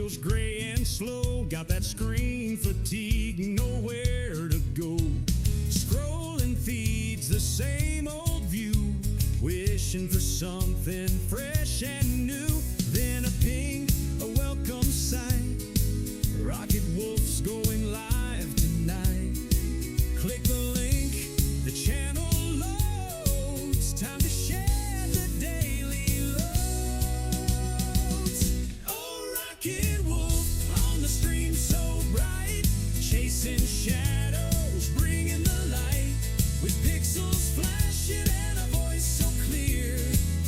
feels gray and slow. Got that screen fatigue, nowhere to go. Scrolling feeds, the same old view. Wishing for something fresh and new. Then a ping, a welcome sign. Rocket Wolf's going live tonight. Click the link, the channel loads. Time to share the daily loads. Oh, Rocket Wolf on the stream so bright. Chasing shadows, bringing the light. With pixels flashing and a voice so clear.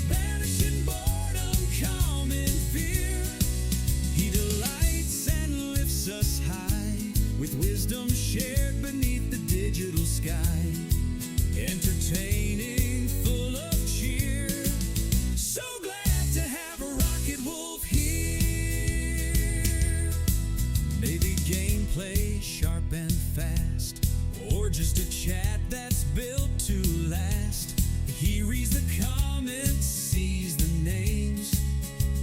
Banishing boredom, calm and fear. He delights and lifts us high. With wisdom shared beneath the digital sky. Entertaining, full of cheer. So glad to have a Rocket Wolf here. Maybe gameplay sharp and fast, or just a chat that's built to last. He reads the comments, sees the names,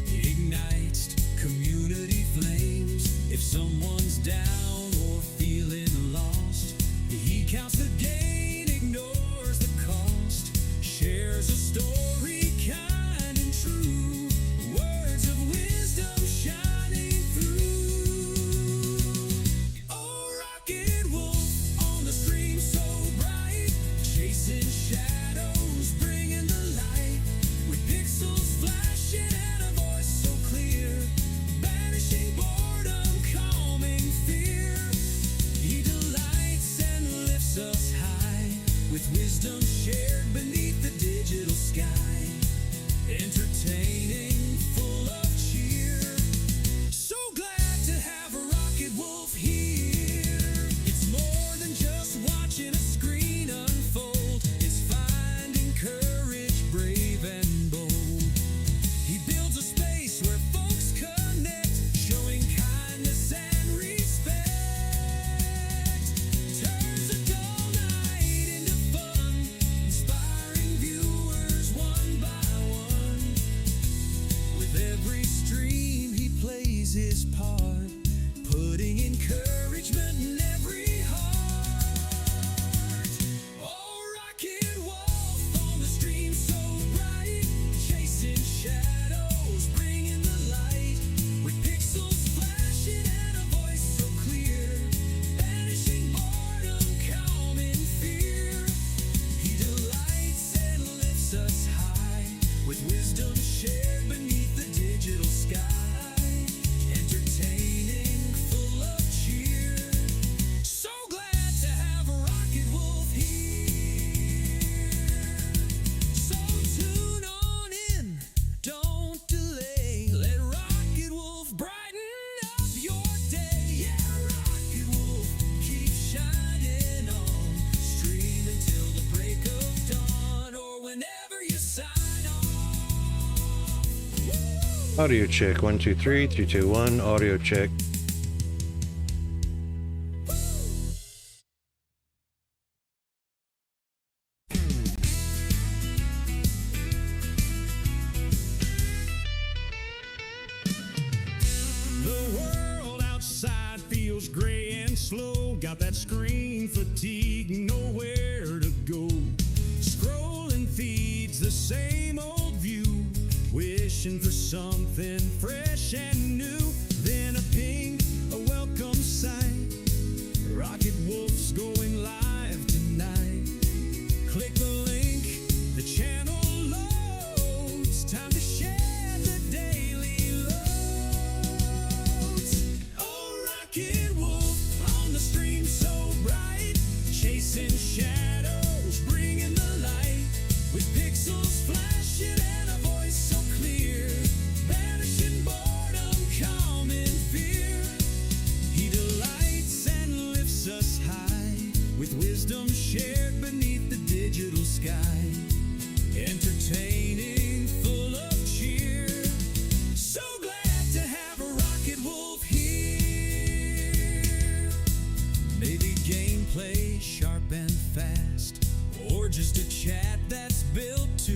ignites community flames. If someone's down or feeling lost, he counts the gain, ignores the cost. Shares a story kind and true. Words of wisdom shining through. Oh, Rocket Wolf on the stream so bright. Chasing shadows, bringing the light. With pixels flashing and a voice so clear. Banishing boredom, calming fear. He delights and lifts us high. With wisdom shared beneath the digital sky. Entertaining, full of cheer. So glad to have a Rocket Wolf here. It's more than just watching a screen unfold. It's finding courage, brave and bold. He builds a space where folks connect, showing kindness and respect. Turns a dull night into fun, inspiring viewers one by one. With every stream he plays his part, putting encouragement in every heart. Oh, Rocket Wolf on the stream so bright. Chasing shadows, bringing the light. With pixels flashing and a voice so clear. Banishing boredom, calm and fear. He delights and lifts us high. With wisdom shared beneath the digital sky. Entertaining, full of cheer. So glad to have a Rocket Wolf here. So tune on in, don't delay. Let Rocket Wolf brighten up your day. Yeah, Rocket Wolf, keep shining on. Stream until the break of dawn, or whenever you sign off. Woo! Audio check 1 2 3 3 2 1. Audio check. The world outside feels gray and slow. Got that screen fatigue, nowhere to go. Scrolling feeds, the same old view. Wishing for something fresh and new. Then a ping, a welcome sign. Rocket Wolf's going live tonight. Click the link, the channel loads. Time to share the daily loads. Oh, Rocket Wolf on the stream so bright. Chasing shadows, bringing the light. With pixels flashing and a voice so clear. Banishing boredom, calm and fear. He delights and lifts us high. With wisdom shared beneath the digital sky. Entertaining, full of cheer. So glad to have a Rocket Wolf here. Maybe gameplay sharp and fast, or just a chat that's built to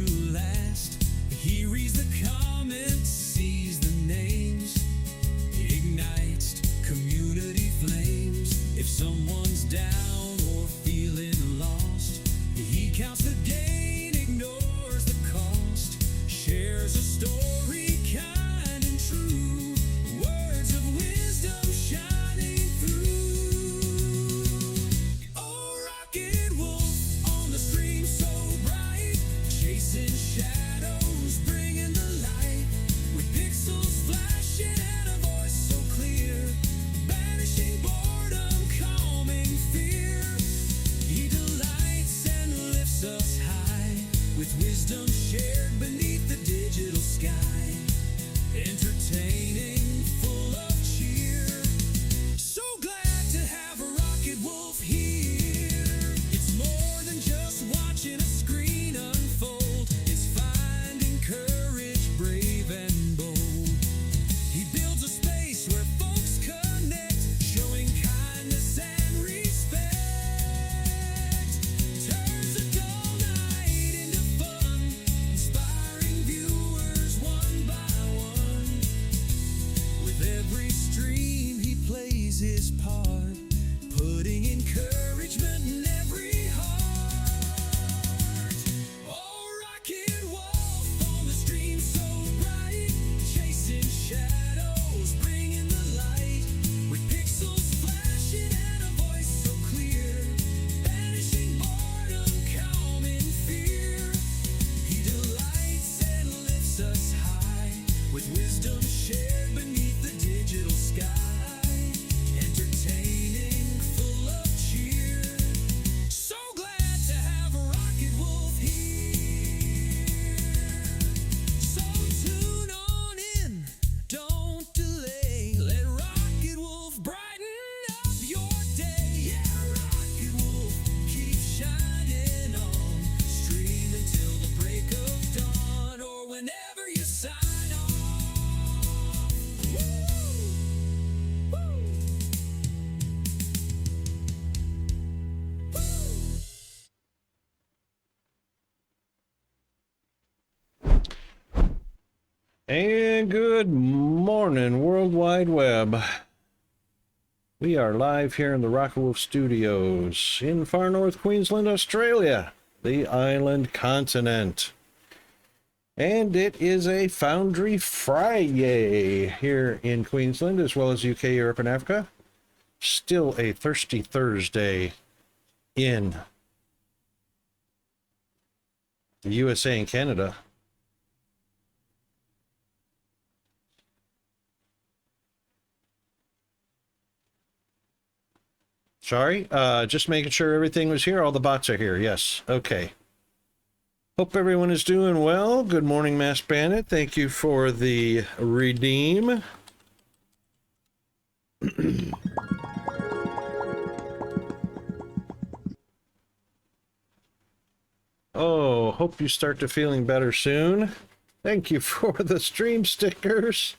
chasing shadows, bringing the light, with pixels flashing and a voice so clear, banishing boredom, calming fear. He delights and lifts us high, with wisdom shared beneath the digital sky, entertaining, full of cheer. So glad to have a Rocket Wolf here. It's more than just watching a screen unfold. It's finding courage, brave and bold. He builds a space where folks connect, showing kindness and respect. Turns a dull night into fun, inspiring viewers one by one. With every stream he plays his part, putting encouragement in every heart. Oh, Rocket Wolf on the stream so bright, chasing shadows, bringing the light, with pixels flashing and a voice so clear, banishing boredom, calming fear. He delights and lifts us high, with wisdom shared beneath the digital sky, entertaining, full of cheer. So glad to have a Rocket Wolf here. So tune on in, don't delay. Let Rocket Wolf brighten up your day. Yeah, Rocket Wolf, keep shining on. Stream until the break of dawn, or whenever you sign off. Woo! Woo! And good morning, World Wide Web. We are live here in the Rocket Wolf Studios in far north Queensland, Australia, the island continent. And it is a Foundry FriYAY here in Queensland, as well as UK, Europe, and Africa. Still a thirsty Thursday in the USA and Canada. Sorry, just making sure everything was here. All the bots are here. Yes. Okay. Hope everyone is doing well. Good morning, Mass Bandit. Thank you for the redeem. Oh, hope you start to feeling better soon. Thank you for the stream stickers.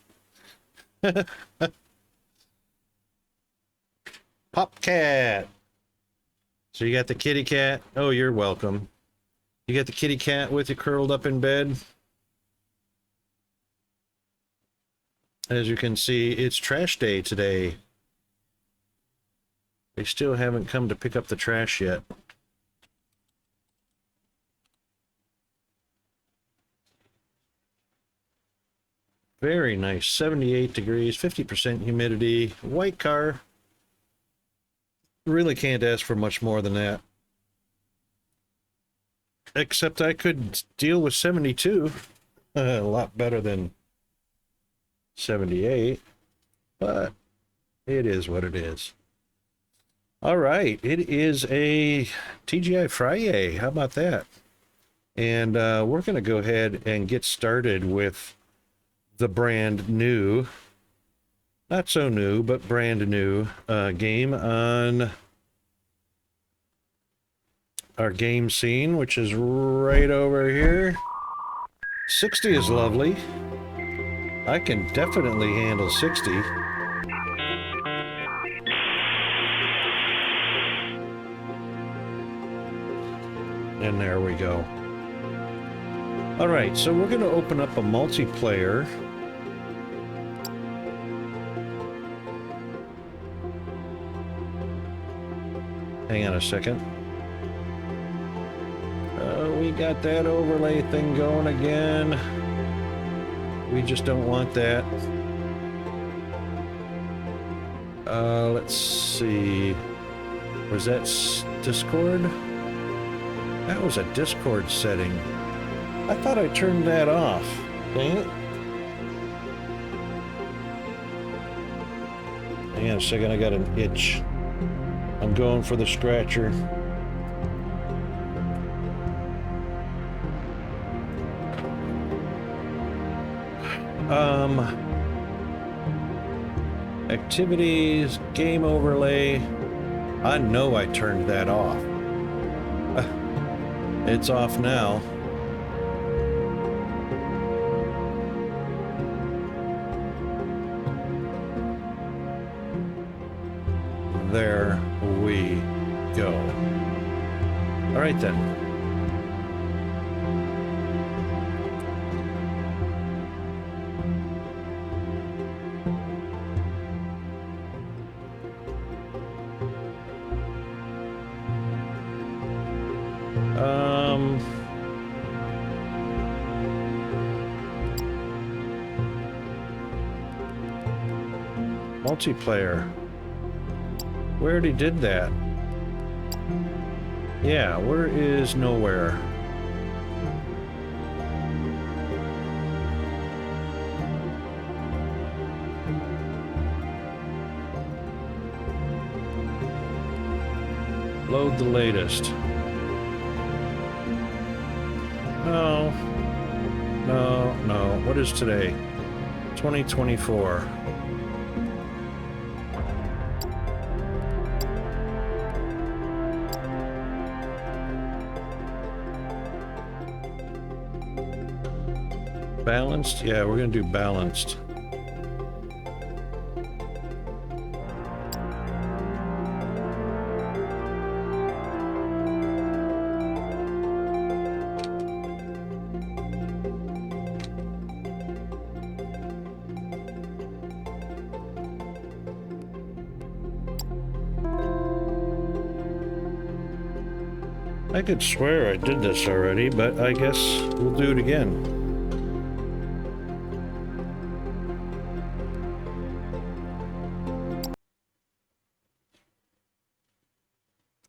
Pop cat. So you got the kitty cat. Oh, you're welcome. You got the kitty cat with you curled up in bed. As you can see, it's trash day today. They still haven't come to pick up the trash yet. Very nice. 78 degrees, 50% humidity, white car. Really can't ask for much more than that. Except I could deal with 72. A lot better than 78. But it is what it is. All right. It is a TGI FriYAY. How about that? And we're going to go ahead and get started with the brand new, not so new, but brand new game on our game scene, which is right over here. 60 is lovely. I can definitely handle 60. And there we go. All right, so we're going to open up a multiplayer. Hang on a second. We got that overlay thing going again. We just don't want that. Let's see. Was that Discord? That was a Discord setting. I thought I turned that off. Dang it. Hang on a second, I got an itch. I'm going for the scratcher. Activities, game overlay. I know I turned that off. It's off now. There we go. All right then. Multiplayer. We already did that. Yeah, where is nowhere? Load the latest. No. No, no. What is today? 2024. Balanced? Yeah, we're gonna do balanced. I could swear I did this already, but I guess we'll do it again.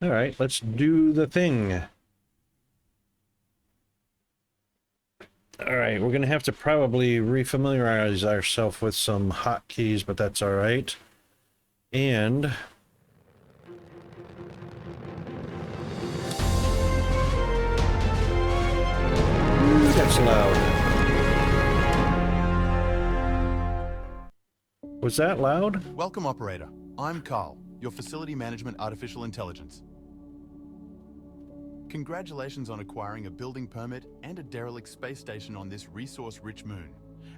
All right, let's do the thing. All right, we're going to have to probably refamiliarize ourselves with some hotkeys, but that's all right. And ooh, that's loud. Was that loud? Welcome, operator. I'm Carl, your facility management artificial intelligence. Congratulations on acquiring a building permit and a derelict space station on this resource-rich moon,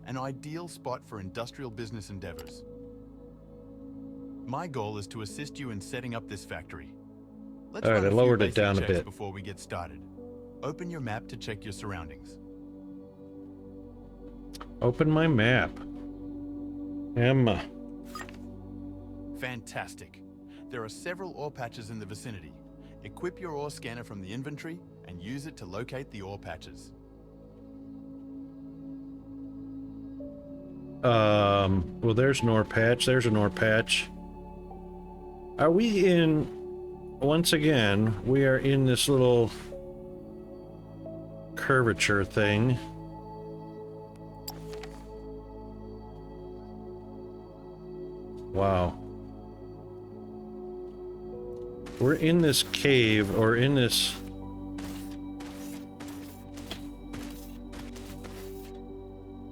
an ideal spot for industrial business endeavors. My goal is to assist you in setting up this factory. Let's All right, run I a few lowered it basic down a checks bit. before we get started. Open your map to check your surroundings. Open my map. Emma. Fantastic. There are several ore patches in the vicinity. Equip your ore scanner from the inventory and use it to locate the ore patches. Well, there's an ore patch. There's an ore patch. Are we in... Once again, we are in this little curvature thing. Wow. We're in this cave, or in this...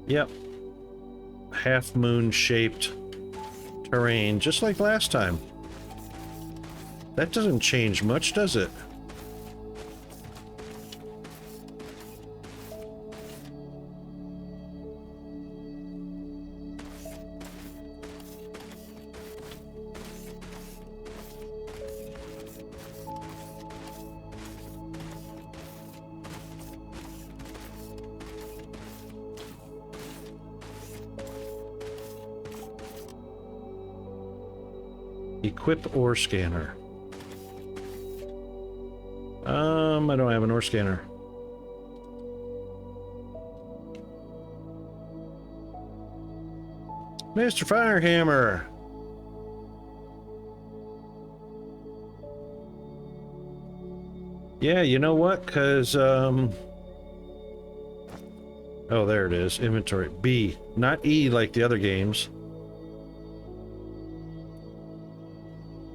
Yep. Half-moon shaped terrain, just like last time. That doesn't change much, does it? Equip ore scanner. I don't have an ore scanner. Mr. Firehammer. Yeah, you know what? 'Cause Oh, there it is. Inventory. B. Not E like the other games.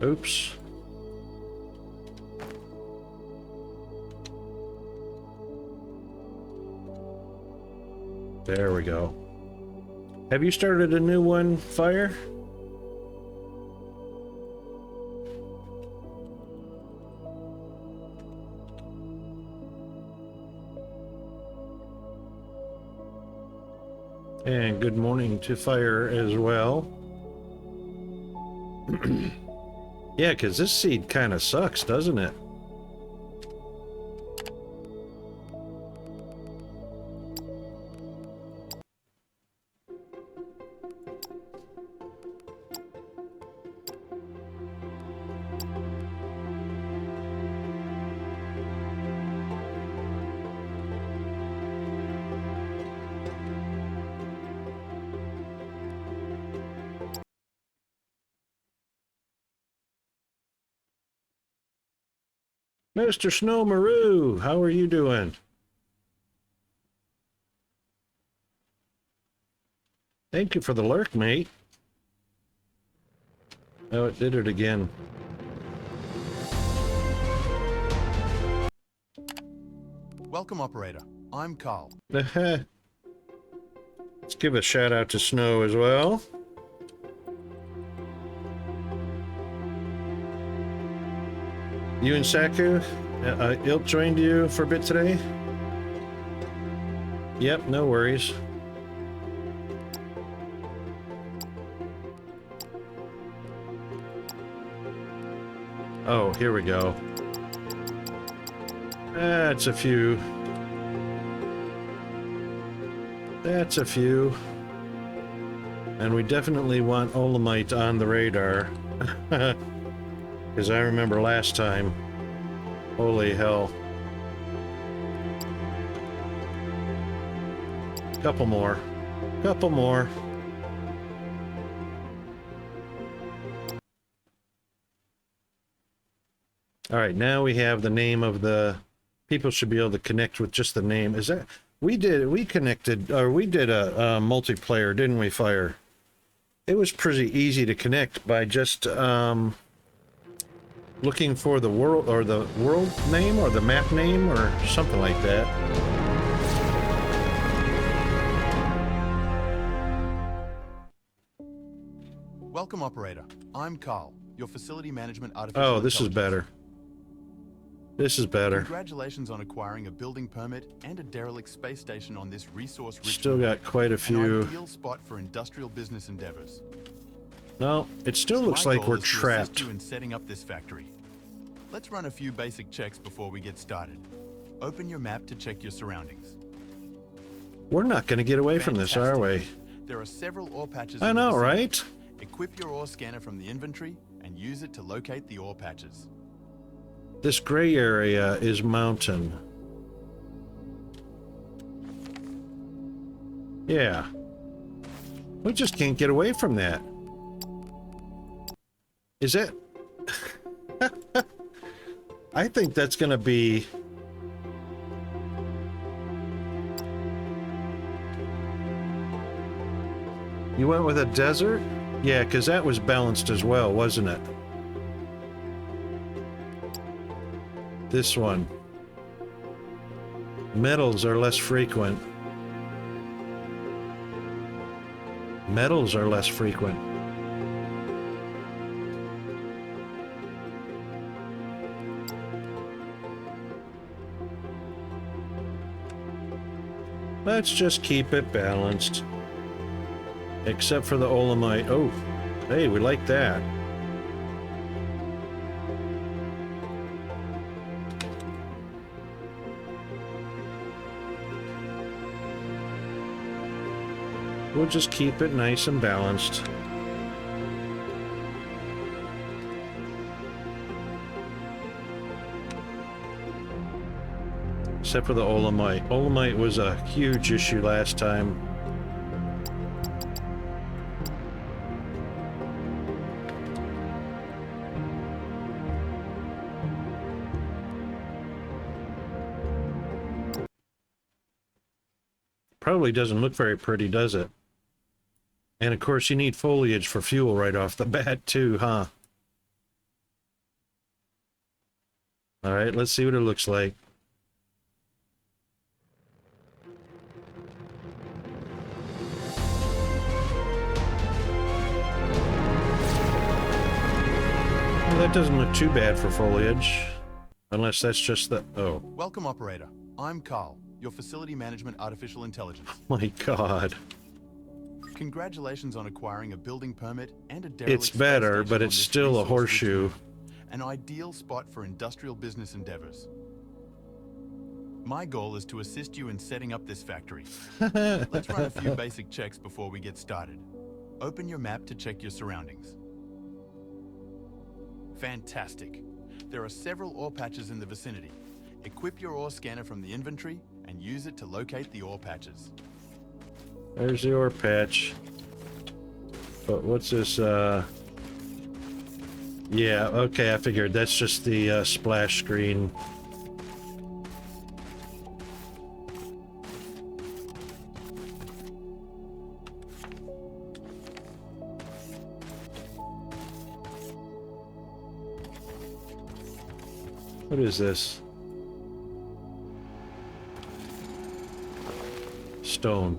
Oops. There we go. Have you started a new one, Fire? And good morning to Fire as well. Yeah, because this seed kind of sucks, doesn't it? Mr. Snow Maru, how are you doing? Thank you for the lurk, mate. Oh, it did it again. Welcome, operator. I'm Carl. Let's give a shout out to Snow as well. You and Saku, Ilk joined you for a bit today? Yep, no worries. Oh, here we go. That's a few. That's a few. And we definitely want Olamite on the radar. Because I remember last time. Holy hell. Couple more. Couple more. Alright, now we have the name of the... People should be able to connect with just the name. Is that... We did a multiplayer, didn't we, Fire? It was pretty easy to connect by just, looking for the world, or the world name, or the map name, or something like that. Welcome, operator. I'm Carl, your facility management artificial Oh, this is better. This is better. Congratulations on acquiring a building permit and a derelict space station on this resource-rich Still got quite a few. An ideal spot for industrial business endeavors. No, it still looks like we're trapped. You in setting up this factory. Let's run a few basic checks before we get started. Open your map to check your surroundings. We're not going to get away from this, are we? There are several ore patches. I know, right? Equip your ore scanner from the inventory and use it to locate the ore patches. This gray area is mountain. Yeah. We just can't get away from that. Is it? I think that's gonna be... You went with a desert? Yeah, because that was balanced as well, wasn't it? This one. Metals are less frequent. Metals are less frequent. Let's just keep it balanced. Except for the Olamite. Oh, hey, we like that. We'll just keep it nice and balanced. Except for the Olamite. Olamite was a huge issue last time. Probably doesn't look very pretty, does it? And of course you need foliage for fuel right off the bat too, huh? Alright, let's see what it looks like. Well, that doesn't look too bad for foliage. Unless that's just the... Oh. Welcome, operator. I'm Carl, your facility management artificial intelligence. My God. Congratulations on acquiring a building permit and a derelict It's better, space but station it's on this still a resource-rich horseshoe. moon. An ideal spot for industrial business endeavors. My goal is to assist you in setting up this factory. Let's run a few basic checks before we get started. Open your map to check your surroundings. Fantastic. There are several ore patches in the vicinity. Equip your ore scanner from the inventory and use it to locate the ore patches. There's the ore patch. But what's this, Yeah, okay, I figured. That's just the, splash screen. What is this? Stone.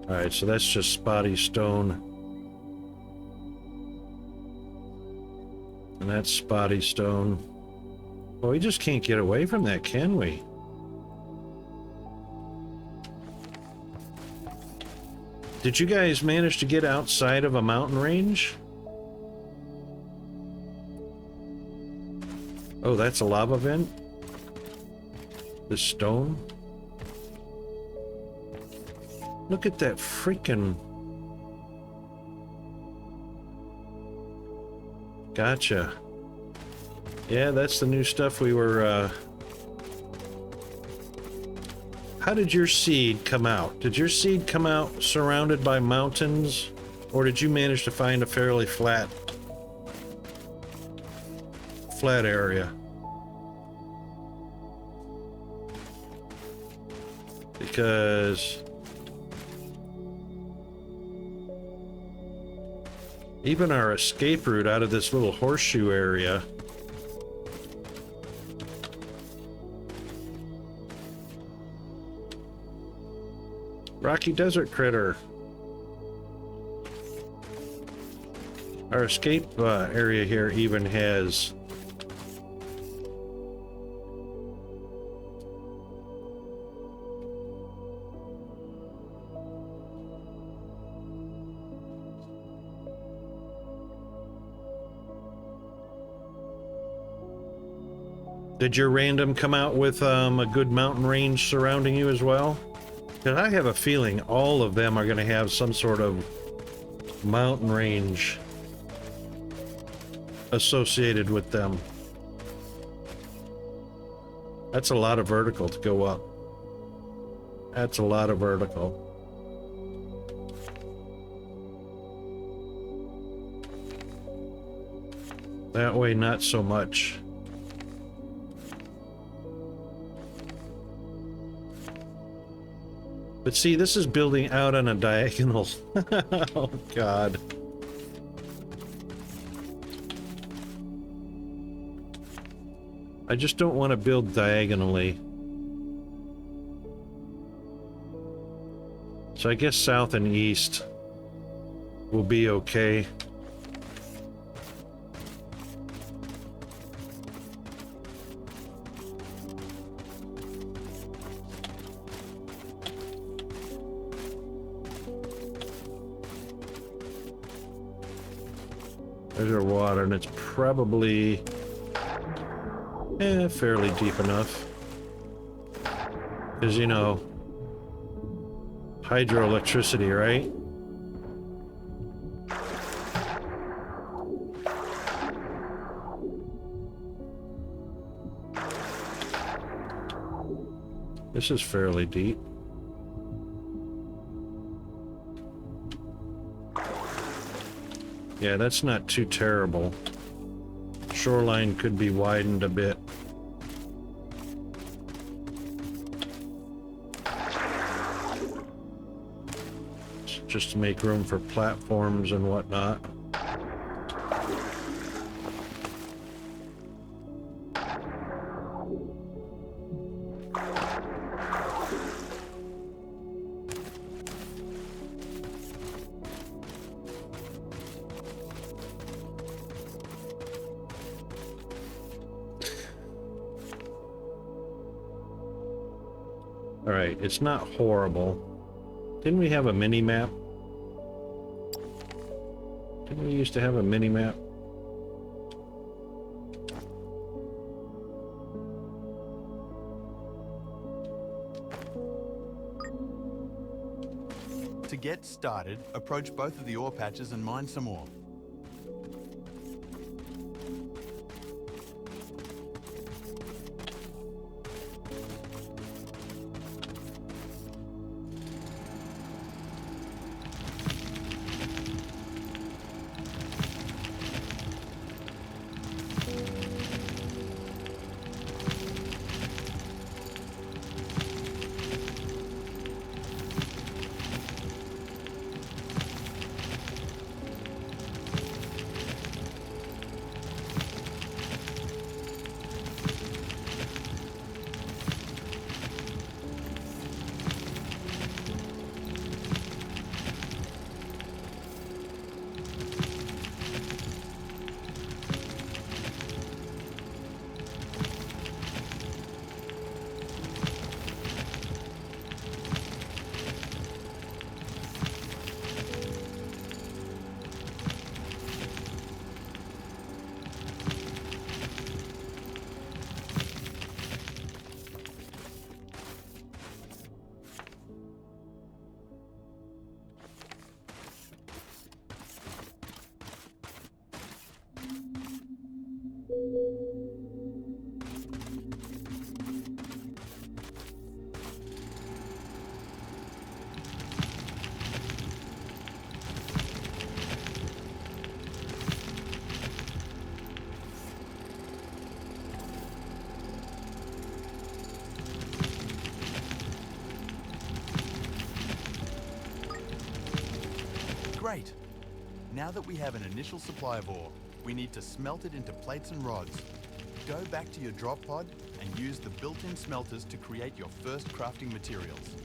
Alright, so that's just spotty stone. And that's spotty stone. Well, we just can't get away from that, can we? Did you guys manage to get outside of a mountain range? Oh, that's a lava vent? This stone? Look at that freaking... Gotcha. Yeah, that's the new stuff we were, How did your seed come out? Did your seed come out surrounded by mountains? Or did you manage to find a fairly flat area? Because even our escape route out of this little horseshoe area Rocky Desert Critter. Our escape area here even has Did your random come out with a good mountain range surrounding you as well? Because I have a feeling all of them are going to have some sort of mountain range associated with them. That's a lot of vertical to go up. That's a lot of vertical. That way, not so much. But see, this is building out on a diagonal. Oh, God. I just don't want to build diagonally. So I guess south and east will be okay. There's our water, and it's probably fairly deep enough. Because, you know, hydroelectricity, right? This is fairly deep. Yeah, that's not too terrible. Shoreline could be widened a bit. just to make room for platforms and whatnot. Alright, it's not horrible. Didn't we have a mini-map? Didn't we used to have a mini-map? To get started, approach both of the ore patches and mine some ore. Great. Now that we have an initial supply of ore, we need to smelt it into plates and rods. Go back to your drop pod and use the built-in smelters to create your first crafting materials.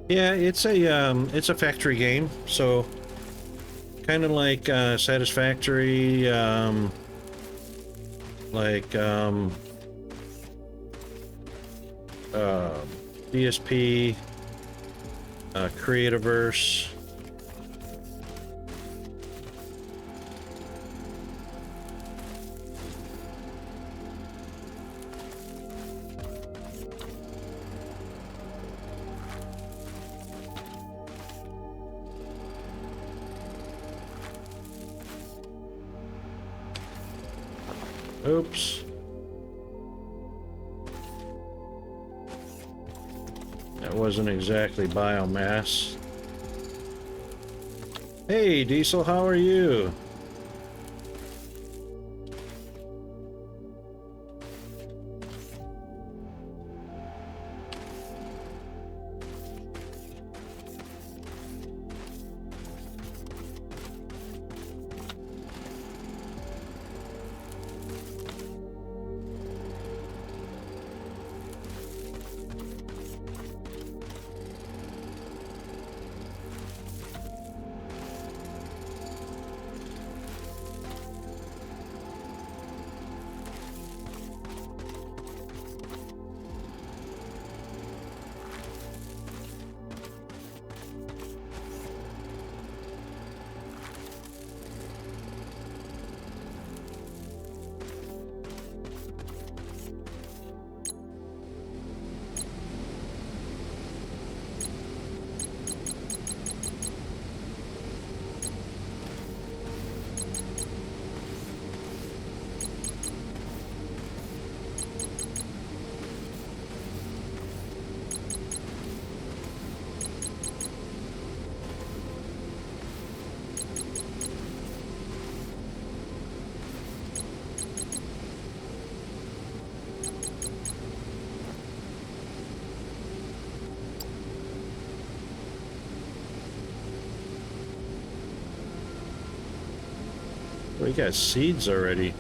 Yeah, it's a factory game, so kind of like Satisfactory, like DSP, Creativerse. Oops. That wasn't exactly biomass. Hey, Diesel, how are you? We got seeds already.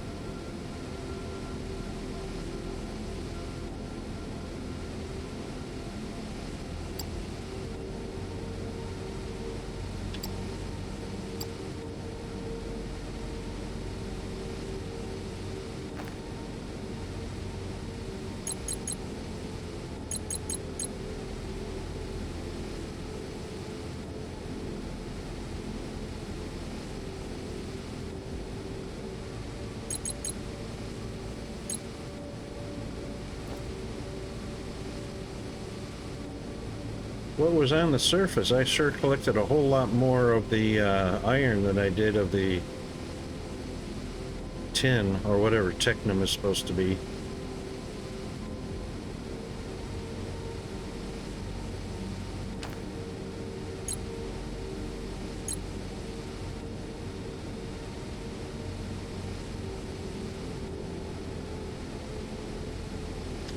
What was on the surface? I sure collected a whole lot more of the iron than I did of the tin, or whatever technum is supposed to be.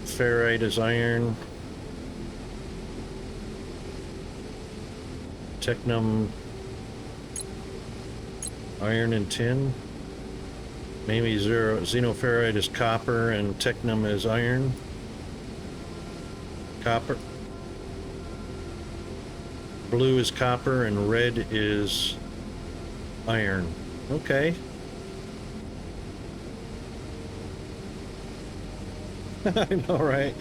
Ferrite is iron. Technum, iron and tin. Maybe xenoferrite is copper and technum is iron. Copper. Blue is copper and red is iron. Okay. I know, right?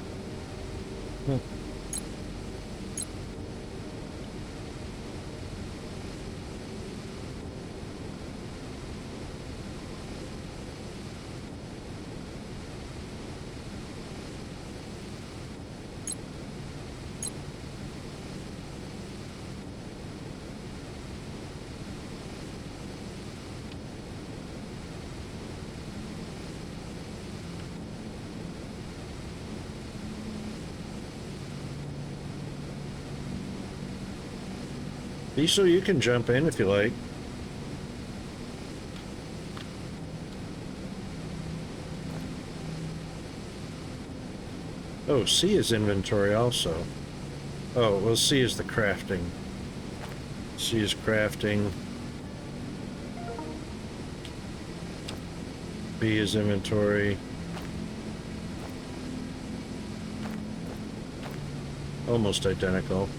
Biso, you can jump in if you like. Oh, C is inventory also. Oh, well, C is the crafting. C is crafting. B is inventory. Almost identical.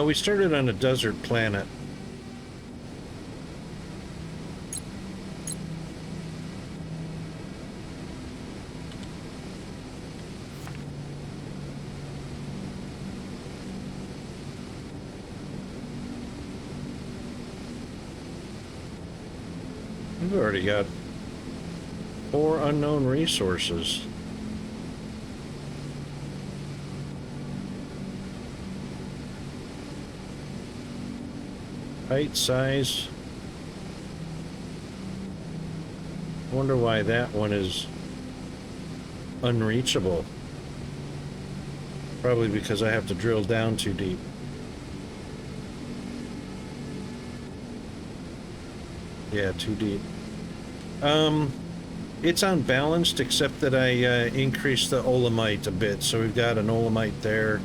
We started on a desert planet. We've already got 4 unknown resources. Height, size. Wonder why that one is unreachable. Probably because I have to drill down too deep. Yeah, too deep. It's unbalanced except that I increased the olamite a bit. So we've got an olamite there,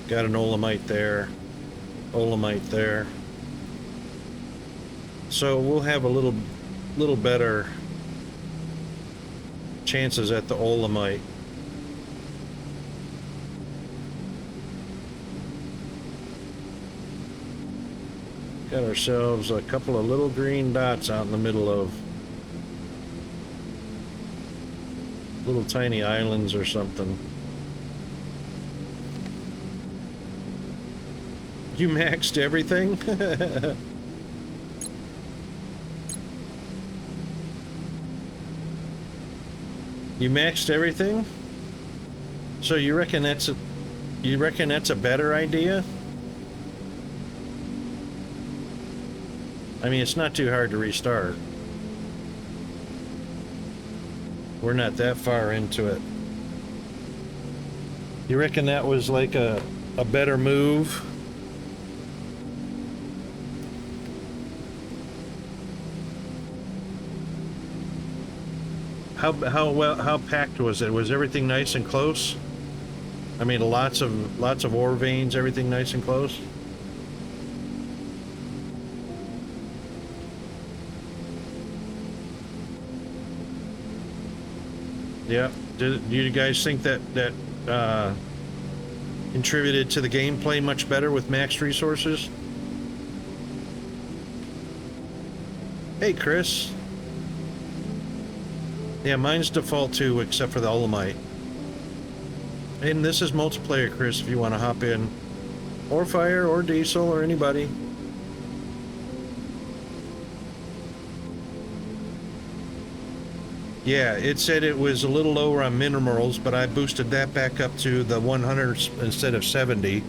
got an olamite there, olamite there. So we'll have a little better chances at the olamite. Got ourselves a couple of little green dots out in the middle of little tiny islands or something. You maxed everything? You maxed everything? So you reckon that's a better idea? I mean, it's not too hard to restart. We're not that far into it. You reckon that was like a better move? How packed was it? Was everything nice and close? I mean, lots of ore veins, everything nice and close? Yeah. Do you guys think that contributed to the gameplay much better with maxed resources? Hey, Chris. Yeah, mine's default too, except for the Olamite. And this is multiplayer, Chris, if you want to hop in. Or Fire, or Diesel, or anybody. Yeah, it said it was a little lower on minerals, but I boosted that back up to the 100 instead of 70.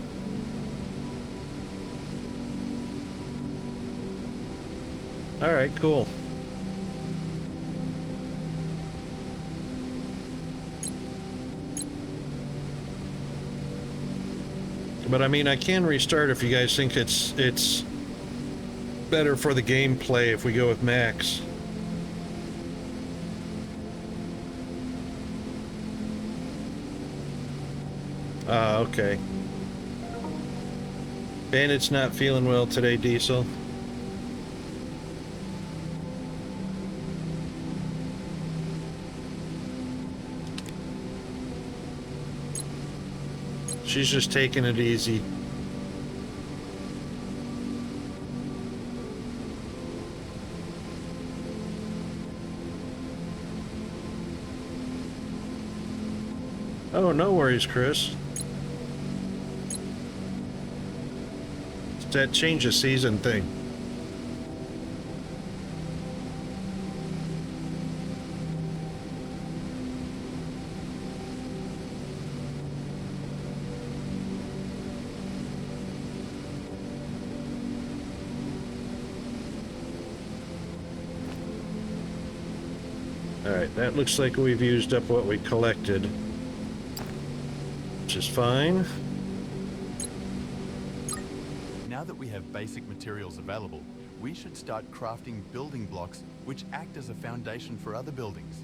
Alright, cool. But I mean, I can restart if you guys think it's better for the gameplay if we go with max. Okay. Bandit's not feeling well today, Diesel. She's just taking it easy. Oh, no worries, Chris. It's that change of season thing. Alright, that looks like we've used up what we collected. Which is fine. Now that we have basic materials available, we should start crafting building blocks which act as a foundation for other buildings.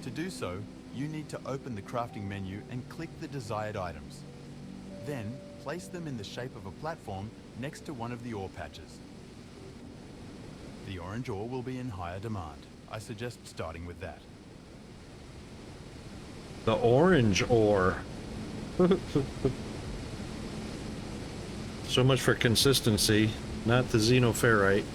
To do so, you need to open the crafting menu and click the desired items. Then, place them in the shape of a platform next to one of the ore patches. The orange ore will be in higher demand. I suggest starting with that. The orange ore. So much for consistency, not the xenoferrite.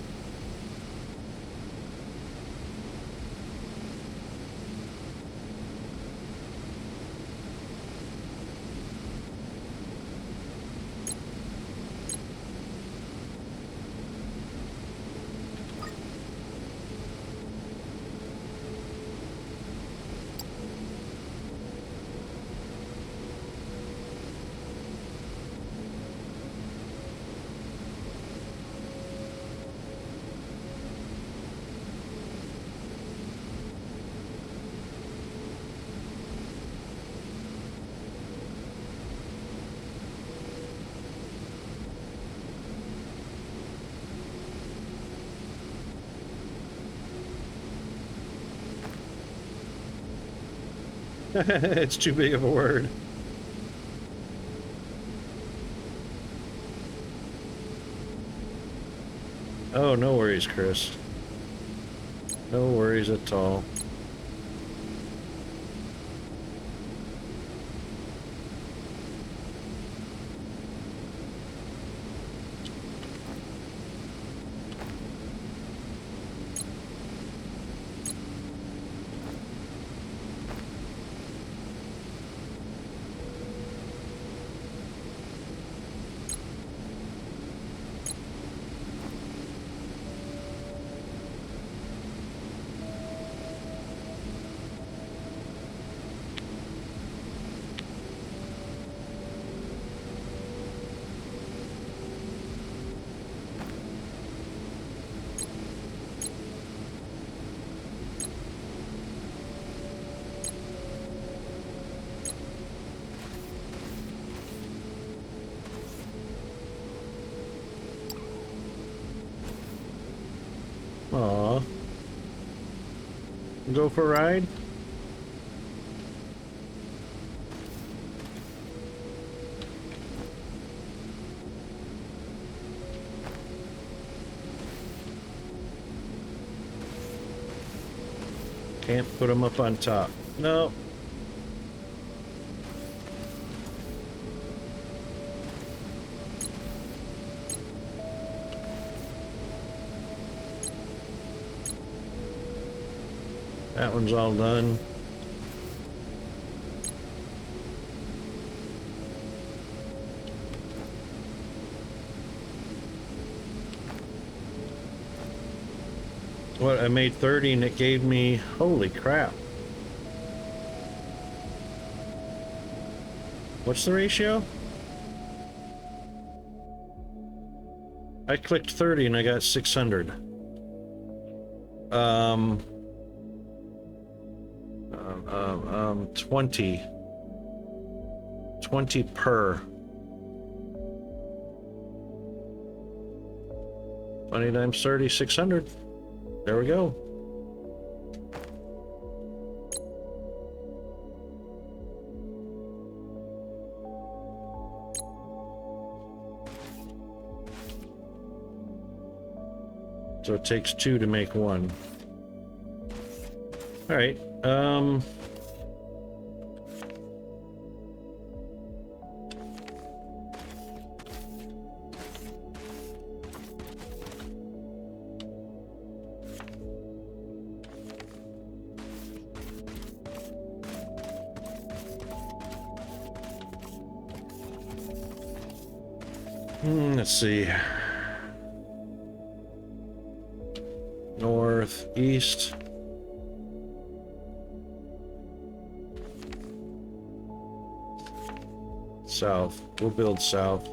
It's too big of a word. Oh, no worries, Chris. No worries at all. Aw. Go for a ride? Can't put them up on top. No. That one's all done. What, I made 30 and it gave me, holy crap. What's the ratio? I clicked 30 and I got 600. 20. 20 per. 20 times 30, 600. There we go. So it takes 2 to make 1. All right. Let's see. North, east. South. We'll build south.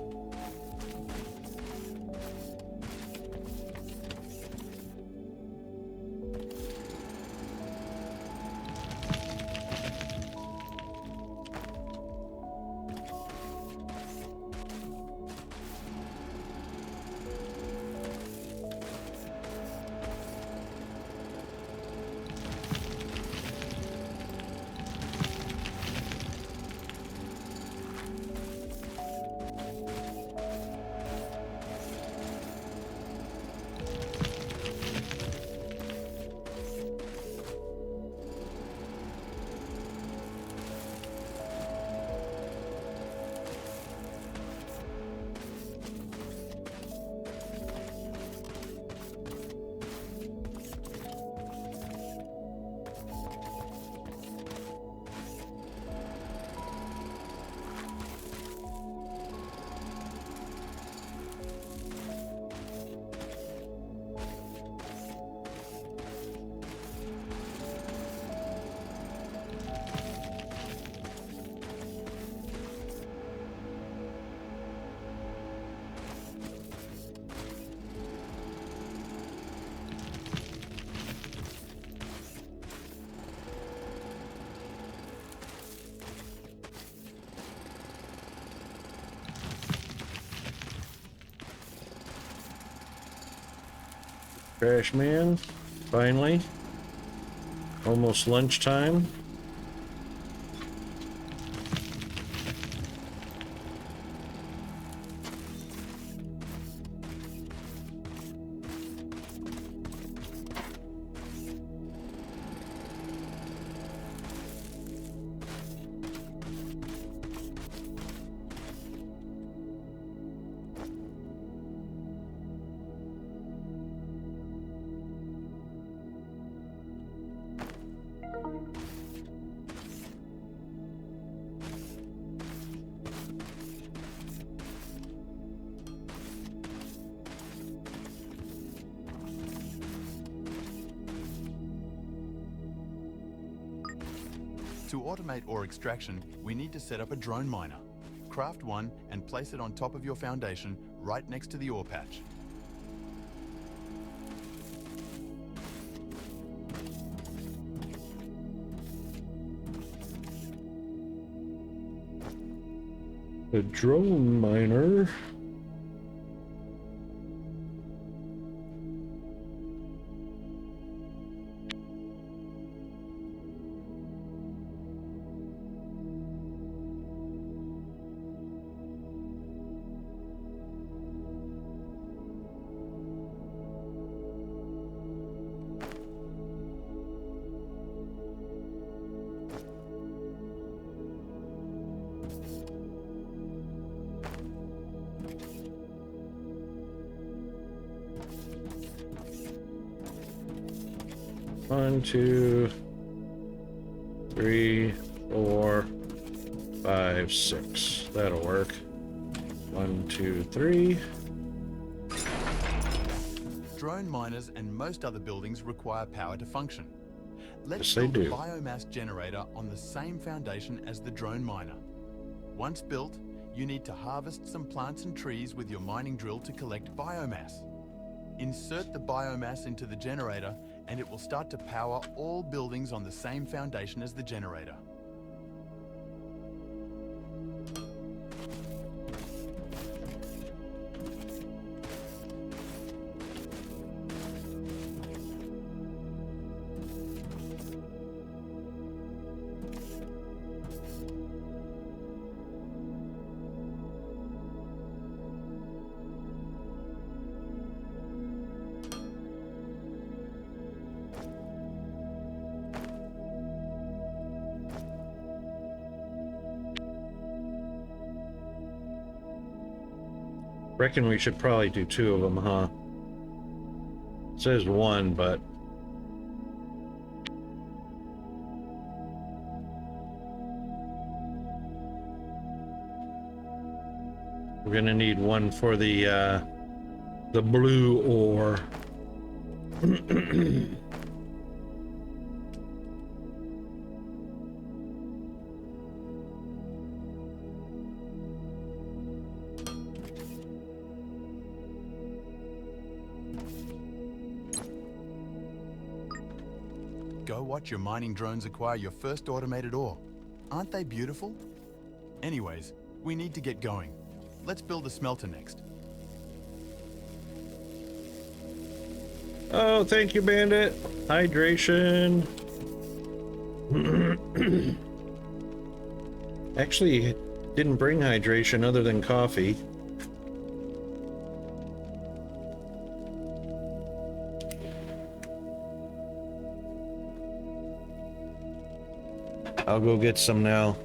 Trash man, finally. Almost lunchtime. To automate ore extraction, we need to set up a drone miner. Craft one and place it on top of your foundation right next to the ore patch. The drone miner. One, two, three, 4, 5, 6. That'll work. 1, 2, 3. Drone miners and most other buildings require power to function. Let's Yes, they build a do. biomass generator on the same foundation as the drone miner. Once built, you need to harvest some plants and trees with your mining drill to collect biomass. Insert the biomass into the generator and it will start to power all buildings on the same foundation as the generator. Reckon we should probably do 2 of them, huh? It says 1, but we're gonna need one for the blue ore. Go watch your mining drones acquire your first automated ore. Aren't they beautiful? Anyways, we need to get going. Let's build a smelter next. Oh, thank you, Bandit. Hydration. Actually, didn't bring hydration other than coffee. I'll go get some now.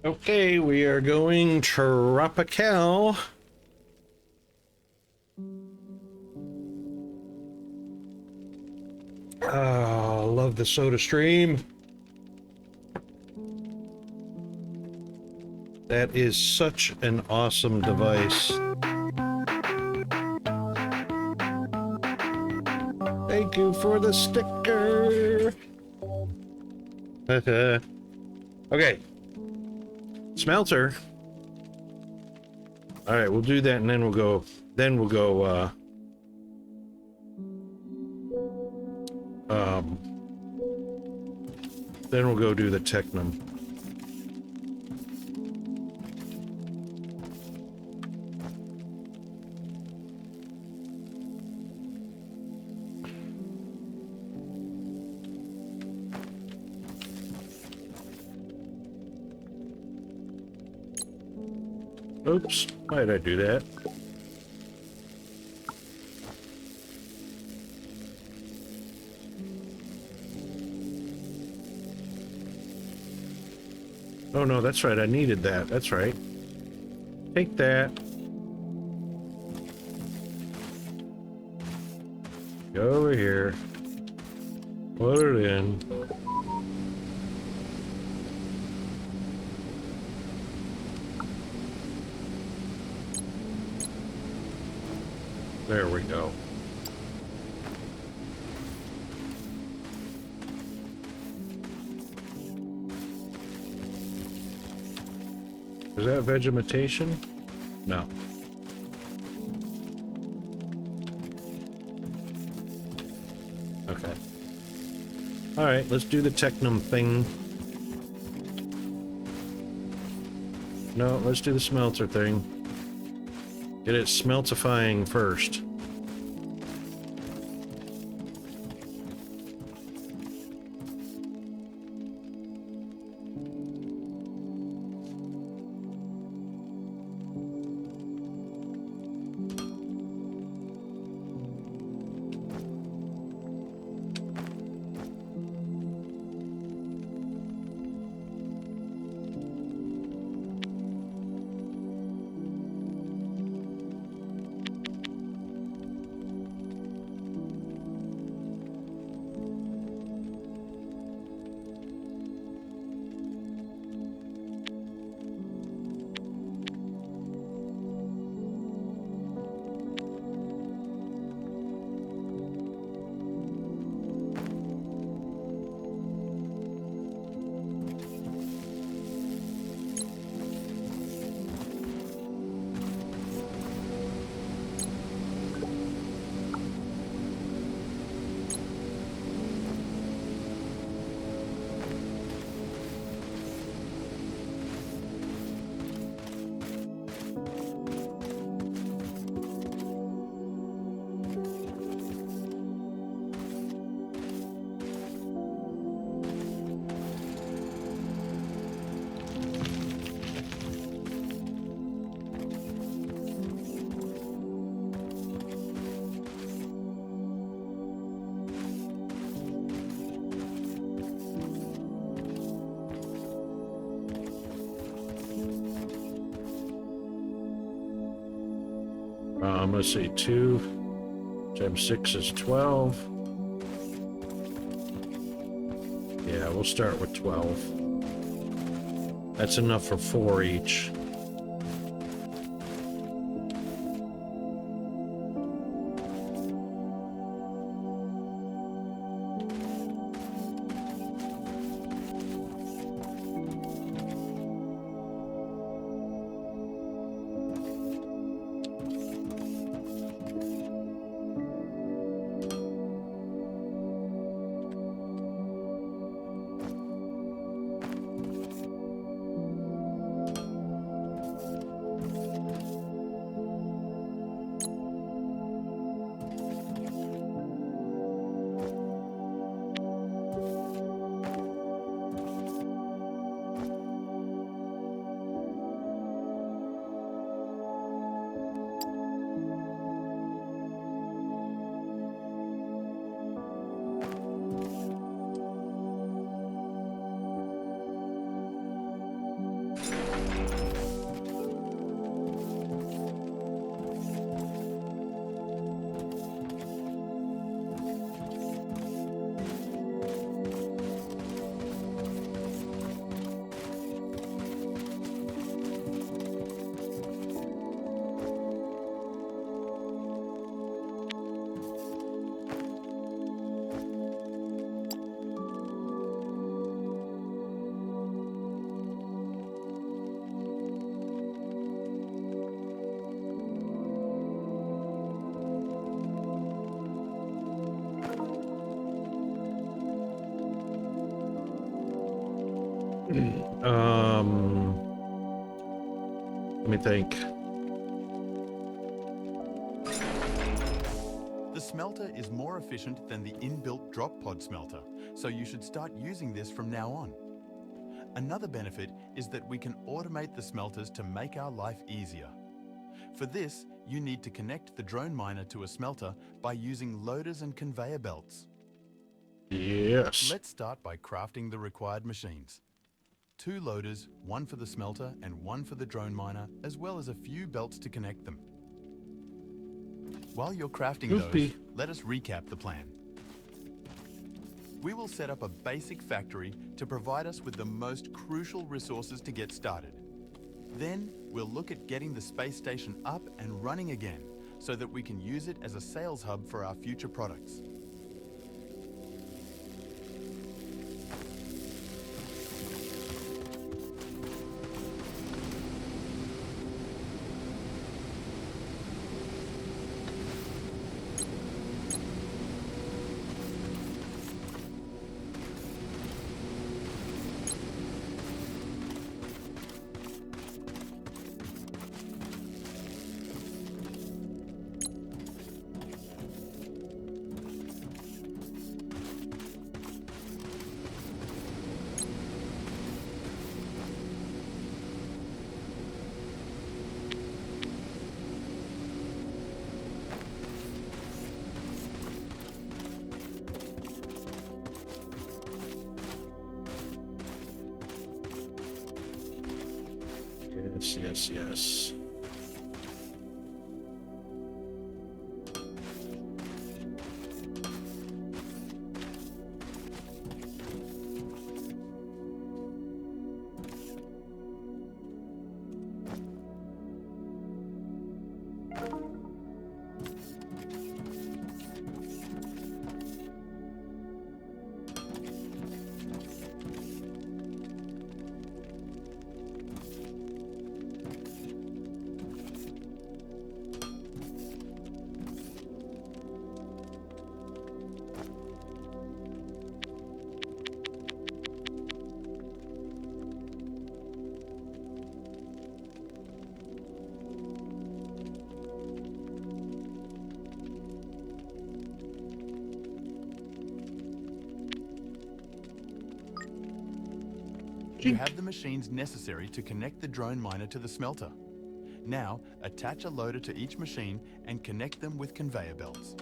Okay, we are going tropical. Oh, love the soda stream. That is such an awesome device. Thank you for the sticker. Okay. Smelter. All right, we'll do that and then we'll go Then we'll go do the Technum. Oops, why did I do that? Oh no, that's right, I needed that. That's right. Take that. Go over here. Put it in. There we go. Is that vegetation? No. Okay. Alright, let's do the Technum thing. No, let's do the smelter thing. Get it smeltifying first. Let's see, 2 times 6 is 12. Yeah, we'll start with 12. That's enough for 4 each. Let me think. The smelter is more efficient than the inbuilt drop pod smelter, so you should start using this from now on. Another benefit is that we can automate the smelters to make our life easier. For this, you need to connect the drone miner to a smelter by using loaders and conveyor belts. Yes. Let's start by crafting the required machines. 2 loaders, one for the smelter and one for the drone miner, as well as a few belts to connect them. While you're crafting those, let us recap the plan. We will set up a basic factory to provide us with the most crucial resources to get started. Then we'll look at getting the space station up and running again so that we can use it as a sales hub for our future products. Yes. You have the machines necessary to connect the drone miner to the smelter. Now, attach a loader to each machine and connect them with conveyor belts.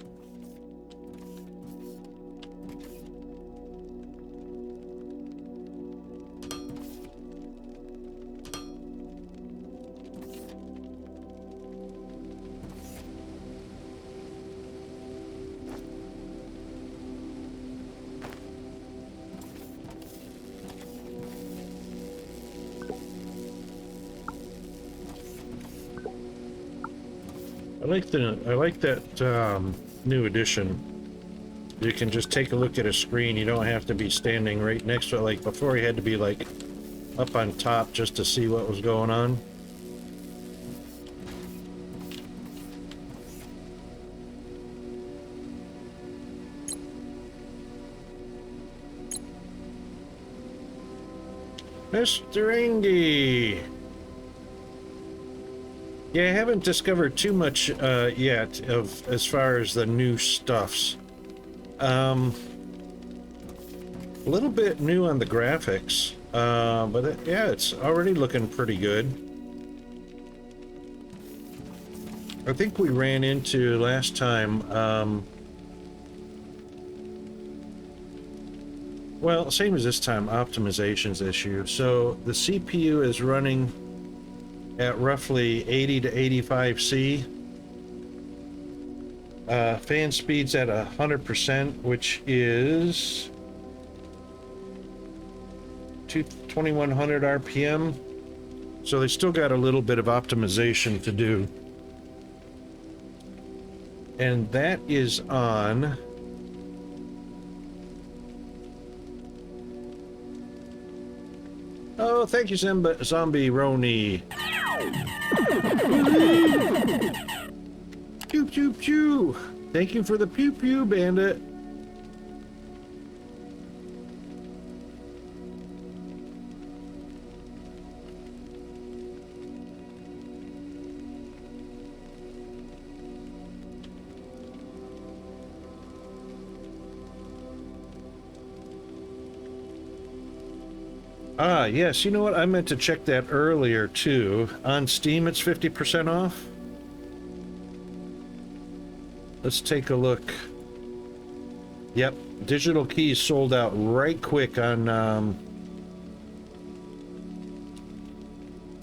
I like that new addition. You can just take a look at a screen. You don't have to be standing right next to it. Like before, you had to be like up on top just to see what was going on. Mr. Ingy! Yeah, I haven't discovered too much yet of as far as the new stuffs. A little bit new on the graphics, but yeah, it's already looking pretty good. I think we ran into last time, well, same as this time, optimizations issue. So the CPU is running at roughly 80 to 85 C. Fan speed's at 100%, which is 2100 RPM. So they still got a little bit of optimization to do. And that is on oh, thank you, Zombie Roni. Pew pew pew. Thank you for the pew pew, Bandit. Ah, yes, you know what? I meant to check that earlier, too. On Steam, it's 50% off. Let's take a look. Yep, Digital Keys sold out right quick on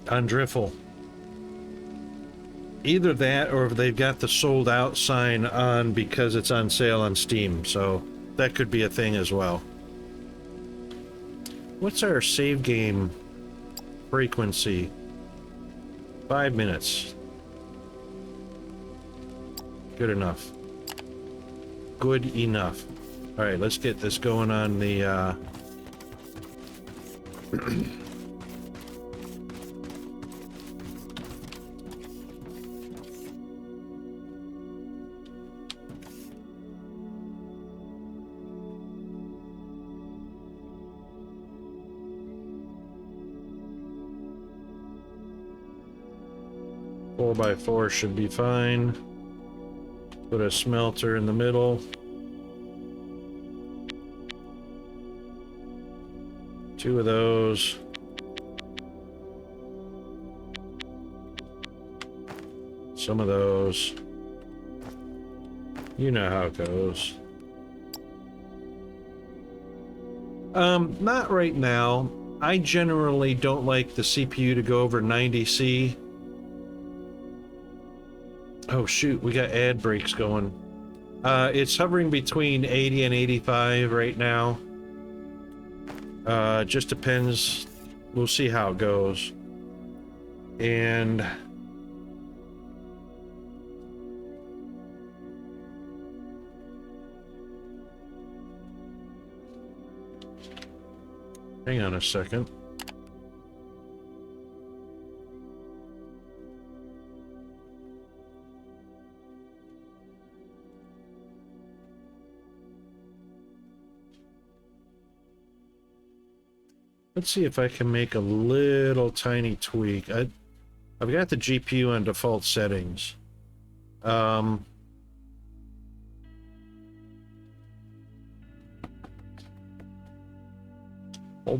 Driffle. Either that, or they've got the sold out sign on because it's on sale on Steam, so that could be a thing as well. What's our save game frequency? 5 minutes. Good enough. Good enough. Alright, let's get this going on the, 4x4 should be fine. Put a smelter in the middle. Two of those. Some of those. You know how it goes. Not right now. I generally don't like the CPU to go over 90C. Oh shoot, we got ad breaks going. It's hovering between 80 and 85 right now. Just depends. We'll see how it goes. And hang on a second. Let's see if I can make a little tiny tweak. I've got the GPU on default settings. Hold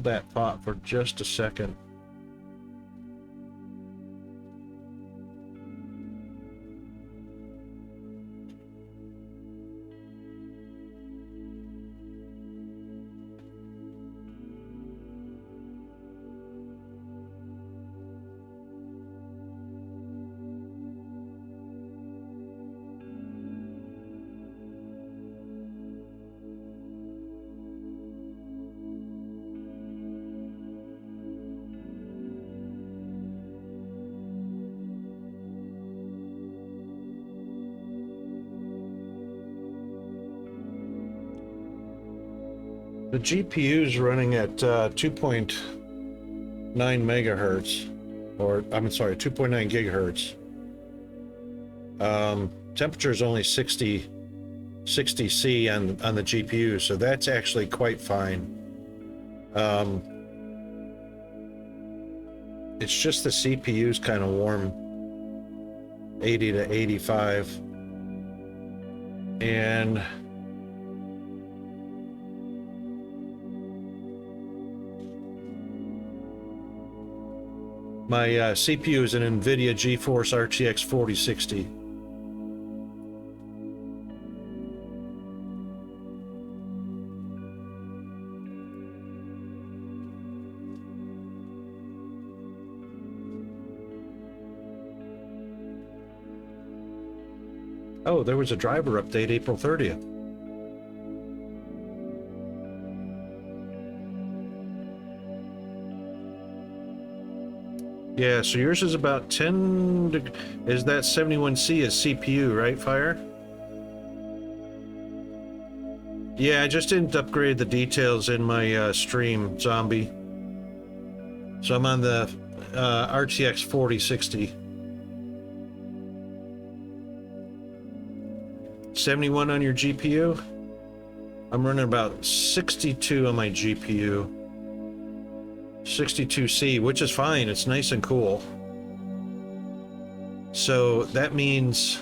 that thought for just a second. The GPU is running at 2.9 megahertz, or I'm sorry, 2.9 gigahertz. Temperature is only 60 C on the GPU, so that's actually quite fine. It's just the CPU's kind of warm, 80 to 85, and my CPU is an NVIDIA GeForce RTX 4060. Oh, there was a driver update April 30th. Yeah, so yours is about 10, is that 71C is CPU, right, Fire? Yeah, I just didn't upgrade the details in my stream, Zombie. So I'm on the RTX 4060. 71 on your GPU? I'm running about 62 on my GPU. 62C, which is fine. It's nice and cool. So that means,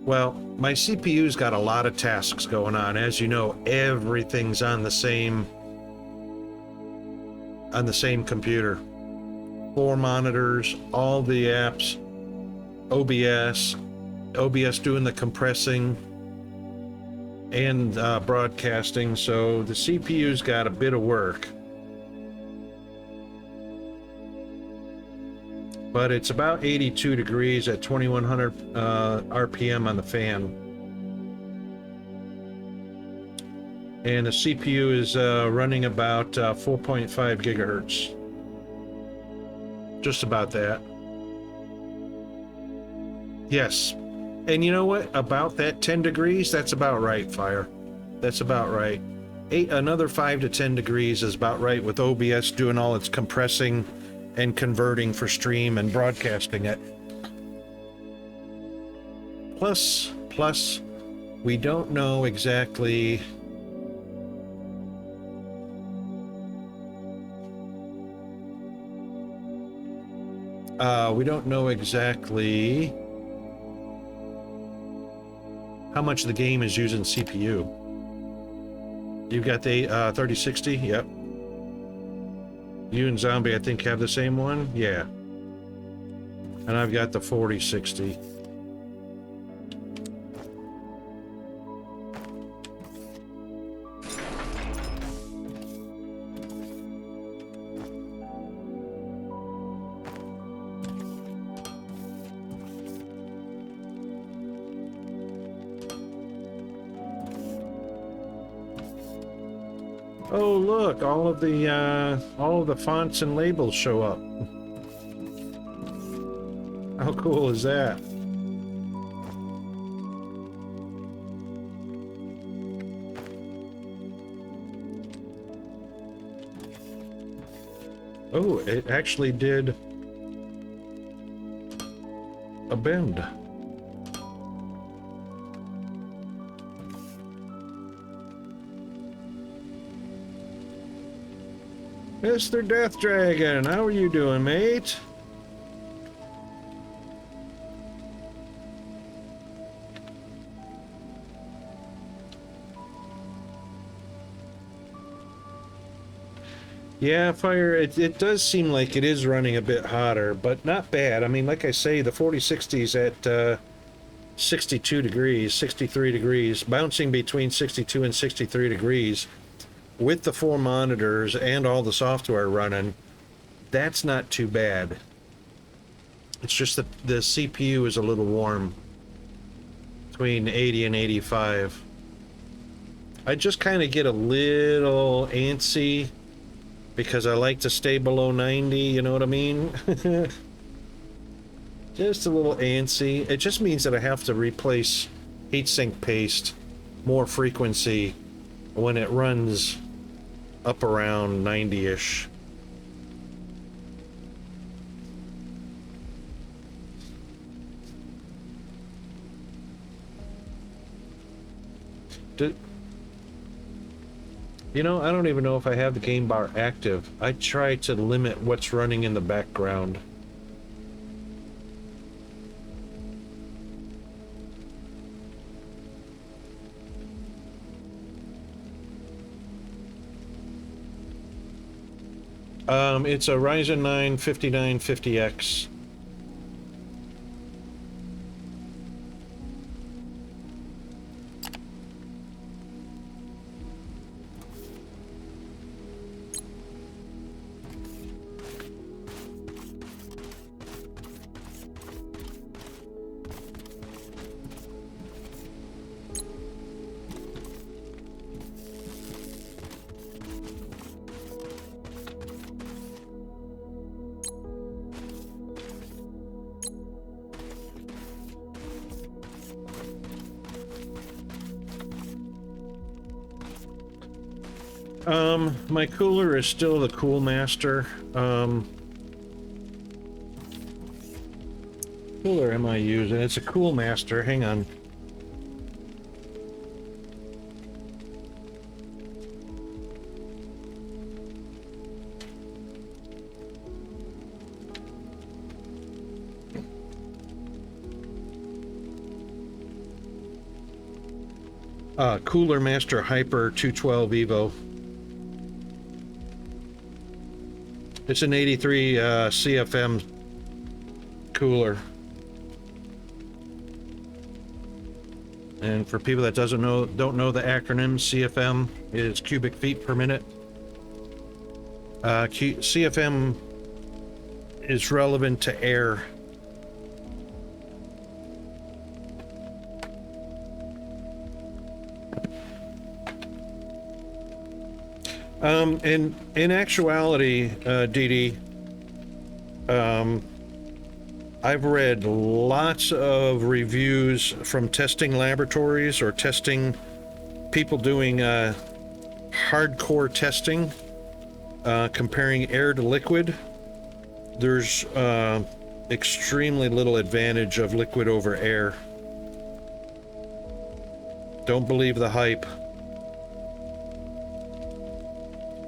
well, my CPU's got a lot of tasks going on. As you know, everything's on the same on the same computer. 4 monitors, all the apps, OBS doing the compressing and broadcasting, so the CPU's got a bit of work. But it's about 82 degrees at 2100 RPM on the fan. And the CPU is running about 4.5 gigahertz. Just about that. Yes. And you know what? About that 10 degrees, that's about right, Fire. That's about right. Another 5 to 10 degrees is about right with OBS doing all its compressing and converting for stream and broadcasting it. Plus, we don't know exactly how much the game is using CPU. You've got the 3060, yep. You and Zombie, I think, have the same one? Yeah. And I've got the 4060. Oh, look, all of the fonts and labels show up. How cool is that? Oh, it actually did a bend. Mr. Death Dragon, how are you doing, mate? Yeah, Fire, it does seem like it is running a bit hotter, but not bad. I mean, like I say, the 4060's at 62 degrees, 63 degrees, bouncing between 62 and 63 degrees. With the 4 monitors and all the software running, that's not too bad. It's just that the CPU is a little warm, between 80 and 85. I just kind of get a little antsy because I like to stay below 90, you know what I mean? Just a little antsy. It just means that I have to replace heatsink paste more frequency when it runs up around 90-ish. You know, I don't even know if I have the game bar active. I try to limit what's running in the background. It's a Ryzen 9 5950X. My cooler is still the Cool Master. Cooler am I using? It's a Cool Master. Hang on. Cooler Master Hyper 212 Evo. It's an 83 CFM cooler. And for people that don't know the acronym, CFM is cubic feet per minute. CFM is relevant to air. In actuality, Dee Dee, I've read lots of reviews from testing laboratories or testing people doing hardcore testing, comparing air to liquid. There's extremely little advantage of liquid over air. Don't believe the hype.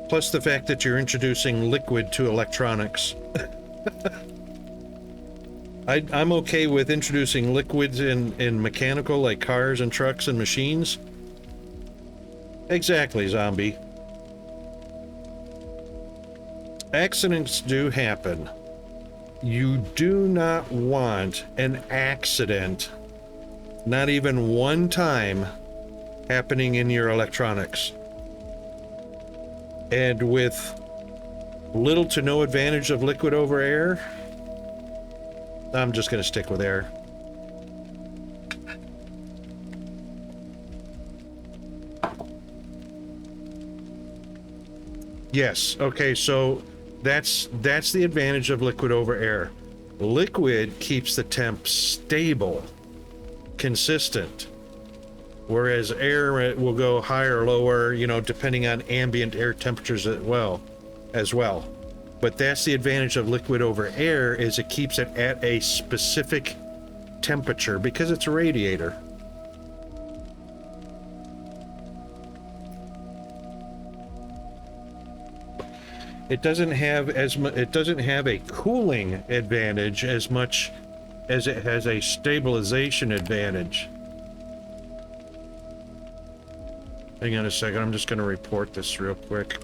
Plus the fact that you're introducing liquid to electronics. I'm okay with introducing liquids in mechanical, like cars and trucks and machines. Exactly, zombie. Accidents do happen. You do not want an accident, not even one time, happening in your electronics. And with little to no advantage of liquid over air, I'm just going to stick with air. Yes, okay, so that's the advantage of liquid over air. Liquid keeps the temp stable, consistent. Whereas air will go higher or lower, you know, depending on ambient air temperatures as well. But that's the advantage of liquid over air, is it keeps it at a specific temperature because it's a radiator. It doesn't have a cooling advantage as much as it has a stabilization advantage. Hang on a second, I'm just going to report this real quick.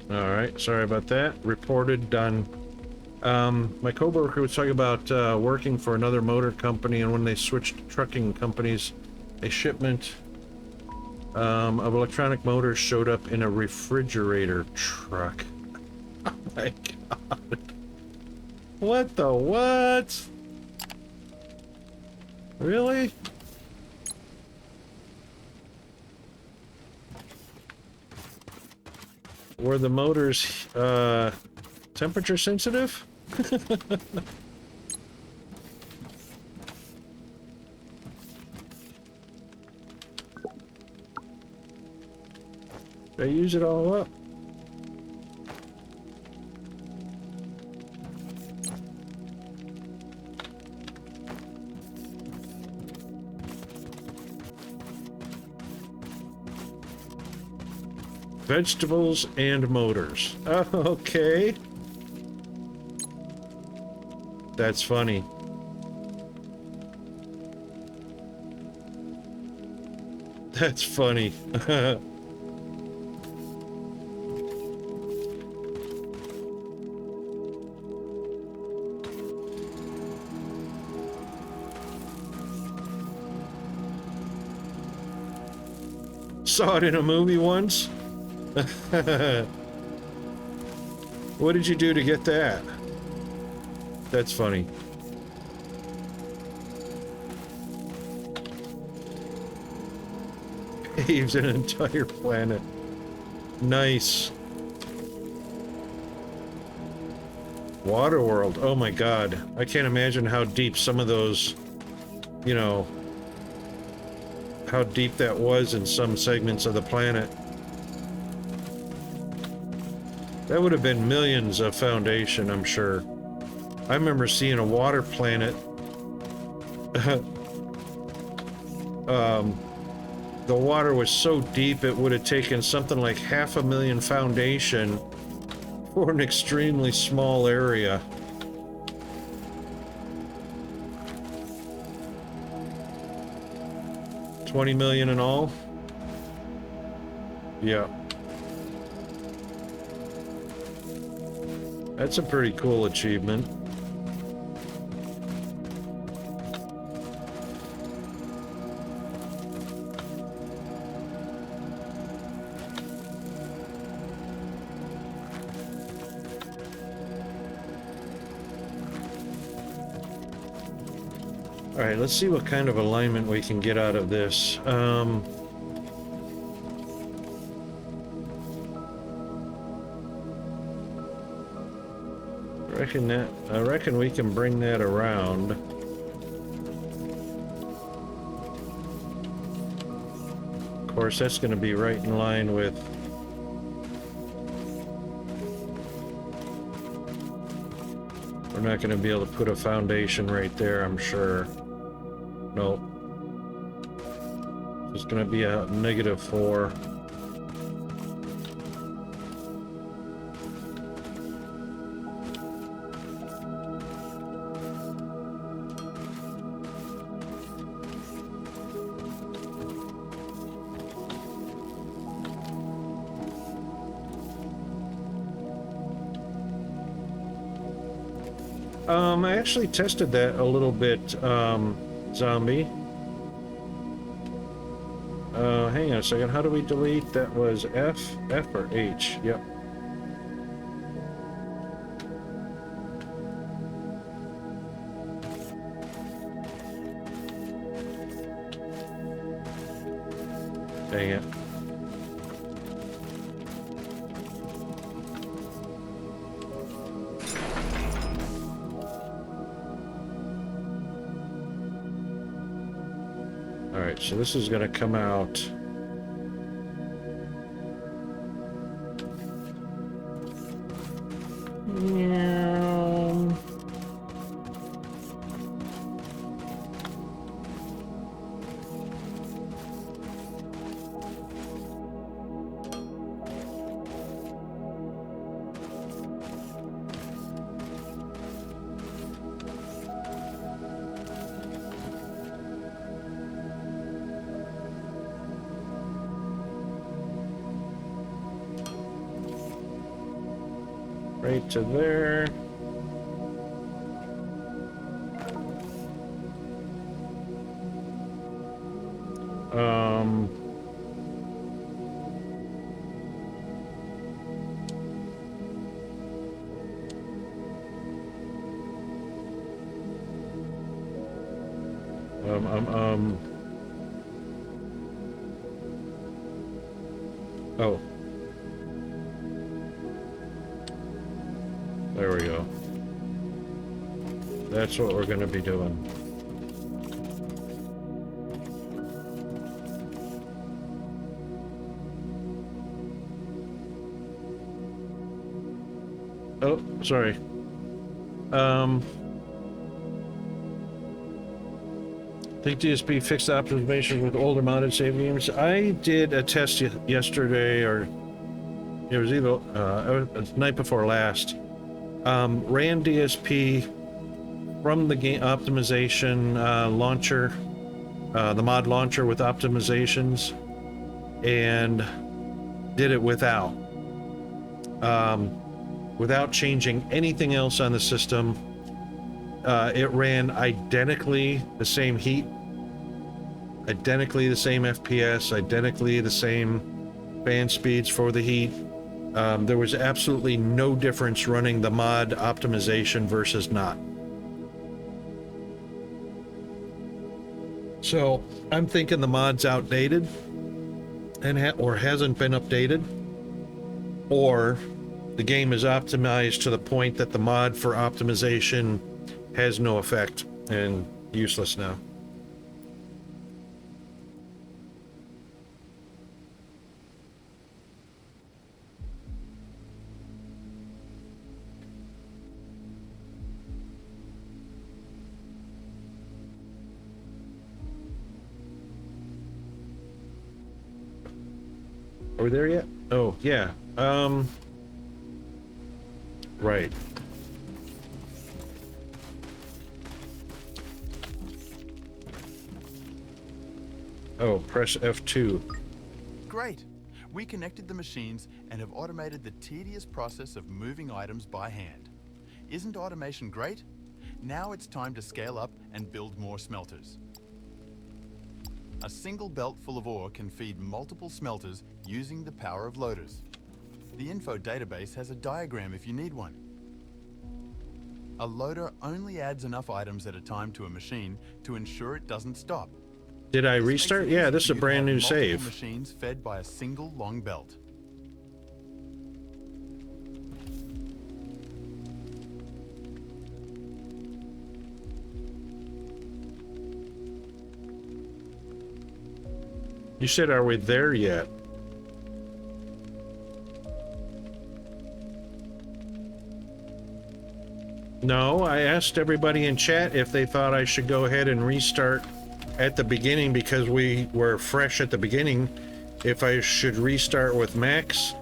Alright, sorry about that. Reported, done. My coworker was talking about working for another motor company, and when they switched trucking companies, a shipment of electronic motors showed up in a refrigerator truck. Oh my god. What the what? Really? Were the motors temperature sensitive? Did I use it all up? Vegetables and motors. Okay. That's funny. That's funny. Saw it in a movie once. What did you do to get that? That's funny. Paves an entire planet. Nice. Waterworld. Oh my god. I can't imagine how deep some of those, you know, how deep that was in some segments of the planet. That would have been millions of foundation, I'm sure. I remember seeing a water planet. The water was so deep it would have taken something like 500,000 foundation for an extremely small area. $20 million in all? Yeah. That's a pretty cool achievement. All right, let's see what kind of alignment we can get out of this. I reckon we can bring that around. Of course, that's going to be right in line with. We're not going to be able to put a foundation right there, I'm sure. Nope. It's going to be a -4. I actually tested that a little bit, Zombie. Hang on a second, how do we delete? That was F or H? Yep. Dang it. Alright, so this is gonna come out. Right to there. Oh. There we go. That's what we're going to be doing. Oh, sorry. Think DSP fixed optimization with older modded save games. I did a test yesterday, or it was either the night before last. Ran DSP from the game optimization launcher, the mod launcher with optimizations, and did it without changing anything else on the system. It ran identically the same heat, identically the same FPS, identically the same fan speeds for the heat. There was absolutely no difference running the mod optimization versus not. So I'm thinking the mod's outdated and or hasn't been updated, or the game is optimized to the point that the mod for optimization has no effect and useless now. we there yet? Oh, yeah. Right. Oh, press F2. Great! We connected the machines and have automated the tedious process of moving items by hand. Isn't automation great? Now it's time to scale up and build more smelters. A single belt full of ore can feed multiple smelters using the power of loaders. The info database has a diagram if you need one. A loader only adds enough items at a time to a machine to ensure it doesn't stop. Did I This restart? makes it Yeah, easy this is for a you to brand have new multiple save. machines fed by a single long belt. You said, are we there yet? No, I asked everybody in chat if they thought I should go ahead and restart at the beginning because we were fresh at the beginning. If I should restart with max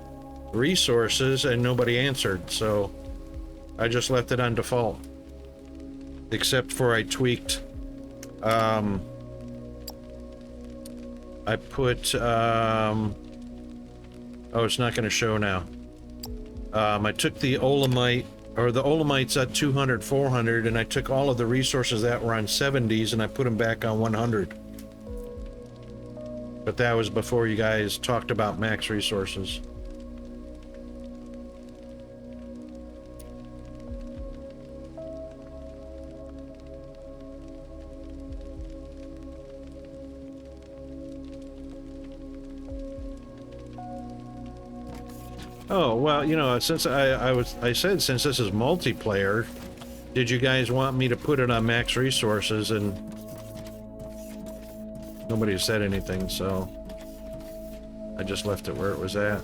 resources, and nobody answered, so I just left it on default. Except for I tweaked. I put, oh, it's not going to show now. I took the Olamite, or the Olamite's at 200, 400, and I took all of the resources that were on 70s and I put them back on 100. But that was before you guys talked about max resources. Oh, well, you know, since I said since this is multiplayer, did you guys want me to put it on max resources? And nobody said anything, so I just left it where it was at.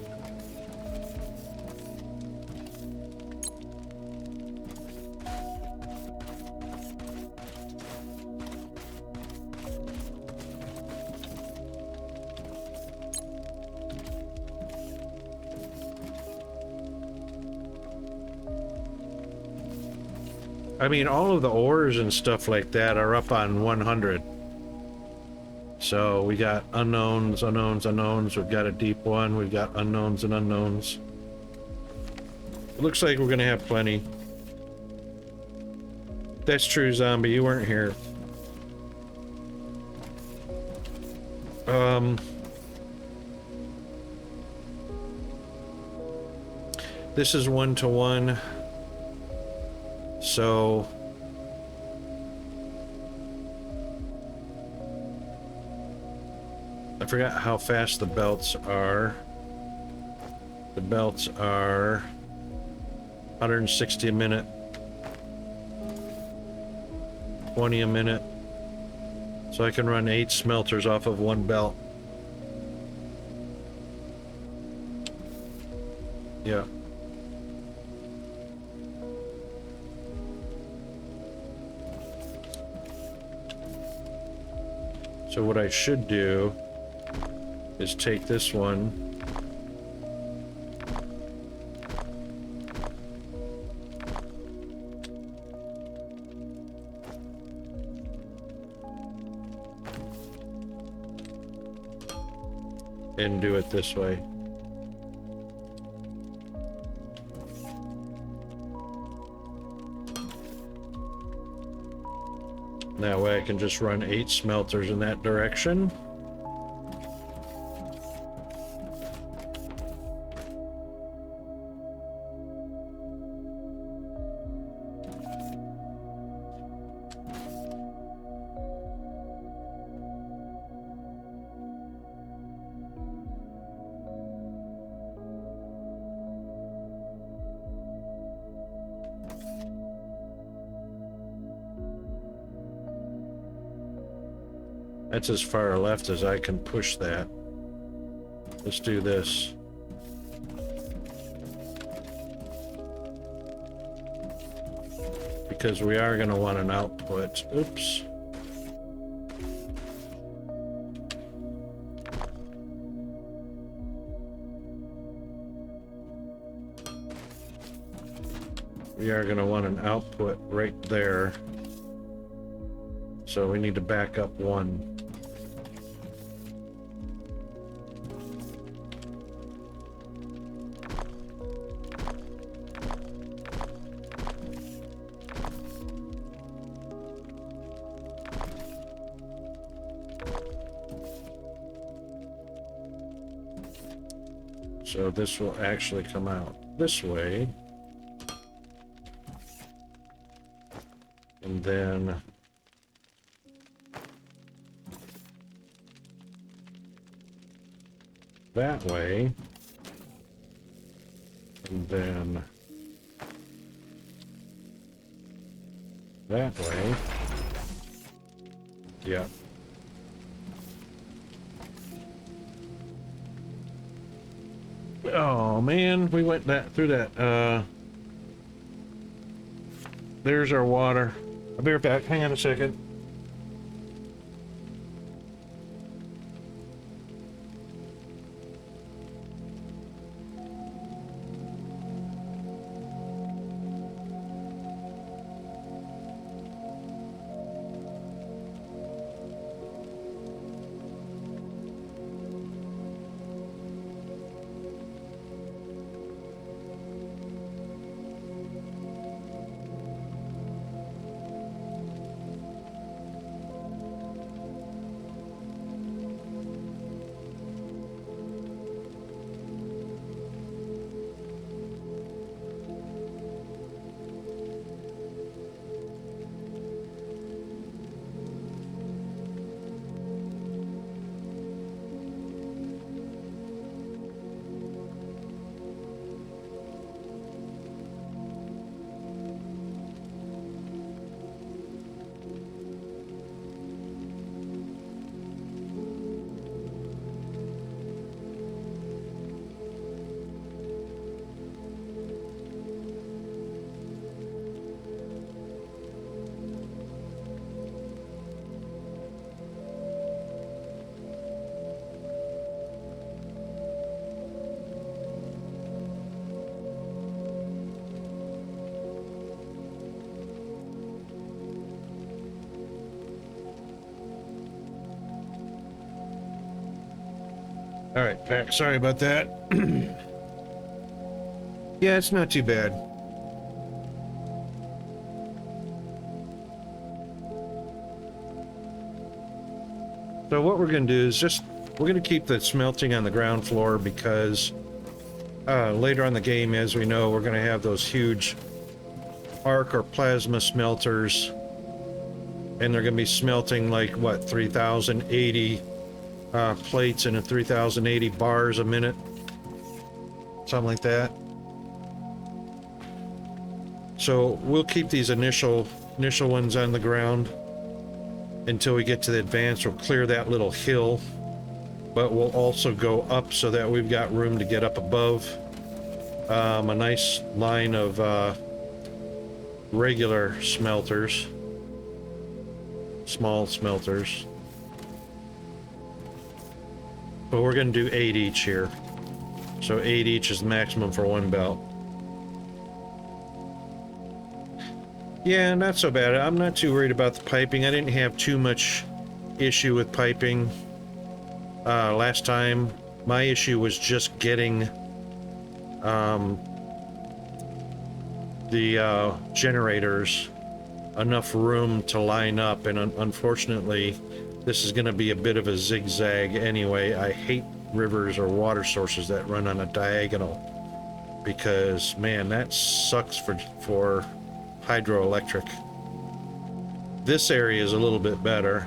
I mean, all of the ores and stuff like that are up on 100. So we got unknowns, unknowns, unknowns. We've got a deep one. We've got unknowns and unknowns. It looks like we're gonna have plenty. That's true, Zombie. You weren't here. This is 1-to-1. So I forgot how fast the belts are. The belts are 160 a minute, 20 a minute. So I can run 8 smelters off of one belt. Yeah. So what I should do is take this one and do it this way. That way I can just run 8 smelters in that direction. That's as far left as I can push that. Let's do this. Because we are going to want an output. Oops. we are going to want an output right there. So we need to back up one. So this will actually come out this way. And then that way. And then that way. Yeah. Oh man, we went through that. There's our water. I'll be right back. Hang on a second. All right, back. Sorry about that. Yeah, it's not too bad. So what we're going to do is we're going to keep the smelting on the ground floor because later on the game, as we know, we're going to have those huge arc or plasma smelters, and they're going to be smelting like, what, 3,080 plates and 3,080 bars a minute, something like that. So we'll keep these initial ones on the ground until we get to the advance. We'll clear that little hill, but we'll also go up so that we've got room to get up above. A nice line of regular smelters, small smelters. But we're going to do 8 each here. So 8 each is the maximum for one belt. Yeah, not so bad. I'm not too worried about the piping. I didn't have too much issue with piping last time. My issue was just getting the generators enough room to line up, and unfortunately this is going to be a bit of a zigzag anyway. I hate rivers or water sources that run on a diagonal because, man, that sucks for hydroelectric. This area is a little bit better,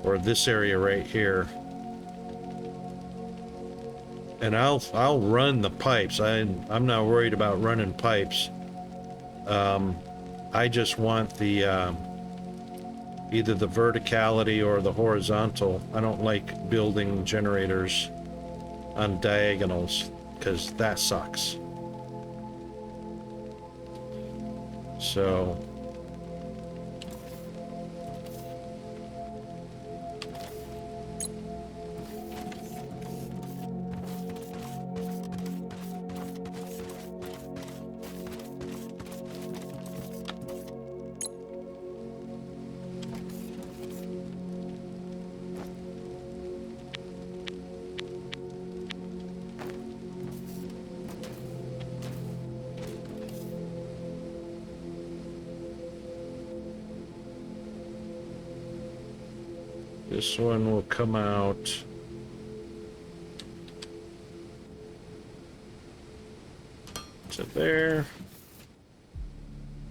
or this area right here. And I'll run the pipes. I'm not worried about running pipes. I just want the either the verticality or the horizontal. I don't like building generators on diagonals because that sucks. So This one will come out. Is it there?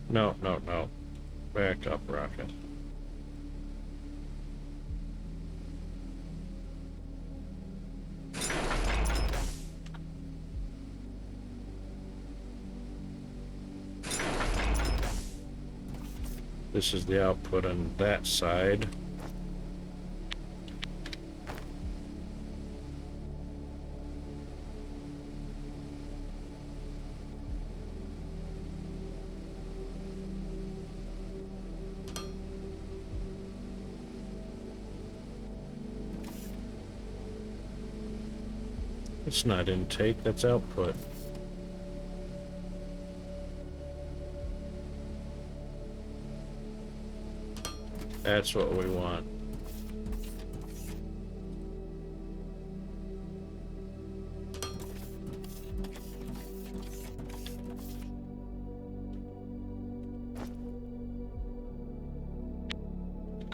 No, no, no. Back up, rocket. This is the output on that side. It's not intake, that's output. That's what we want.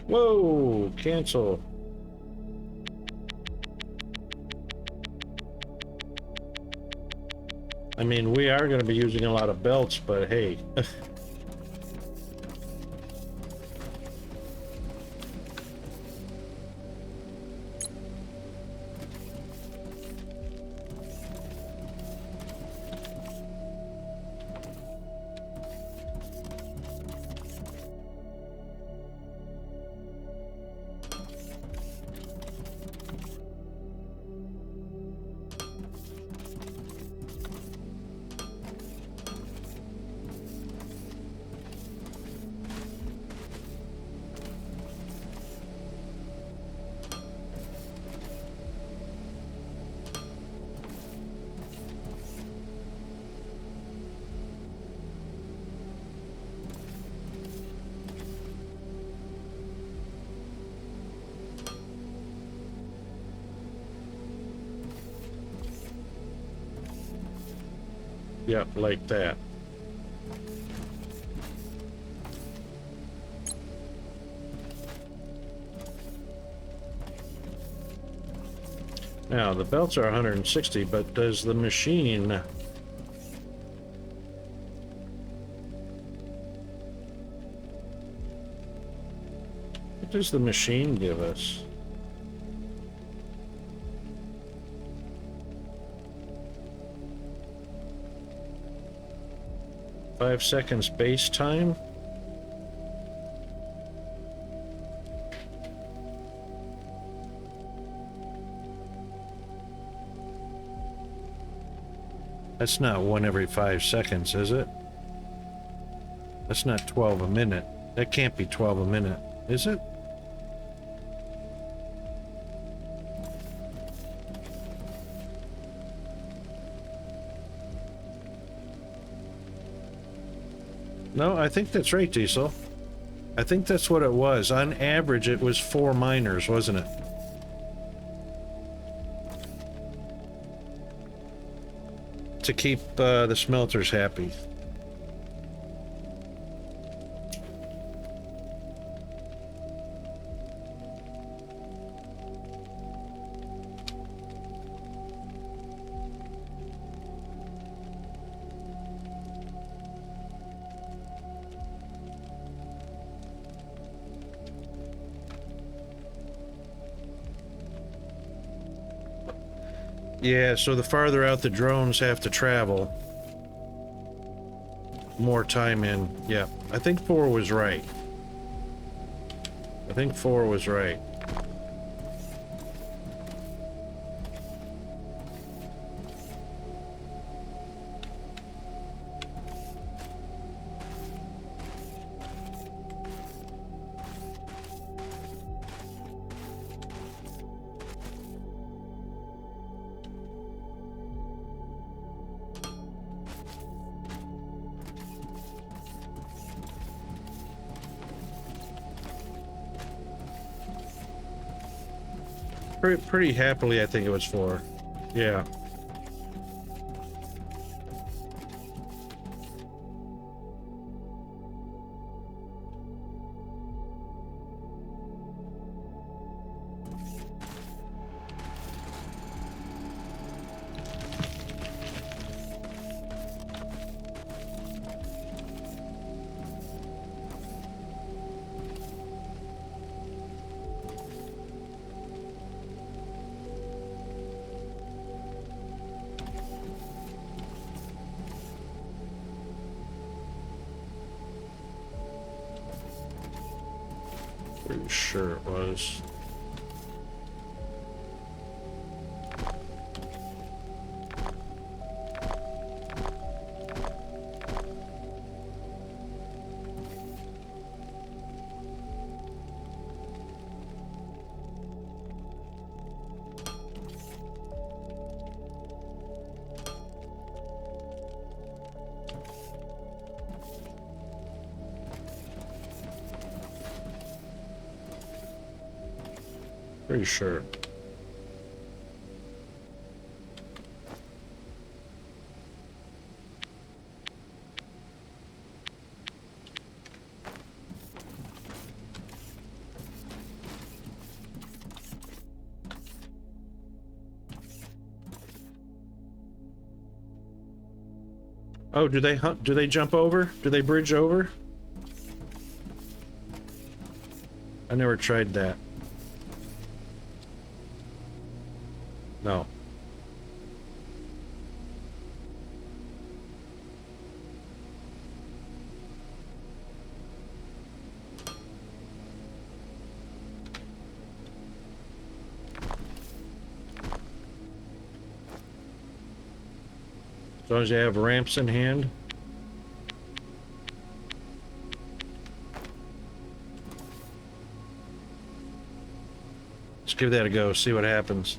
Whoa, cancel. I mean, we are going to be using a lot of belts, but hey. Yep, like that. Now, the belts are 160, but does the machine... What does the machine give us? Five seconds base time? That's not 1 every 5 seconds, is it? That's not 12 a minute. That can't be 12 a minute, is it? No, I think that's right, Diesel. I think that's what it was. On average, it was 4 miners, wasn't it? To keep the smelters happy. Yeah, so the farther out the drones have to travel, more time in. Yeah, I think 4 was right. I think 4 was right. Pretty happily, I think it was 4. Yeah. Pretty sure it was. Pretty sure. Oh, do they hunt? Do they jump over? Do they bridge over? I never tried that. No. As long as you have ramps in hand. Let's give that a go, see what happens.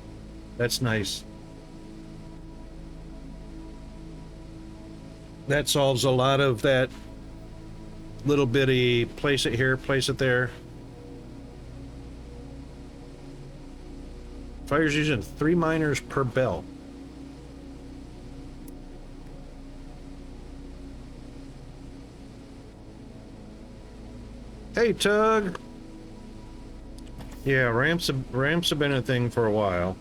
That's nice. That solves a lot of that little bitty place it here, place it there. Fire's using 3 miners per bell. Hey, Tug. Yeah, ramps have been a thing for a while.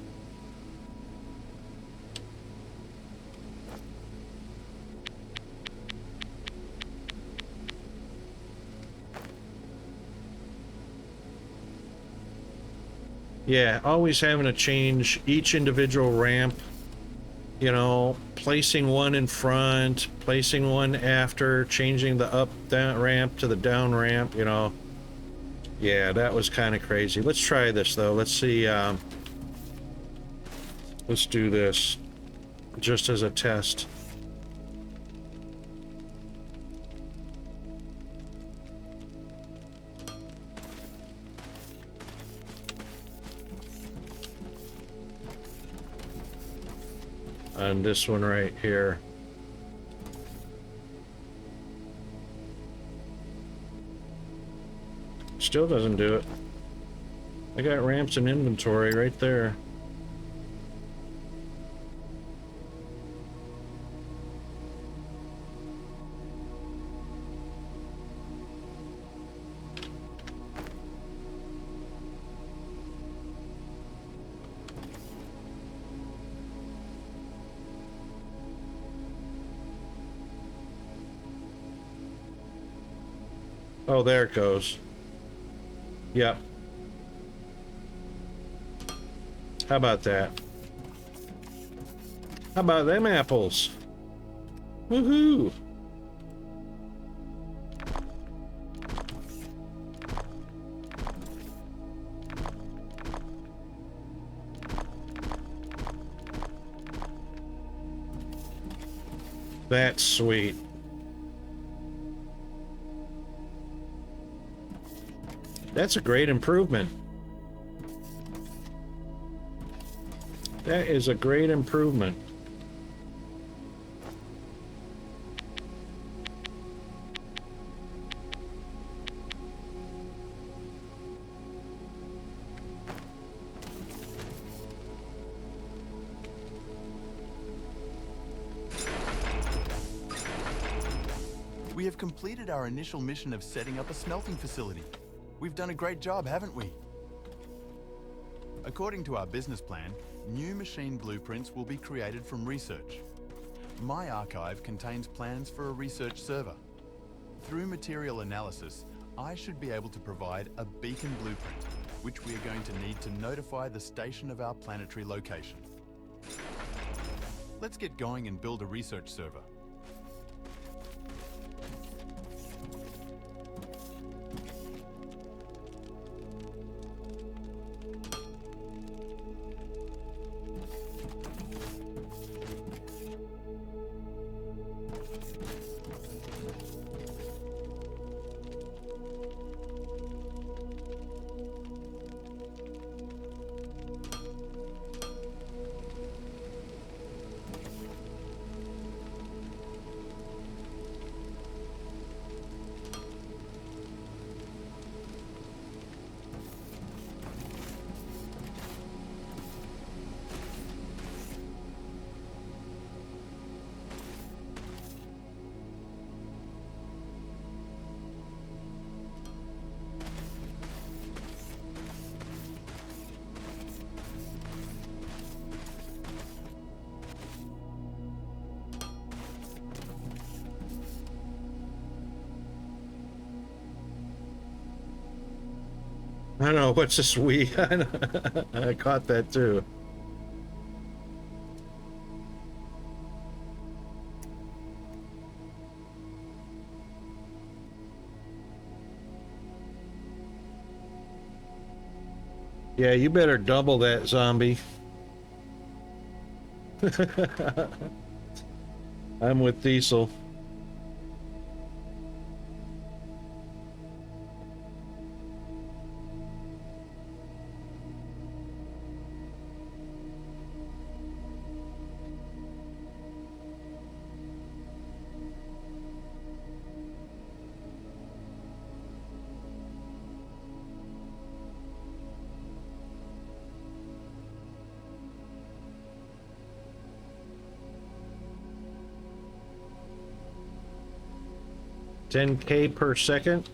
Yeah, always having to change each individual ramp. You know, placing one in front, placing one after, changing the up-down ramp to the down ramp, you know. Yeah, that was kind of crazy. Let's try this, though. Let's see, let's do this just as a test. On this one right here. Still doesn't do it. I got ramps in inventory right there. Oh, there it goes. Yep. How about that? How about them apples? Woohoo! That's sweet. That's a great improvement. That is a great improvement. We have completed our initial mission of setting up a smelting facility. We've done a great job, haven't we? According to our business plan, new machine blueprints will be created from research. My archive contains plans for a research server. Through material analysis, I should be able to provide a beacon blueprint, which we are going to need to notify the station of our planetary location. Let's get going and build a research server. I don't know, what's this we? I caught that too. Yeah, you better double that, zombie. I'm with Diesel. $10K per second.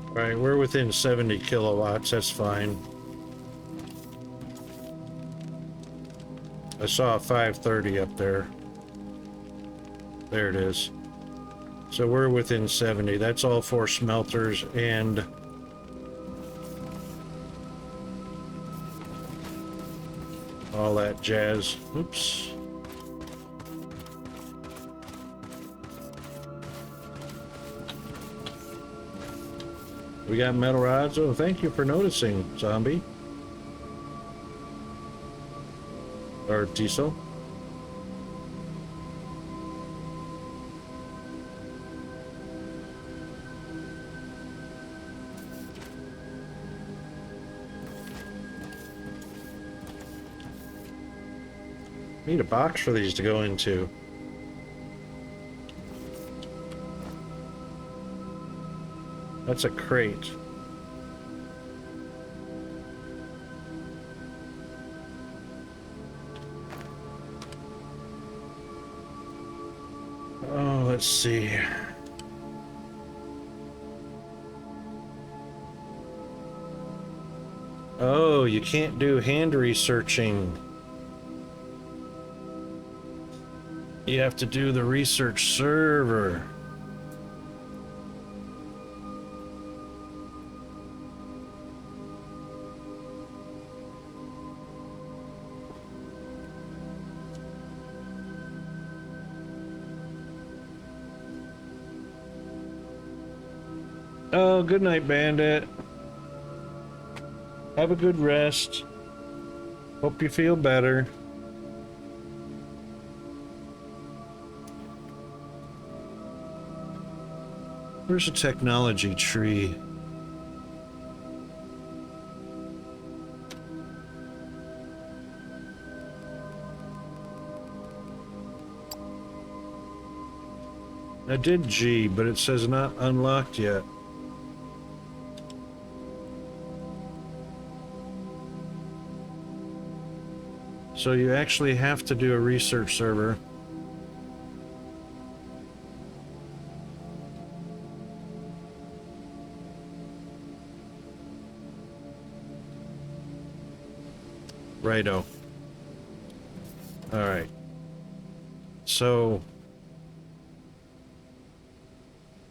All right, we're within 70 kilowatts. That's fine. I saw a 530 up there. There it is. So we're within 70. That's all 4 smelters and all that jazz. Oops. We got metal rods. Oh, thank you for noticing, zombie. Or Diesel. Need a box for these to go into. That's a crate. Oh, let's see. Oh, you can't do hand researching. You have to do the research server. Oh, good night, Bandit. Have a good rest. Hope you feel better. Where's the technology tree? I did G, but it says not unlocked yet. So you actually have to do a research server. Righto. All right. So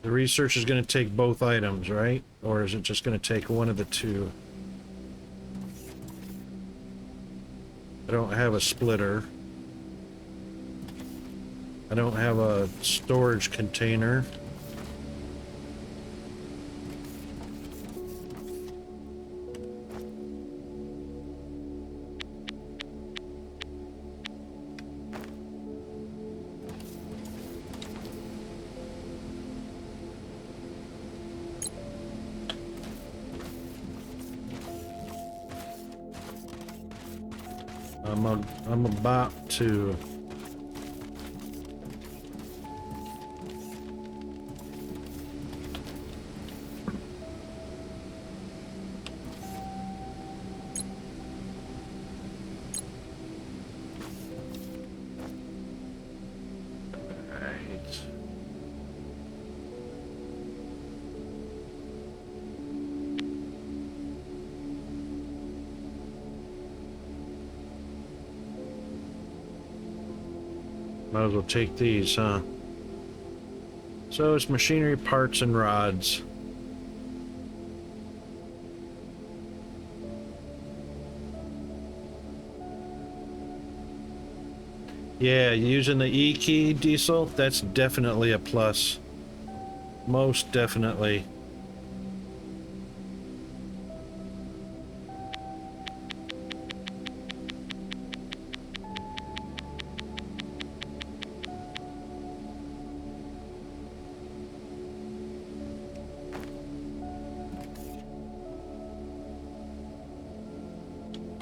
the research is going to take both items, right? Or is it just going to take one of the two? I don't have a splitter. I don't have a storage container. I'm about to. Right. Might as well take these, huh? So it's machinery, parts, and rods. Yeah, using the E key, Diesel, that's definitely a plus. Most definitely.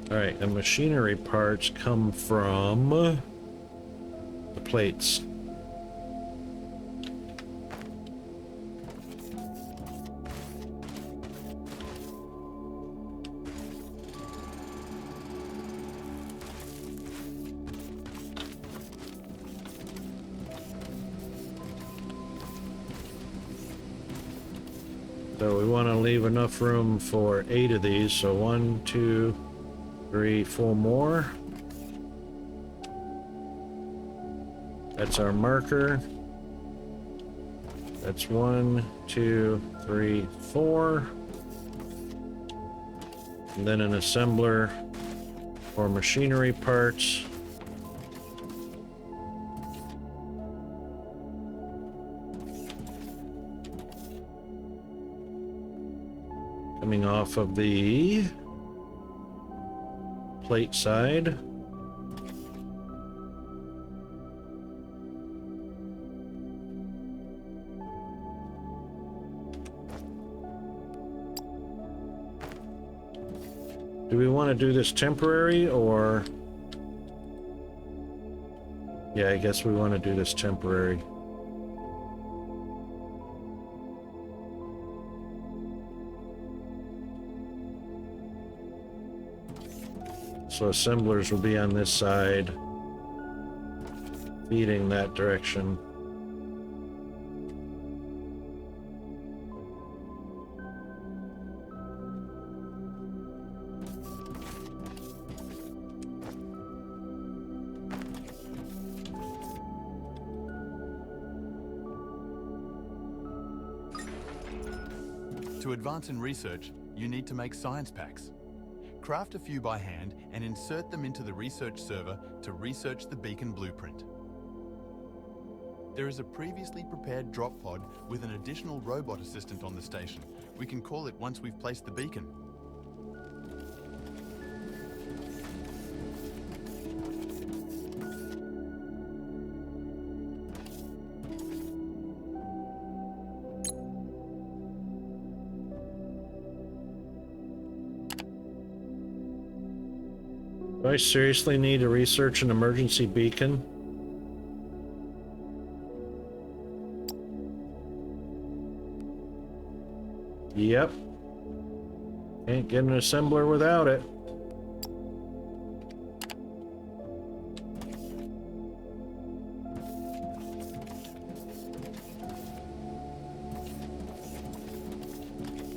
Alright, and machinery parts come from the plates. So we want to leave enough room for 8 of these, so 1, 2, 3, 4 more. That's our marker. That's 1, 2, 3, 4. And then an assembler for machinery parts. Coming off of the plate side. Do we want to do this temporary or Yeah, I guess we want to do this temporary. So assemblers will be on this side, feeding that direction. To advance in research, you need to make science packs. Craft a few by hand and insert them into the research server to research the beacon blueprint. There is a previously prepared drop pod with an additional robot assistant on the station. We can call it once we've placed the beacon. Do I seriously need to research an emergency beacon? Yep. Can't get an assembler without it.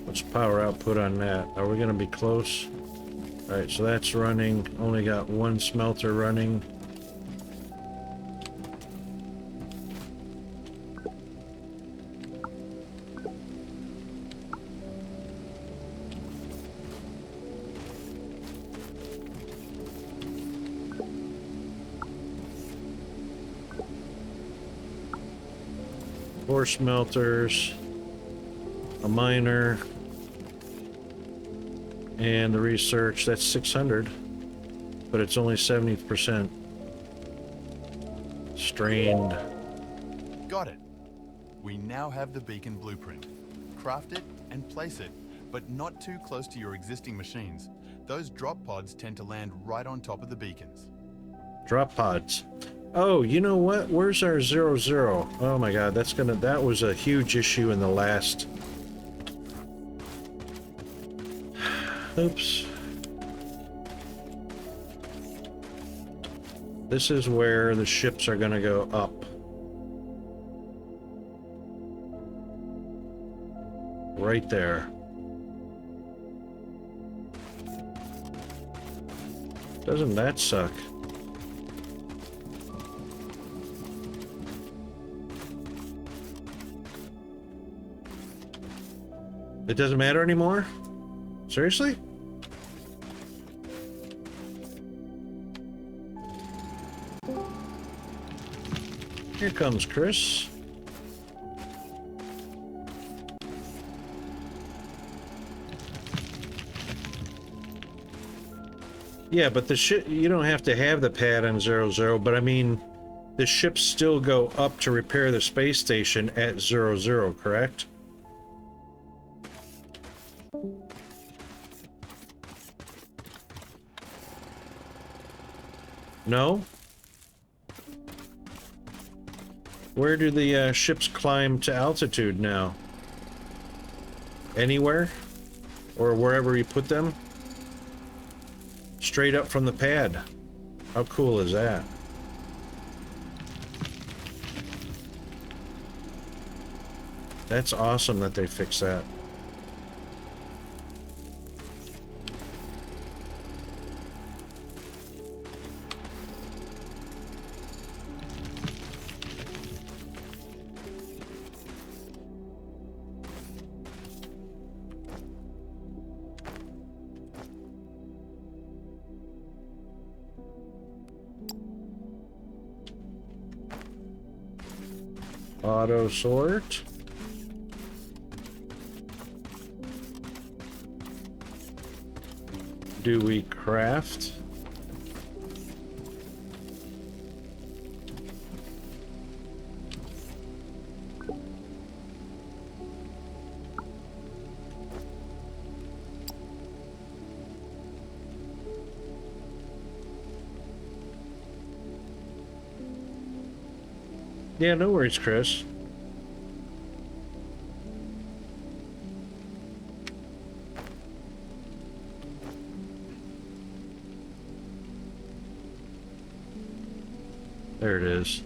What's power output on that? Are we gonna be close? Alright, so that's running. Only got one smelter running. Four smelters, a miner, and the research. That's 600, but it's only 70% strained. Got it. We now have the beacon blueprint. Craft it and place it, but not too close to your existing machines. Those drop pods tend to land right on top of the beacons. Drop pods. Oh, you know what? Where's our 00? Oh my god, that was a huge issue in the last. Oops. This is where the ships are gonna go up. Right there. Doesn't that suck? It doesn't matter anymore? Seriously? Here comes Chris. Yeah, but the ship, you don't have to have the pad on 00, but I mean, the ships still go up to repair the space station at 00, correct? No? Where do the ships climb to altitude now? Anywhere? Or wherever you put them? Straight up from the pad. How cool is that? That's awesome that they fixed that. Auto sort. Do we craft? Yeah, no worries, Chris. There it is.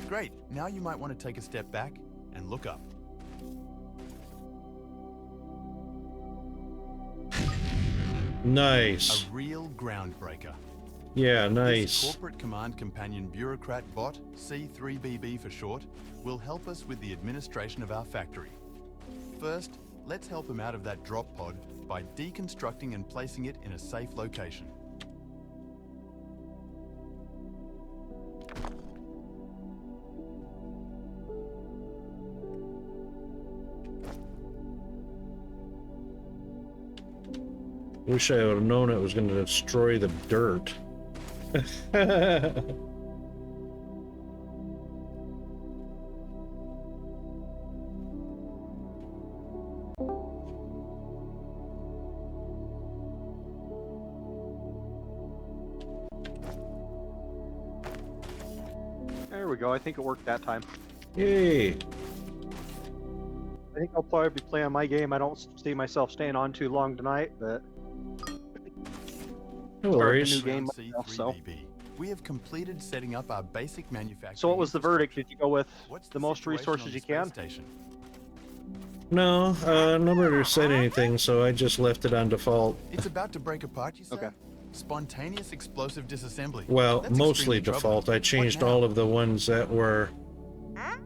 Great, now you might want to take a step back and look up. Nice. A real groundbreaker. Yeah, This nice. corporate command companion bureaucrat bot, C3BB for short, will help us with the administration of our factory. First, let's help him out of that drop pod by deconstructing and placing it in a safe location. Wish I would have known it was going to destroy the dirt. There we go. I think it worked that time. Yay. I think I'll probably play on my game. I don't see myself staying on too long tonight, but No start a worries. new game Round myself, so. C3BB. We have completed setting up our basic manufacturing. So what was the verdict? Did you go with What's the most situation resources on the you space can? station? No, nobody said anything, so I just left it on default. It's about to break apart, you say? Okay. Spontaneous explosive disassembly. Well, That's mostly extremely default. troubling. I changed What now? all of the ones that were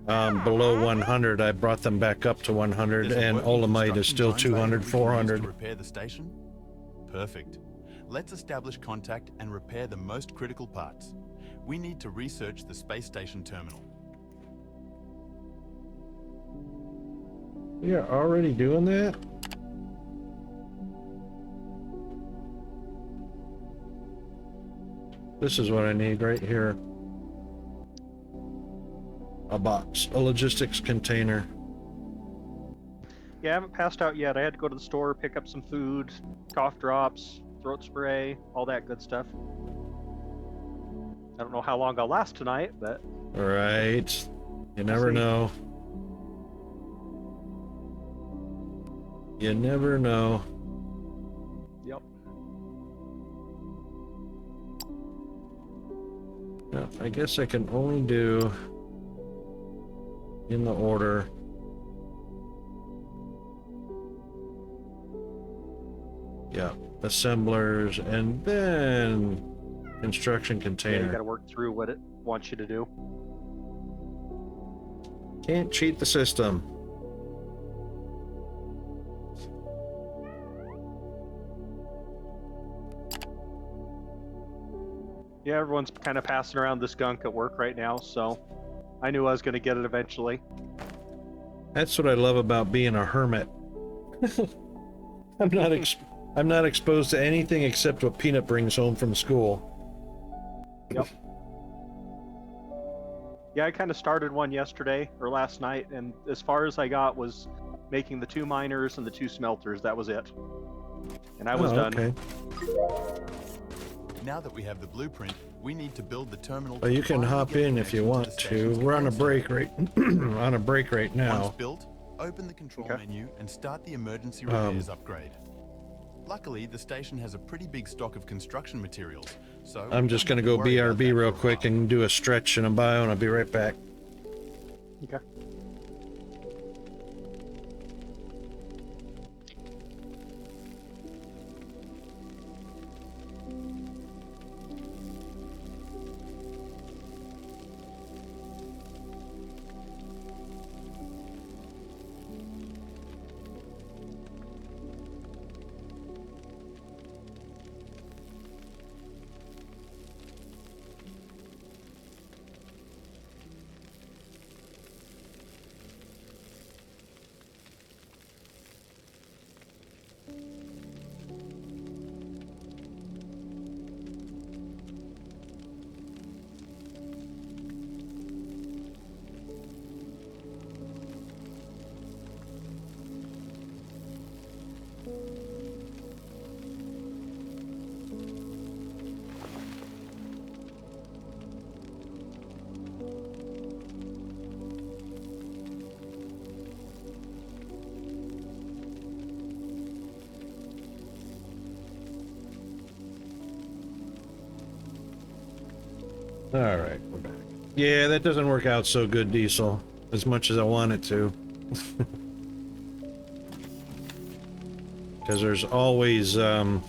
below 100. I brought them back up to 100, There's a and working Olamite is construction still drone 200, bay we can use 400. to repair the station? Perfect. Let's establish contact and repair the most critical parts. We need to research the space station terminal. We are already doing that? This is what I need right here. A box, a logistics container. Yeah, I haven't passed out yet. I had to go to the store, pick up some food, cough drops, throat spray, all that good stuff. I don't know how long I'll last tonight, but Right. You never see. know. You never know. yep. Yeah, I guess I can only do in the order. Yeah, assemblers and then construction Yeah, you container. got to work through what it wants you to do. Can't cheat the system. Yeah, everyone's kind of passing around this gunk at work right now, so I knew I was going to get it eventually. That's what I love about being a hermit. I'm not exposed to anything except what Peanut brings home from school. Yep. Yeah, I kind of started one yesterday or last night, and as far as I got was making the 2 miners and the 2 smelters. That was it. And I was done. Okay. Now that we have the blueprint, we need to build the terminal. Well, you to can finally hop get in if you connection want the to. station's We're on a control break center. right on a break right Once now. built, open the control Okay. menu and start the emergency repairs upgrade. Luckily, the station has a pretty big stock of construction materials, so I'm we just don't gonna have to go worry about BRB that real for a quick while. and do a stretch and a bio, and I'll be right back. Okay. Alright, we're back. Yeah, that doesn't work out so good, Diesel. As much as I want it to. Because there's always, you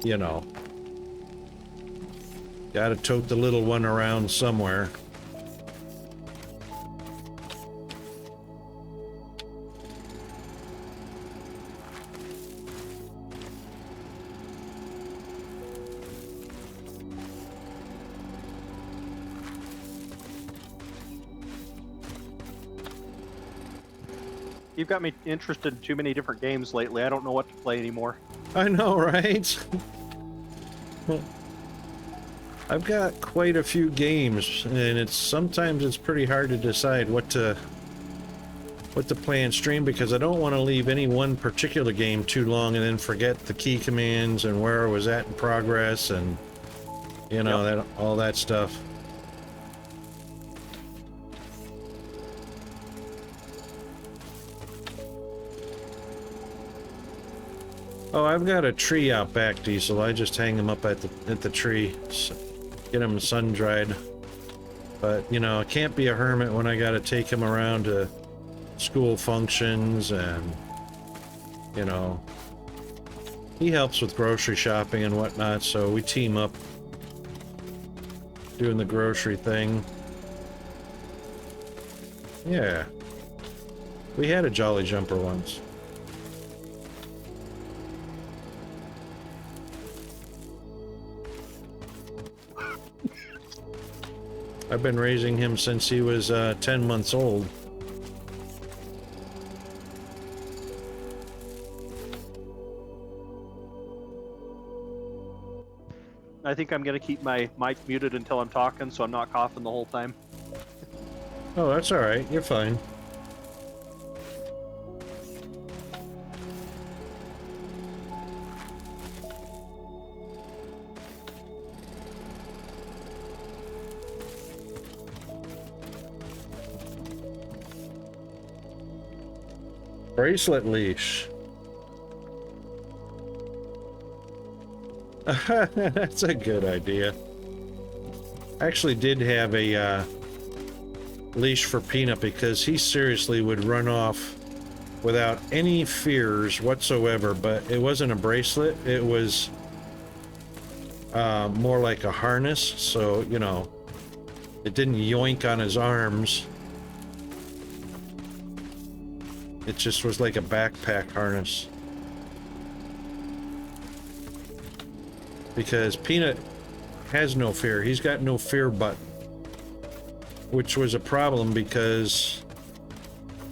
know... Gotta tote the little one around somewhere. You've got me interested in too many different games lately. I don't know what to play anymore. I know, right? I've got quite a few games, and sometimes it's pretty hard to decide what to play and stream, because I don't want to leave any one particular game too long and then forget the key commands and where I was at in progress and, you know, Yep. that all that stuff. Oh, I've got a tree out back, Diesel. I just hang them up at the tree, get them sun dried. But you know, I can't be a hermit when I got to take him around to school functions, and you know, he helps with grocery shopping and whatnot. So we team up doing the grocery thing. Yeah, we had a Jolly Jumper once. I've been raising him since he was 10 months old. I think I'm going to keep my mic muted until I'm talking, so I'm not coughing the whole time. Oh, that's alright. You're fine. Bracelet leash. That's a good idea. I actually did have a leash for Peanut, because he seriously would run off without any fears whatsoever, but it wasn't a bracelet, it was more like a harness, so, you know, it didn't yoink on his arms. It just was like a backpack harness. Because Peanut has no fear. He's got no fear button. Which was a problem, because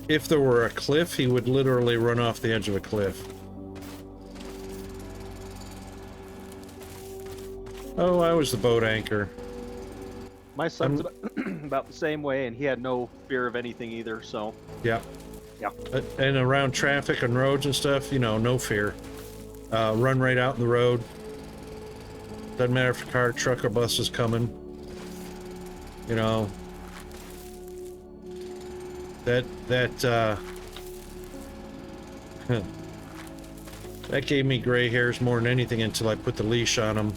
if there were a cliff, he would literally run off the edge of a cliff. Oh, I was the boat anchor. My son's about the same way, and he had no fear of anything either, so... Yeah. Yeah. And around traffic and roads and stuff, you know, no fear. Run right out in the road. Doesn't matter if a car, truck, or bus is coming. You know. That gave me gray hairs more than anything until I put the leash on him.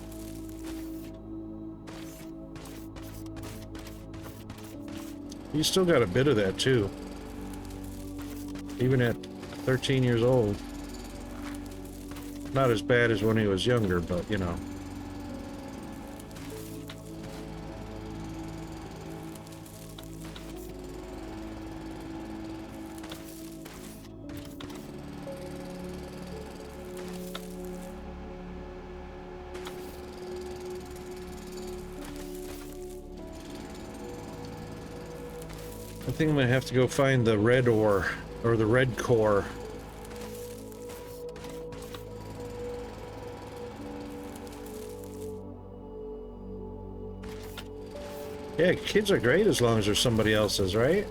He's still got a bit of that too. Even at 13 years old. Not as bad as when he was younger, but you know. I think I'm gonna have to go find the red ore, or the red core. Yeah, kids are great as long as they're somebody else's, right?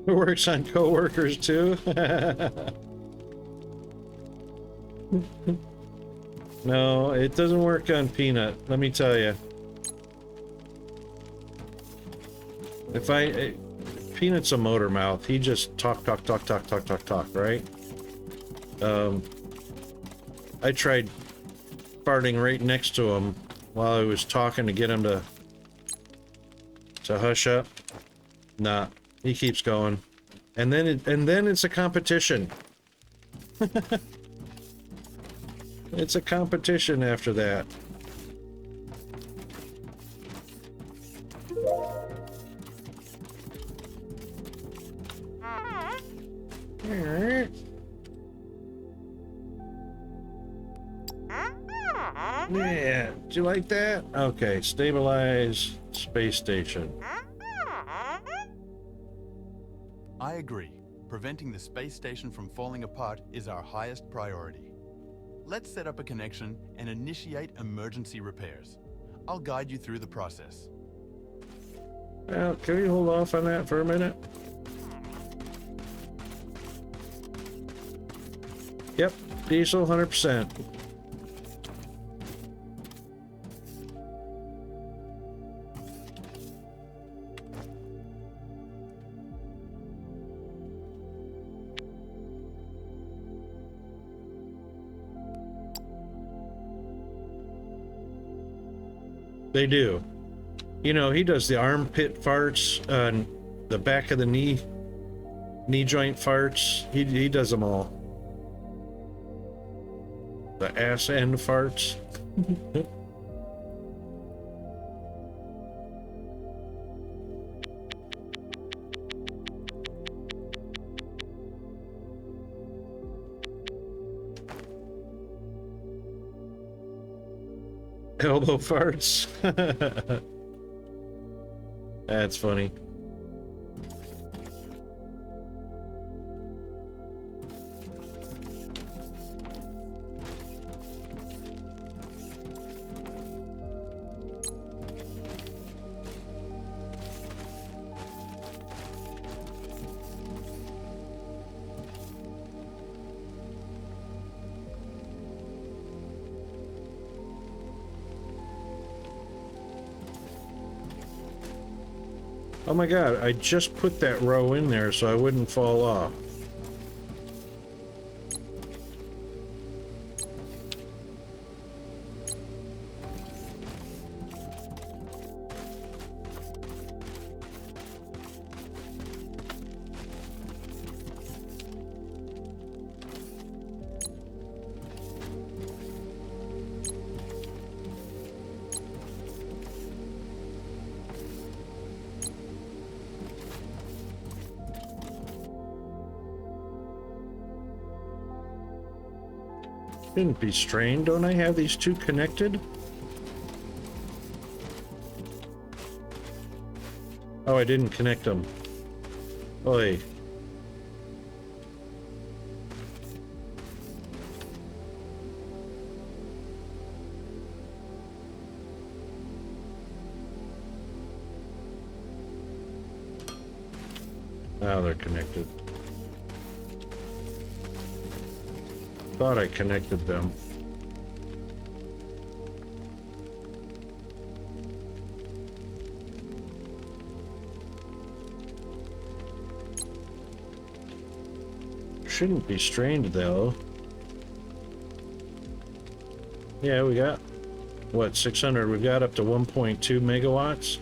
It works on coworkers too. No, it doesn't work on Peanut, let me tell you. If Peanut's a motor mouth, he just talk, right? I tried farting right next to him while I was talking to get him to hush up. Nah, he keeps going. And then it's a competition. It's a competition after that. Yeah, do you like that? Okay, stabilize space station. I agree. Preventing the space station from falling apart is our highest priority. Let's set up a connection and initiate emergency repairs. I'll guide you through the process. Well, can we hold off on that for a minute? Yep, diesel 100%. They do. You know, he does the armpit farts on the back of the knee joint farts. He does them all. The ass end farts. Elbow farts. That's funny. Oh my god, I just put that row in there so I wouldn't fall off. Shouldn't be strained. Don't I have these two connected? Oh, I didn't connect them. Oy. Now they're connected. Thought I connected them. Shouldn't be strained though. Yeah, we got what, 600? We got up to 1.2 megawatts.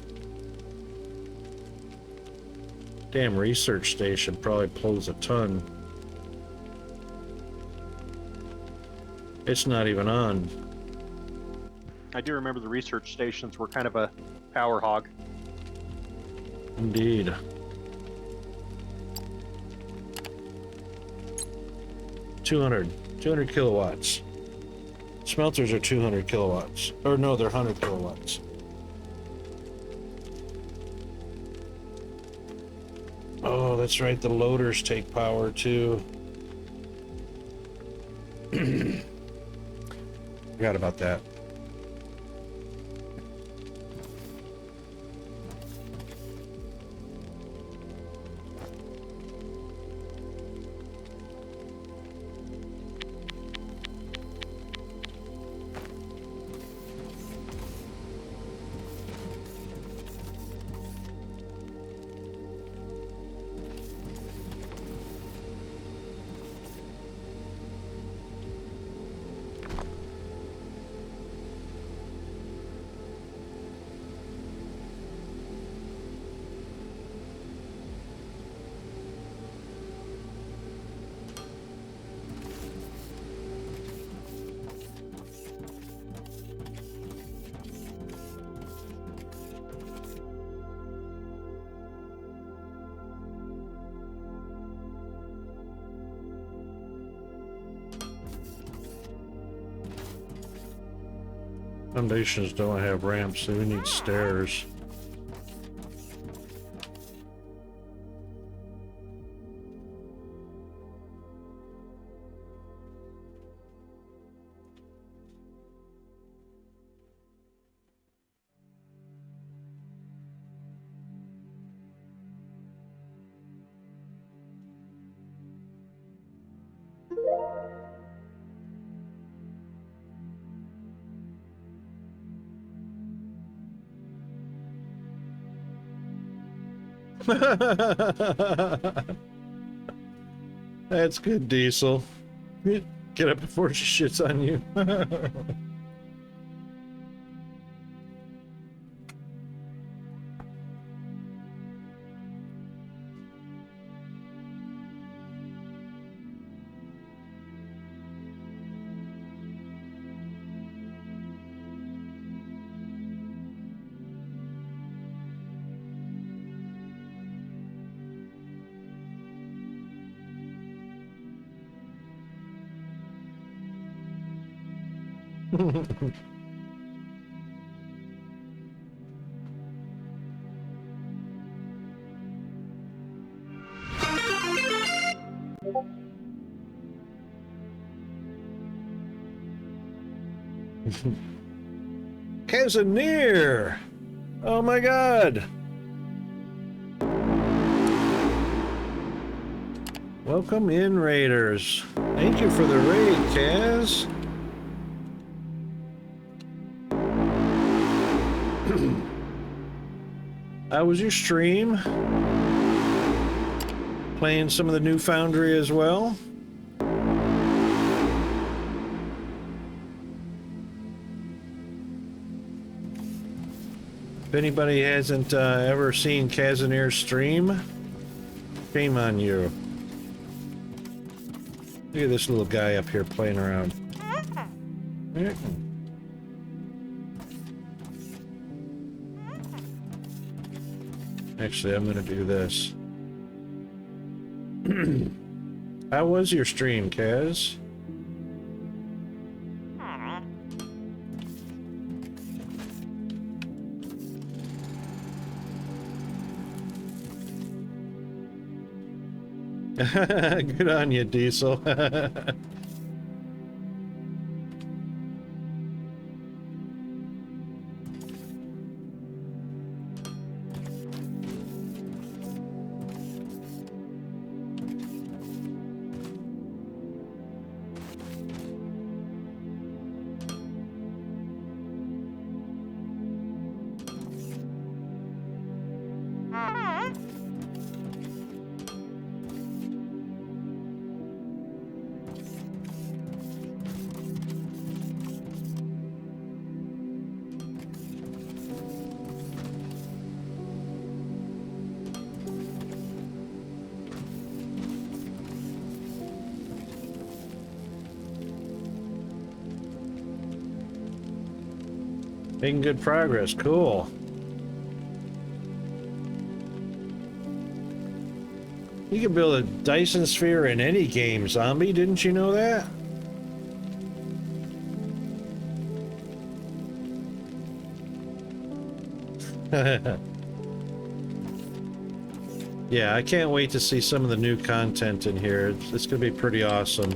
Damn research station probably pulls a ton. It's not even on. I do remember the research stations were kind of a power hog. Indeed. Two hundred kilowatts. Smelters are 200 kilowatts. Or no, they're 100 kilowatts. Oh, that's right. The loaders take power too. Forgot about that. Foundations don't have ramps, so we need stairs. That's good, Diesel. Get up before she shits on you. Casimir! Oh my god! Welcome in, Raiders. Thank you for the raid, Kaz. How was your stream? Playing some of the new Foundry as well? If anybody hasn't ever seen Casimir's stream, shame on you. Look at this little guy up here playing around. Actually, I'm gonna do this. How was your stream, Kaz? Good on you, Diesel. Making good progress. Cool. You can build a Dyson sphere in any game, Zombie. Didn't you know that? Yeah, I can't wait to see some of the new content in here. It's going to be pretty awesome.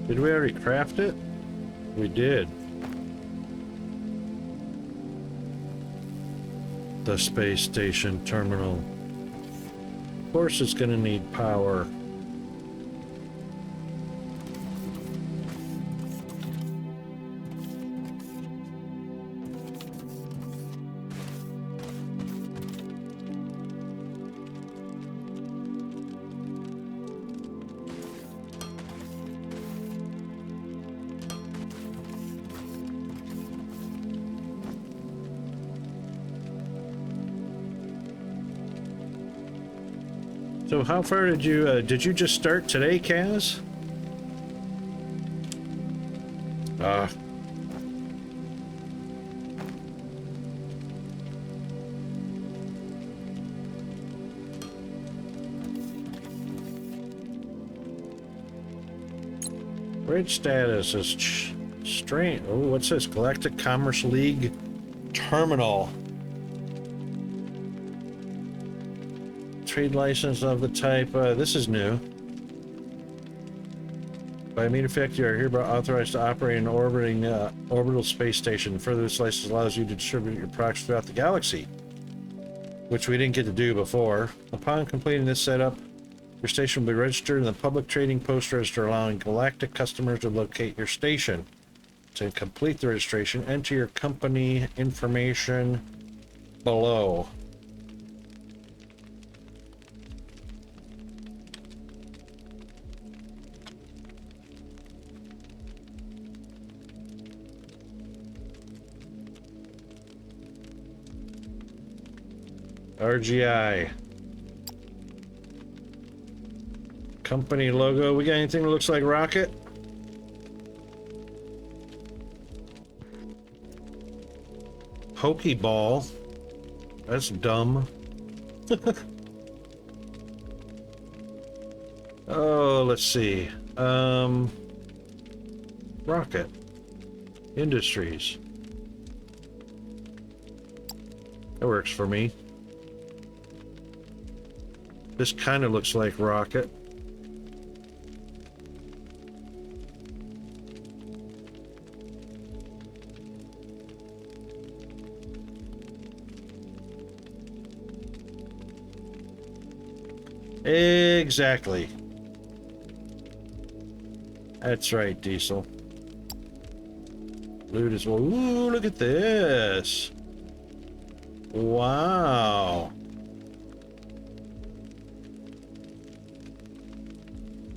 Did we already craft it? We did. The space station terminal. Of course it's gonna need power. So how far did you just start today, Kaz? Bridge status is strange. Oh, what's this? Galactic Commerce League Terminal. Trade license of the type. This is new. By main effect, you are hereby authorized to operate an orbital space station. Further, this license allows you to distribute your products throughout the galaxy, which we didn't get to do before. Upon completing this setup, your station will be registered in the public trading post register, allowing galactic customers to locate your station. To complete the registration, enter your company information below. RGI. Company logo. We got anything that looks like rocket? Pokeball. That's dumb. Oh, let's see. Rocket. Industries. That works for me. This kind of looks like rocket. Exactly. That's right, Diesel. Loot as well. Ooh, look at this. Wow.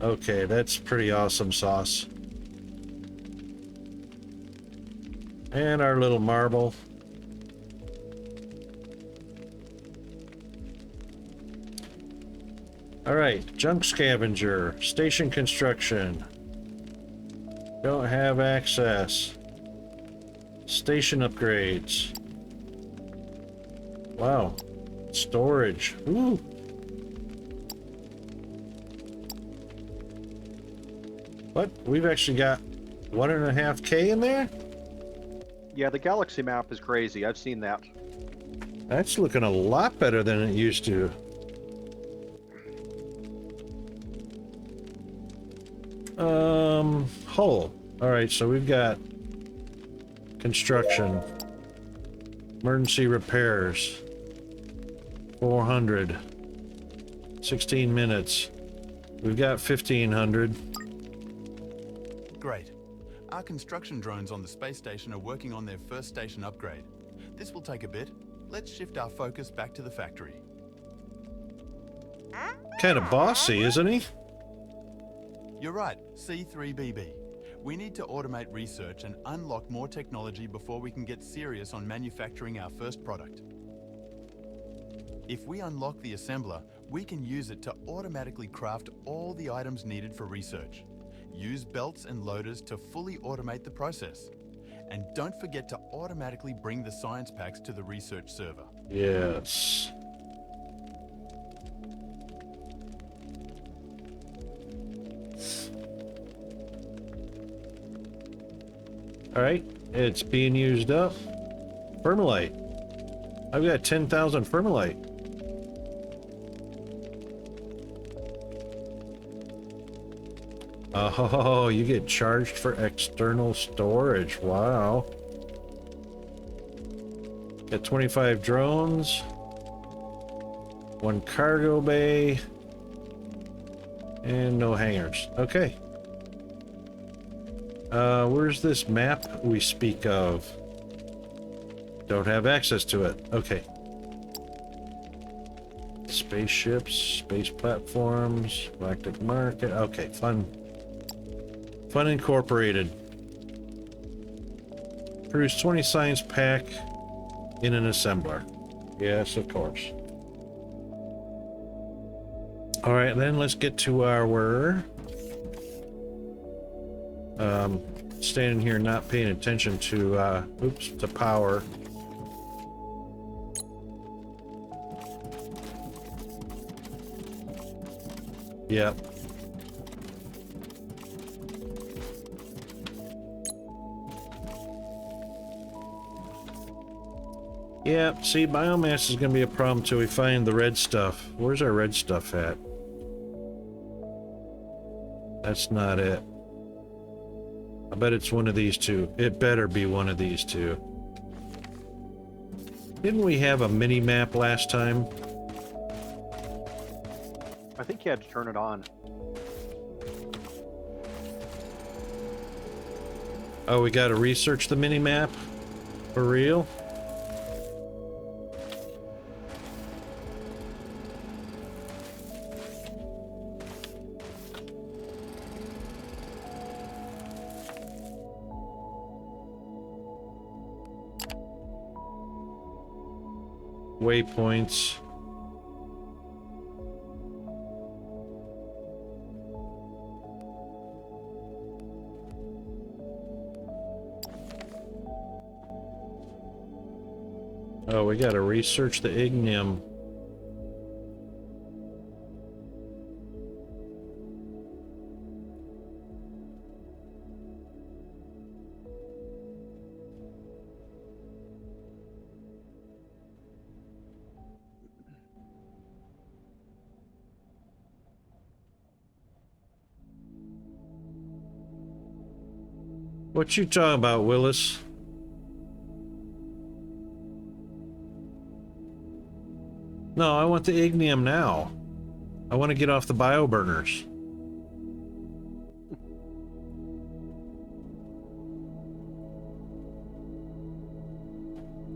Okay, that's pretty awesome sauce. And our little marble. All right, junk scavenger, station construction. Don't have access. Station upgrades. Wow, storage. Ooh. What? We've actually got 1.5K in there? Yeah, the galaxy map is crazy. I've seen that. That's looking a lot better than it used to. Hull. Alright, so we've got construction. Emergency repairs. 400. 16 minutes. We've got 1,500. Great. Our construction drones on the space station are working on their first station upgrade. This will take a bit. Let's shift our focus back to the factory. Kind of bossy, isn't he? You're right, C3BB. We need to automate research and unlock more technology before we can get serious on manufacturing our first product. If we unlock the assembler, we can use it to automatically craft all the items needed for research. Use belts and loaders to fully automate the process. And don't forget to automatically bring the science packs to the research server. Yes. All right, it's being used up. Fermilite. I've got 10,000 fermilite. Oh, you get charged for external storage. Wow. Got 25 drones. 1 cargo bay. And no hangars. Okay. Where's this map we speak of? Don't have access to it. Okay. Spaceships, space platforms, galactic market. Okay, fun. Fun Incorporated. Produce 20 science pack in an assembler. Yes, of course. All right, then let's get to our standing here not paying attention to to power. Yep. Yep, see, biomass is going to be a problem until we find the red stuff. Where's our red stuff at? That's not it. I bet it's one of these two. It better be one of these two. Didn't we have a mini-map last time? I think you had to turn it on. Oh, we gotta research the mini-map? For real? Waypoints. Oh, we gotta research the ignium. What you talking about, Willis? No, I want the ignium now. I want to get off the bioburners.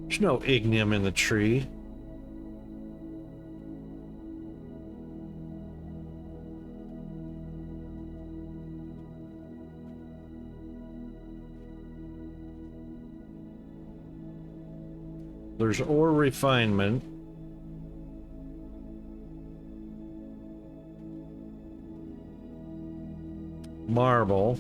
There's no ignium in the tree. There's ore refinement. Marble.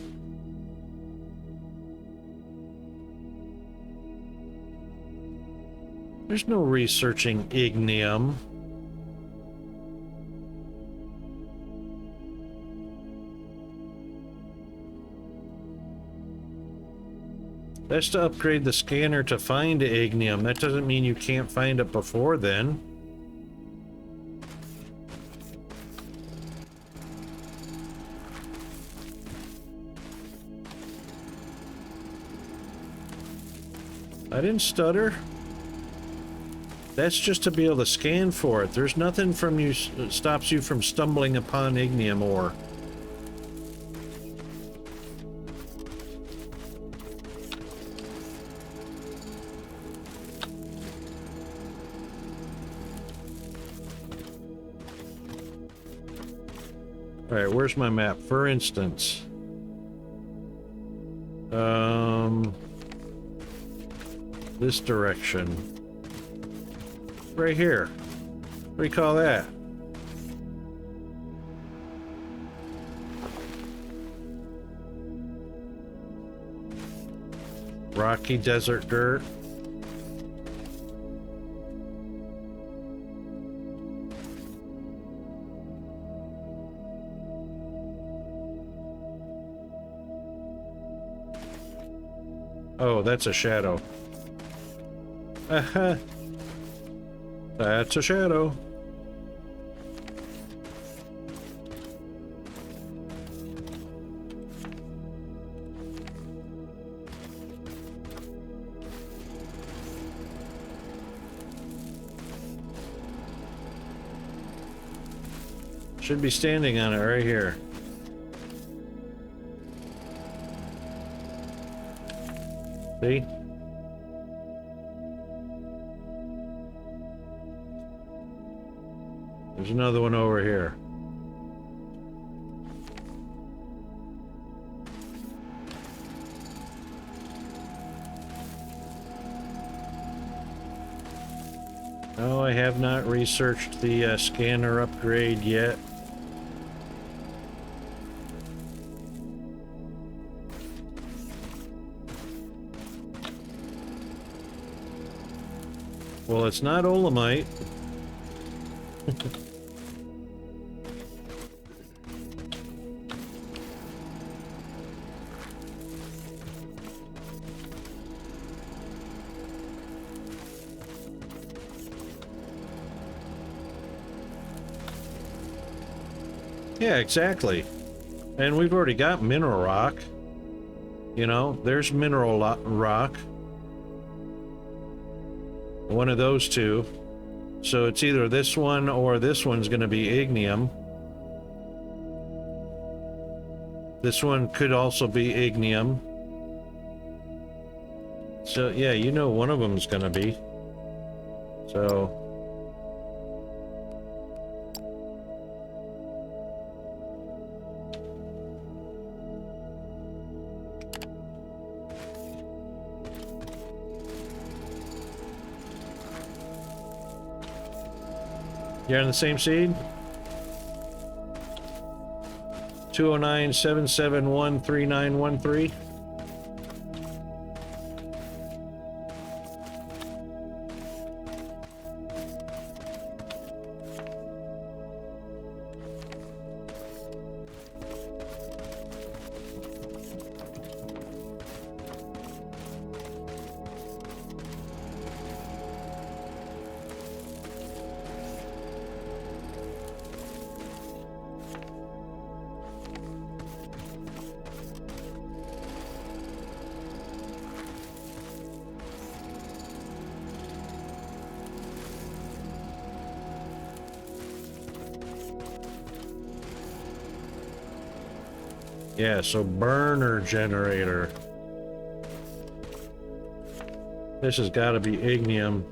There's no researching ignium. That's to upgrade the scanner to find ignium. That doesn't mean you can't find it before then. I didn't stutter. That's just to be able to scan for it. There's nothing from you stops you from stumbling upon ignium ore. All right, where's my map? For instance, this direction. Right here. What do you call that? Rocky desert dirt. Oh, that's a shadow. Uh-huh. That's a shadow. Should be standing on it right here. See? There's another one over here. No, I have not researched the scanner upgrade yet. Well, it's not Olamite. Yeah, exactly. And we've already got mineral rock. You know, there's mineral rock. One of those two. So it's either this one or this one's going to be ignium. This one could also be ignium. So yeah, you know one of them's going to be. So... You're on the same seed? 209-771-3913. Yeah, so burner generator. This has got to be ignium.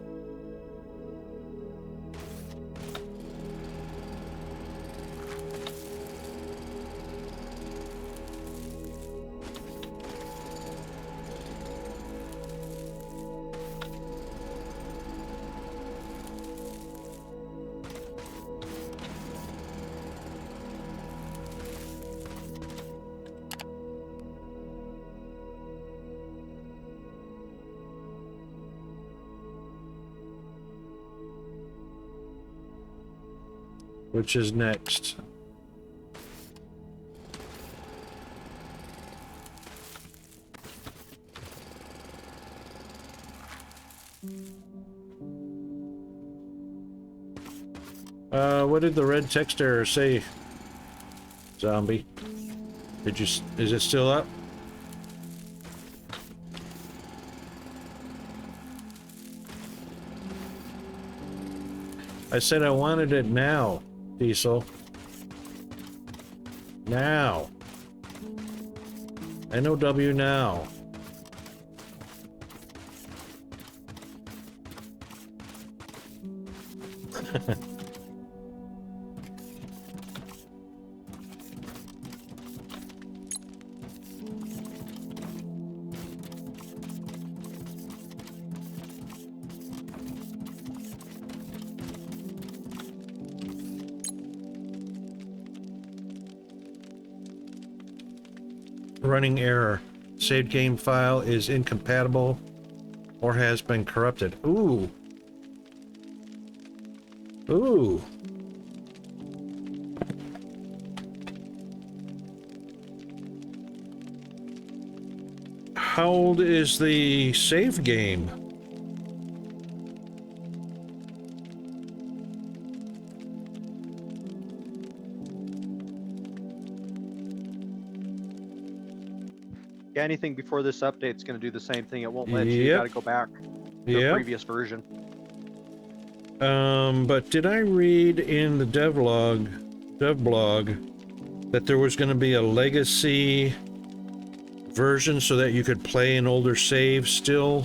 Which is next? What did the red text error say, zombie? Did you, is it still up? I said I wanted it now, Diesel. Now. NOW now. Running error. Saved game file is incompatible or has been corrupted. Ooh. Ooh. How old is the save game? Yeah, anything before this update is going to do the same thing. It won't let you. You got to go back to a previous version. But did I read in the devlog that there was going to be a legacy version so that you could play an older save still?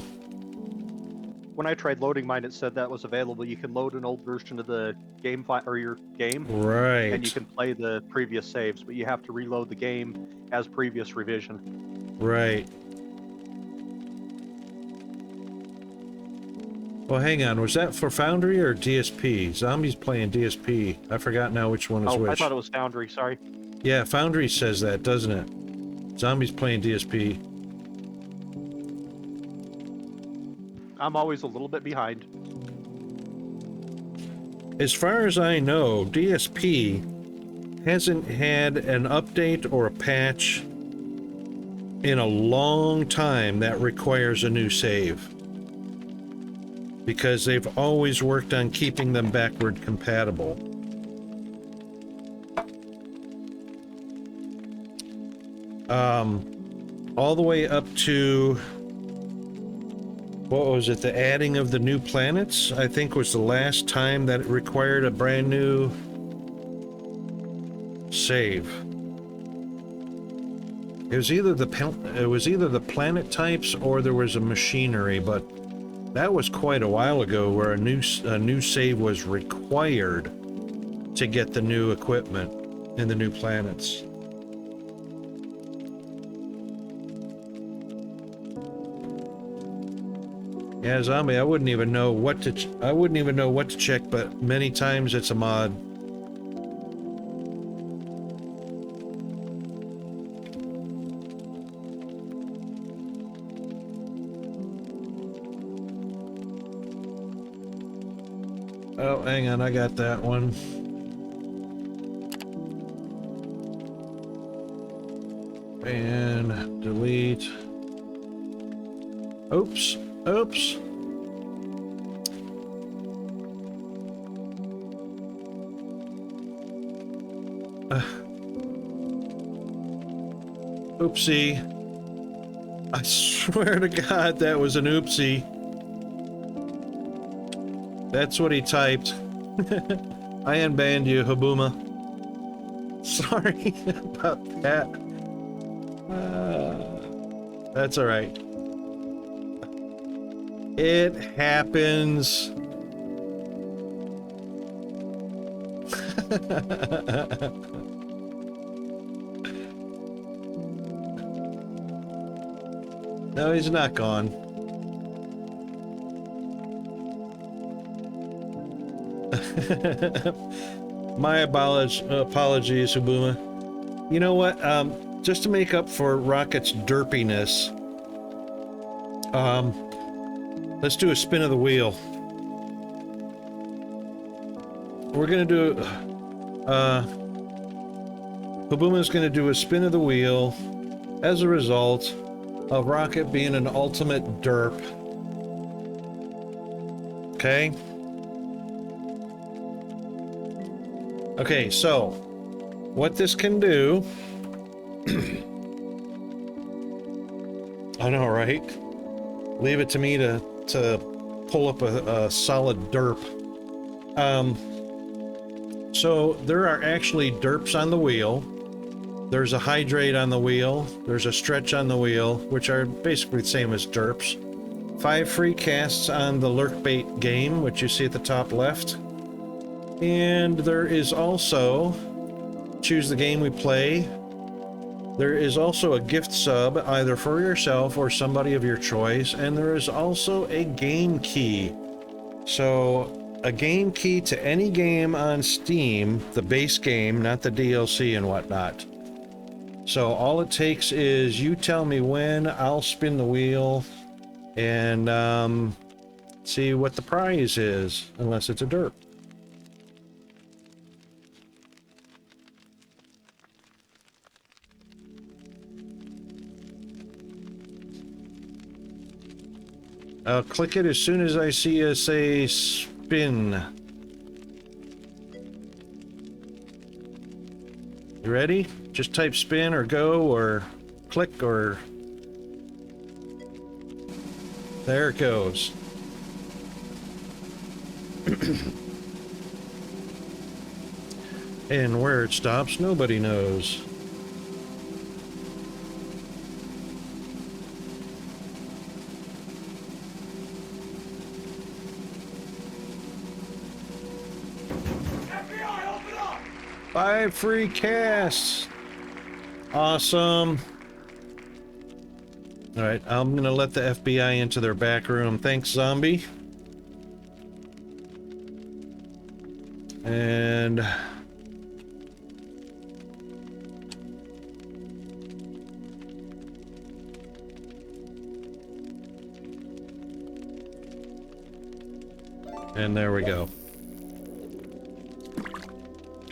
When I tried loading mine, it said that was available. You can load an old version of the game file or your game, right? And you can play the previous saves, but you have to reload the game as previous revision. Right. Well, hang on. Was that for Foundry or DSP? Zombie's playing DSP. I forgot now which one is which. I thought it was Foundry. Sorry. Yeah, Foundry says that, doesn't it? Zombie's playing DSP. I'm always a little bit behind. as far as I know, DSP hasn't had an update or a patch in a long time that requires a new save, because they've always worked on keeping them backward compatible. All the way up to, what was it, the adding of the new planets, I think was the last time that it required a brand new save. It was either the planet types or there was a machinery, but that was quite a while ago where a new save was required to get the new equipment and the new planets. Yeah, Zombie, I wouldn't even know what to check, but many times it's a mod. Oh, hang on, I got that one. And delete. Oops. Oops. Oopsie. I swear to God that was an oopsie. That's what he typed. I unbanned you, Habuma. Sorry about that. That's alright. It happens. No, he's not gone. My apologies, Ubuma. You know what? Just to make up for Rocket's derpiness, let's do a spin of the wheel. We're gonna do, Ubuma's gonna do a spin of the wheel as a result of Rocket being an ultimate derp. Okay? Okay, so what this can do, I know, right? Leave it to me to pull up a solid derp. So there are actually derps on the wheel. There's a hydrate on the wheel. There's a stretch on the wheel, which are basically the same as derps. 5 free casts on the lurkbait game, which you see at the top left. And there is also, choose the game we play. There is also a gift sub, either for yourself or somebody of your choice, and there is also a game key. So, a game key to any game on Steam, the base game, not the DLC and whatnot. So all it takes is you tell me when, I'll spin the wheel, and see what the prize is, unless it's a derp. I'll click it as soon as I see it say spin. You ready? Just type spin or go or click or... There it goes. And where it stops, nobody knows. FBI, open up! 5 free casts. Awesome. All right, I'm gonna let the FBI into their back room. Thanks, zombie. And there we go.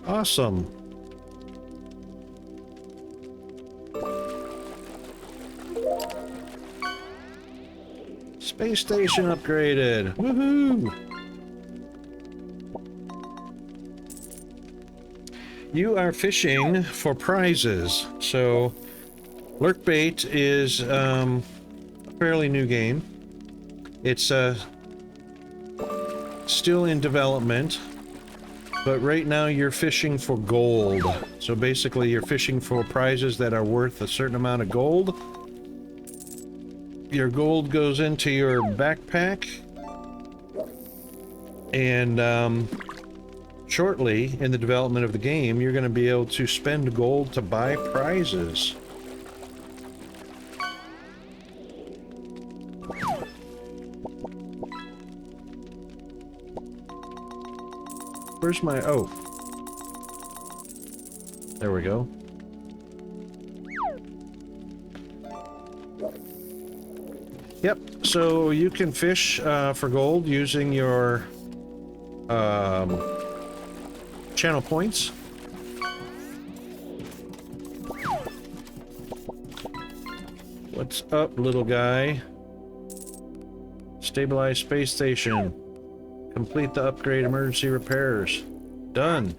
Awesome. Space station upgraded. Woohoo! You are fishing for prizes. So, lurk bait is a fairly new game. It's still in development, but right now you're fishing for gold. So basically, you're fishing for prizes that are worth a certain amount of gold. Your gold goes into your backpack, and shortly in the development of the game, you're going to be able to spend gold to buy prizes. Where's my... oh. There we go. Yep, so you can fish for gold using your channel points. What's up, little guy? Stabilize space station. Complete the upgrade emergency repairs. Done.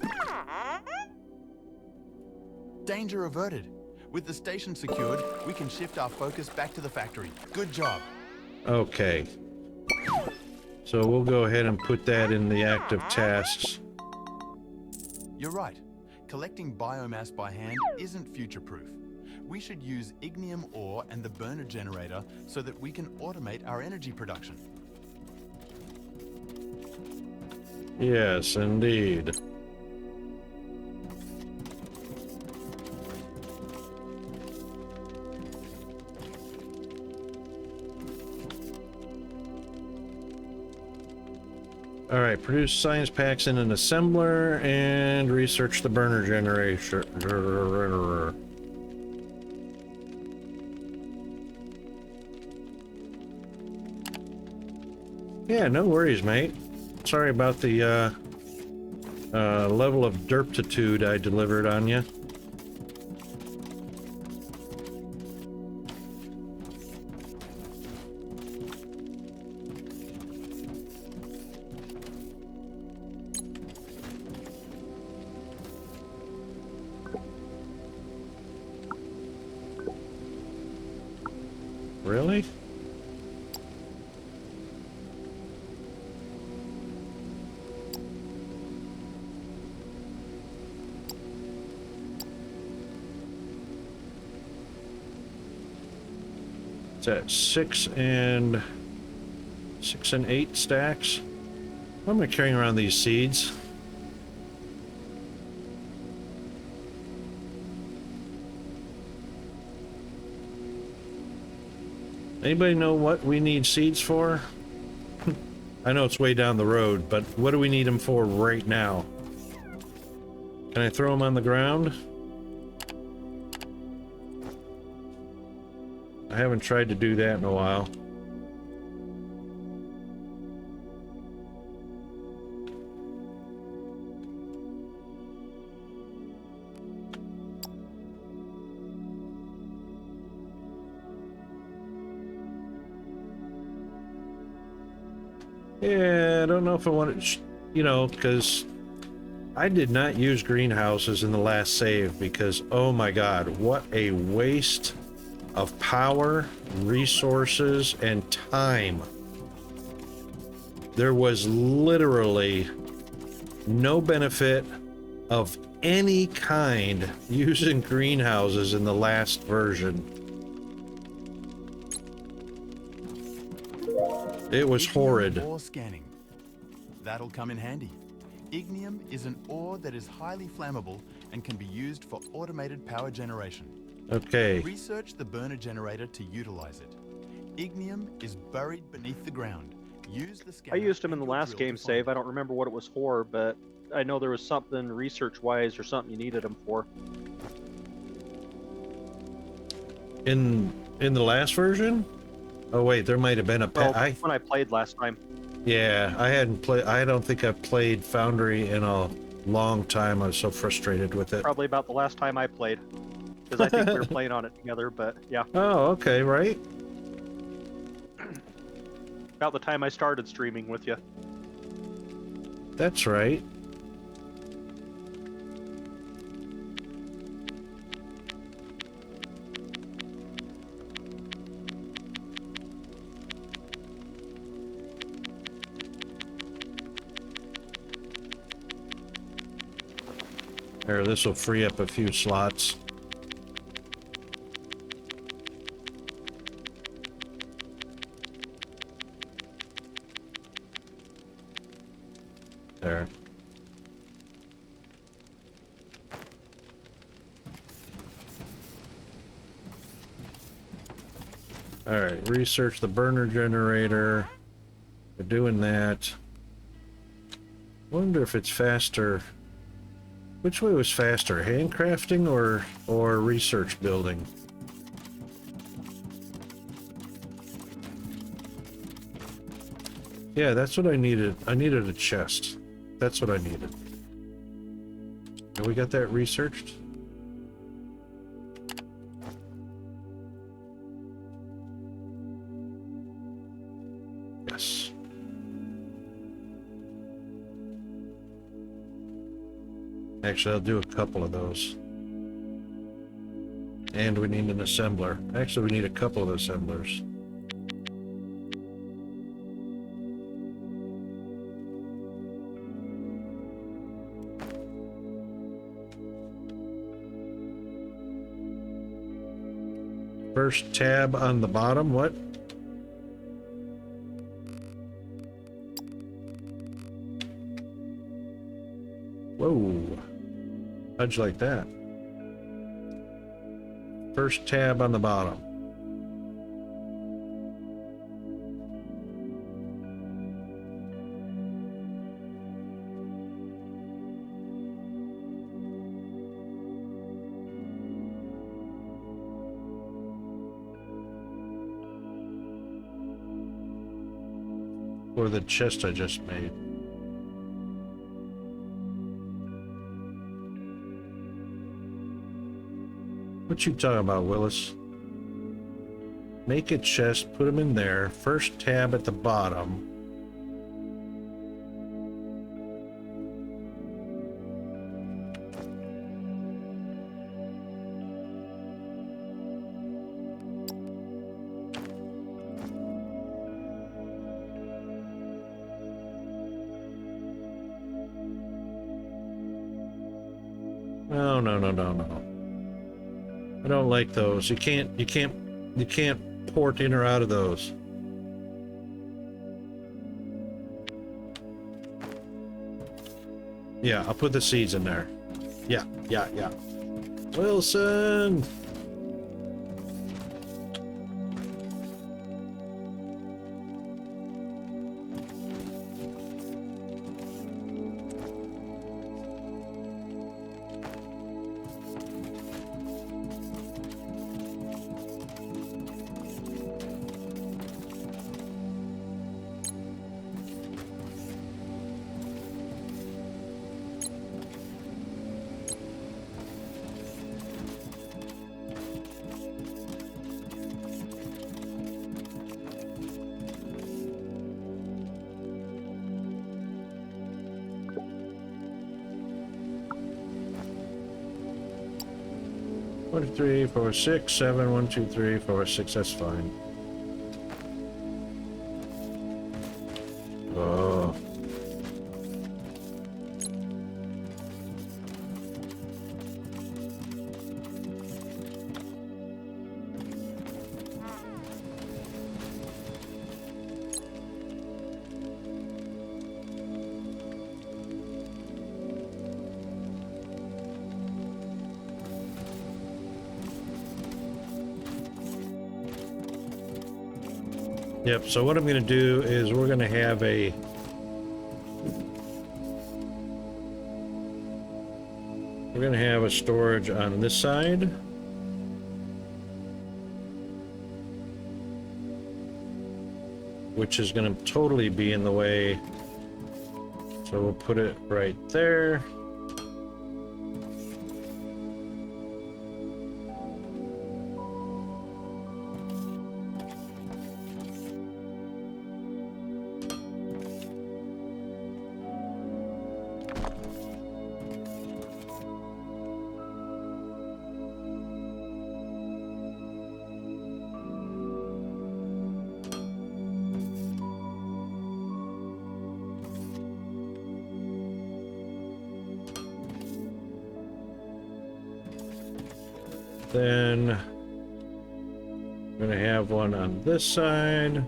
Danger averted. With the station secured, we can shift our focus back to the factory. Good job. Okay. So we'll go ahead and put that in the active tasks. You're right. Collecting biomass by hand isn't future-proof. We should use ignium ore and the burner generator so that we can automate our energy production. Yes, indeed. All right, produce science packs in an assembler and research the burner generator. Yeah, no worries, mate. Sorry about the level of derptitude I delivered on you. Really? It's at 6 and 8 stacks. Why am I carrying around these seeds? Anybody know what we need seeds for? I know it's way down the road, but what do we need them for right now? Can I throw them on the ground? I haven't tried to do that in a while. Yeah, I don't know if I want to, you know, because I did not use greenhouses in the last save because, oh my god, what a waste of power, resources, and time. There was literally no benefit of any kind using greenhouses in the last version. It was horrid. Ore scanning. That'll come in handy. Ignium is an ore that is highly flammable and can be used for automated power generation. Okay. Research the burner generator to utilize it. Ignium is buried beneath the ground. Use the scanner. I used them in the and your last drill game to find save. I don't remember what it was for, but I know there was something research-wise or something you needed them for. In the last version? Oh wait, there might have been a Well, pet. when I played last time. Yeah, I hadn't played. I don't think I've played Foundry in a long time. I was so frustrated with it. Probably about the last time I played, because I think we were playing on it together. But yeah, Oh, okay, right. about the time I started streaming with you. That's right. There, this will free up a few slots. There. All right, research the burner generator. We're doing that. Wonder if it's faster. Which way was faster, handcrafting or research building? Yeah, that's what I needed. I needed a chest. That's what I needed. And we got that researched? Yes. Actually, I'll do a couple of those. And we need an assembler. Actually, we need a couple of assemblers. First tab on the bottom, what? Whoa. How'd you like that? First tab on the bottom. Or the chest I just made. What you talking about, Willis? Make a chest, put them in there. First tab at the bottom. No, no, no, no, no. I don't like those. You can't port in or out of those. Yeah, I'll put the seeds in there. Yeah. Wilson! One, 2, 3, 4, 6, 7, 1, 2, 3, 4, 6, that's fine. Oh. Yep, so what I'm going to do is we're going to have a storage on this side. Which is going to totally be in the way. So we'll put it right there. Then I'm going to have one on this side.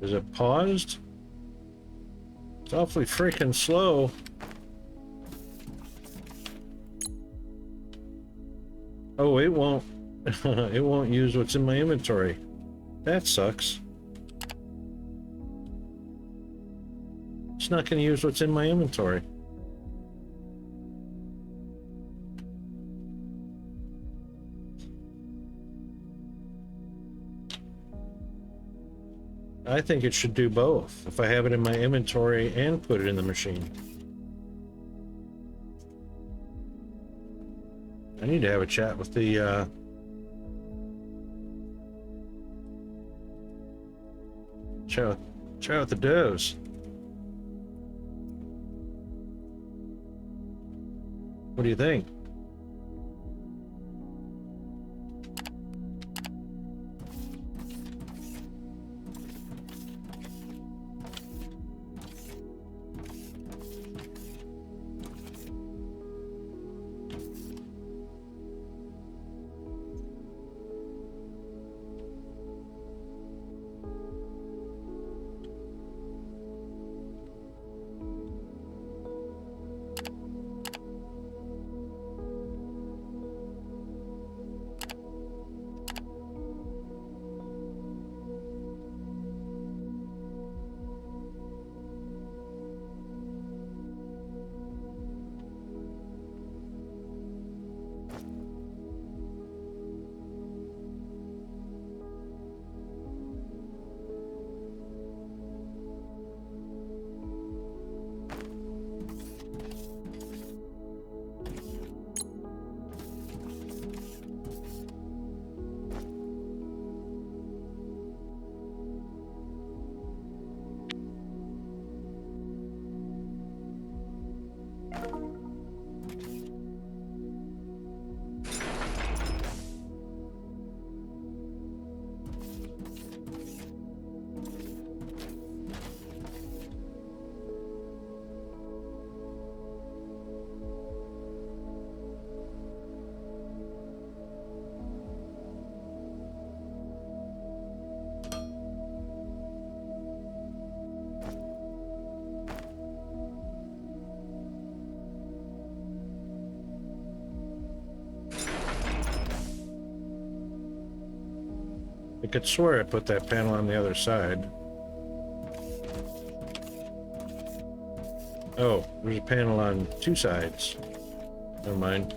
Is it paused? It's awfully freaking slow. Oh, it won't. It won't use what's in my inventory. That sucks. It's not going to use what's in my inventory. I think it should do both if I have it in my inventory and put it in the machine. I need to have a chat with the chat with the devs. What do you think? I could swear I put that panel on the other side. Oh, there's a panel on two sides. Never mind.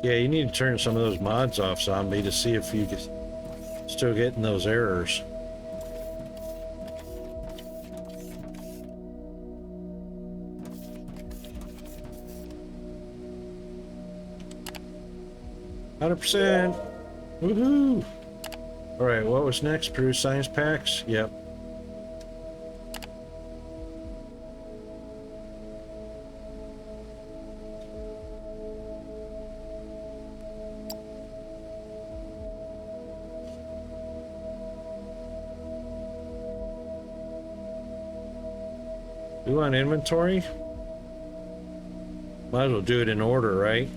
Yeah, you need to turn some of those mods off, Zombie, to see if you can still getting those errors. %. Woohoo! Alright, what was next? Produce science packs? Yep. We want inventory? Might as well do it in order, right?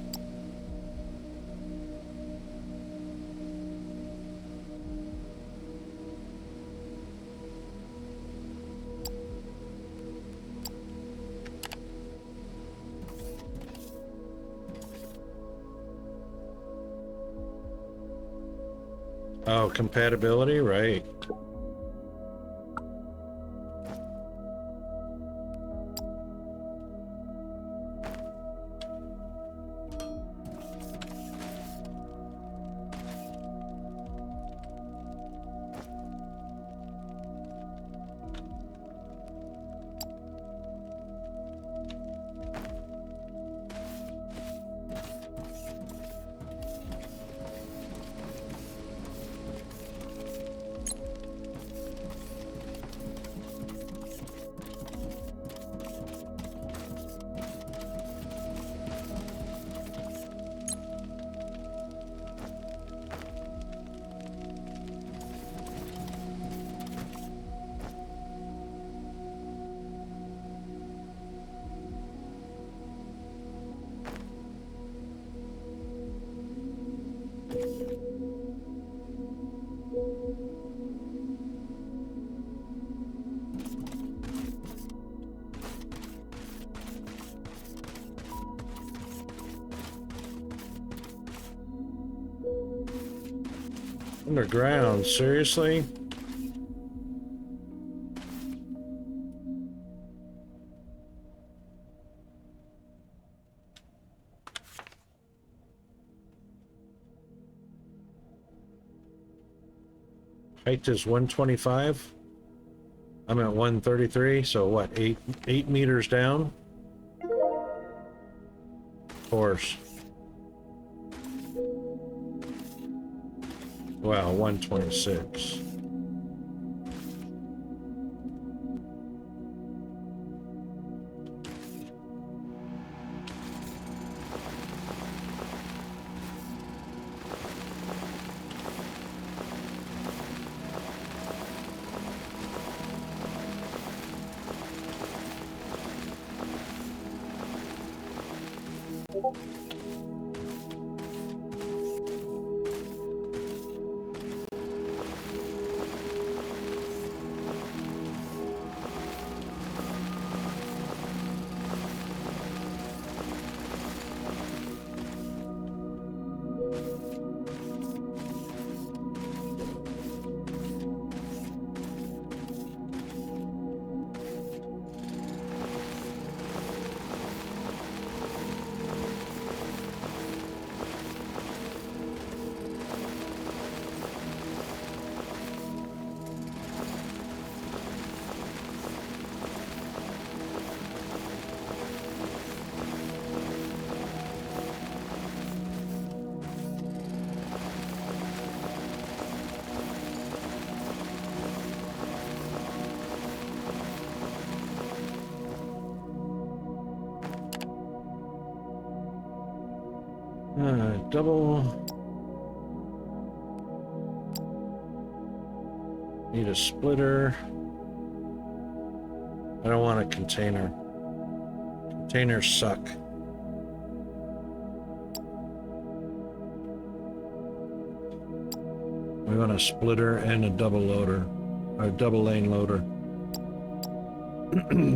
Oh, compatibility, right. Underground, seriously? Height is 125. I'm at 133, so what, 8 meters down? Of course. Wow, 126. Double. Need a splitter. I don't want a container. Containers suck. We want a splitter and a double loader. A double lane loader.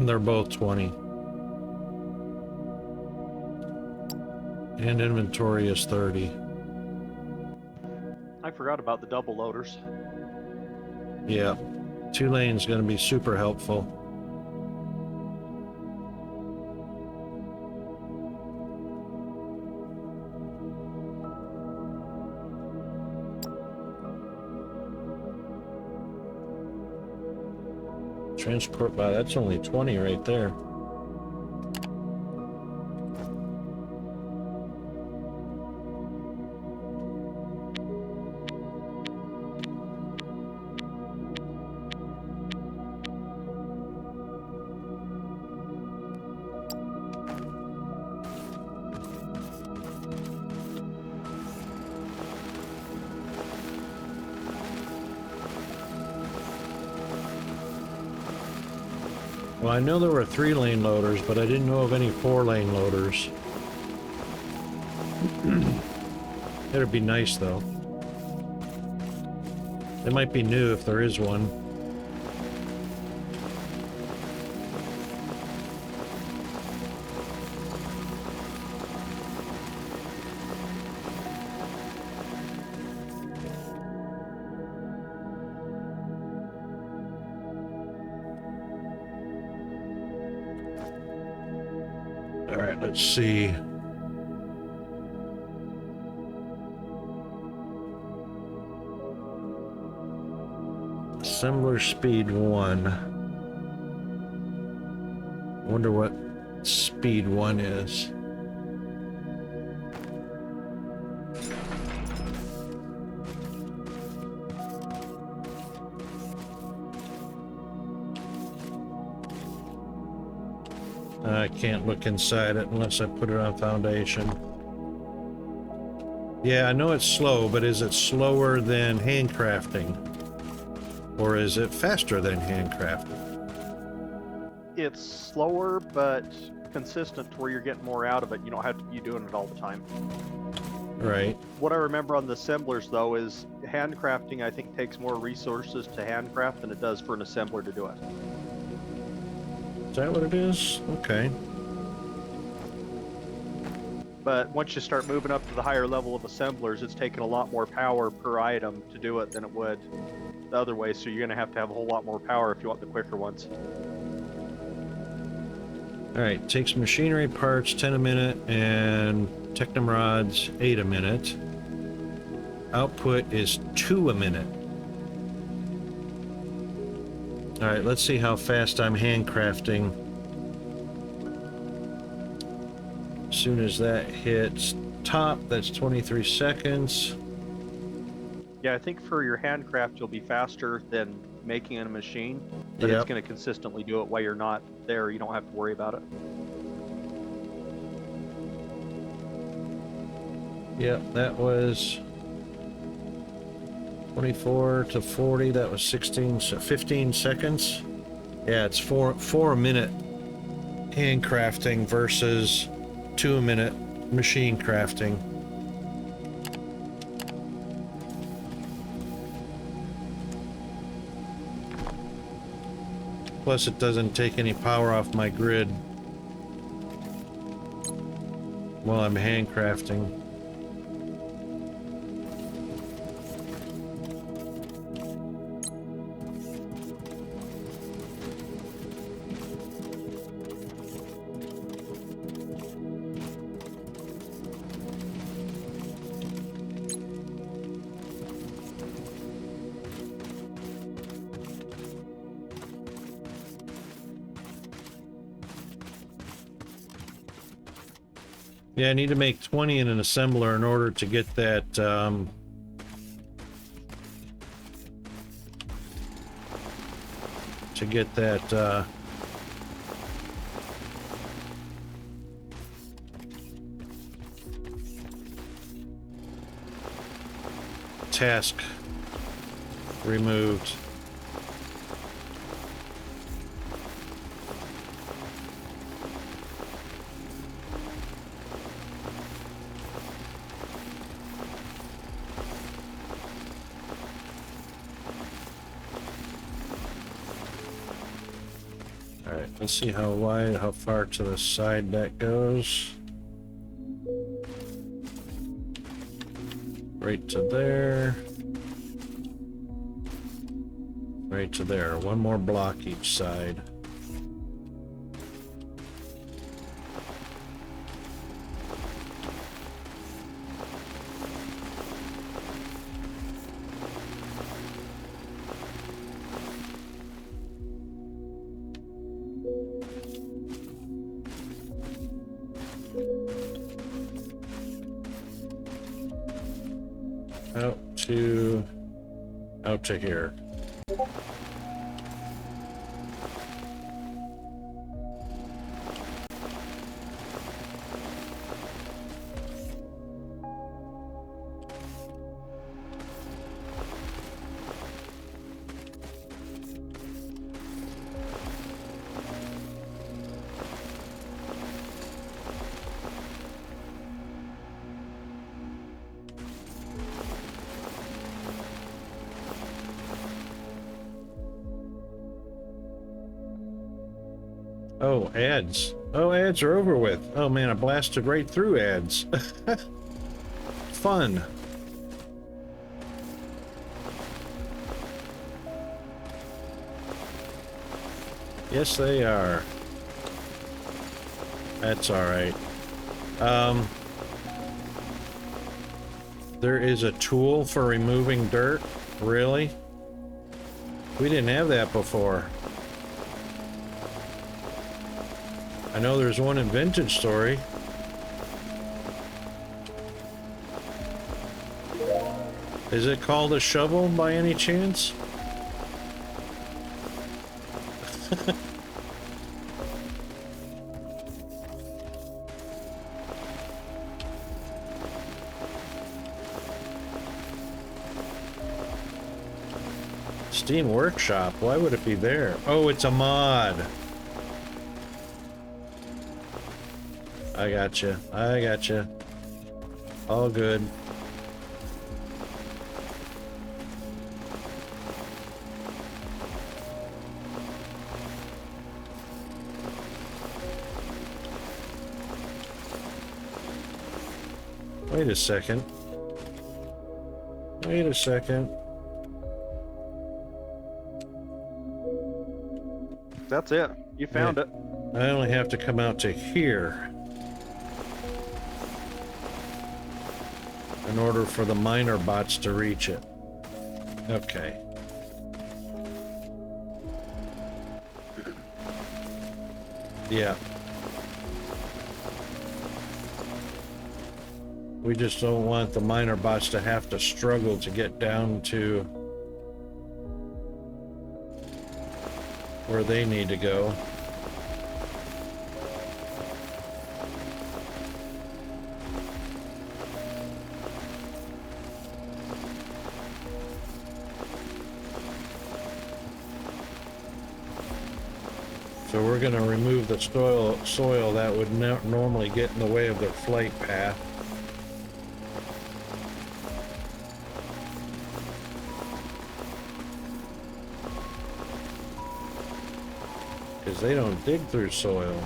They're both 20. And inventory is 30. I forgot about the double loaders. Yeah. 2 lanes gonna be super helpful. Transport by, that's only 20 right there. Well, I know there were 3-lane loaders, but I didn't know of any 4-lane loaders. That'd be nice, though. It might be new if there is one. All right, let's see. Assembler speed 1. Wonder what speed 1 is. I can't look inside it unless I put it on foundation. Yeah, I know it's slow, but is it slower than handcrafting? Or is it faster than handcrafting? It's slower, but consistent to where you're getting more out of it. You don't have to be doing it all the time. Right. What I remember on the assemblers, though, is handcrafting, I think, takes more resources to handcraft than it does for an assembler to do it. Is that what it is? Okay. But once you start moving up to the higher level of assemblers, it's taking a lot more power per item to do it than it would the other way, so you're going to have a whole lot more power if you want the quicker ones. Alright, takes machinery parts 10 a minute and technum rods 8 a minute. Output is 2 a minute. Alright, let's see how fast I'm handcrafting. As soon as that hits top, that's 23 seconds. Yeah, I think for your handcraft, you'll be faster than making in a machine, but Yep. it's going to consistently do it while you're not there. You don't have to worry about it. Yep, that was 24 to 40. That was 15 seconds. Yeah, it's four a minute handcrafting versus 2 a minute machine crafting. Plus, it doesn't take any power off my grid while I'm handcrafting. Yeah, I need to make 20 in an assembler in order to get that, task removed. Alright, let's see how wide, how far to the side that goes. Right to there. Right to there. One more block each side. Out to here. Oh, ads. Oh, ads are over with. Oh man, I blasted right through ads. Fun. Yes, they are. That's alright. There is a tool for removing dirt? Really? We didn't have that before. I know there's one in Vintage Story. Is it called a shovel by any chance? Steam Workshop, why would it be there? Oh, it's a mod. I gotcha. I gotcha. All good. Wait a second. Wait a second. That's it. You found it. I only have to come out to here in order for the miner bots to reach it. Okay. Yeah. We just don't want the miner bots to have to struggle to get down to where they need to go. So we're going to remove the soil that would normally get in the way of their flight path. Because they don't dig through soil.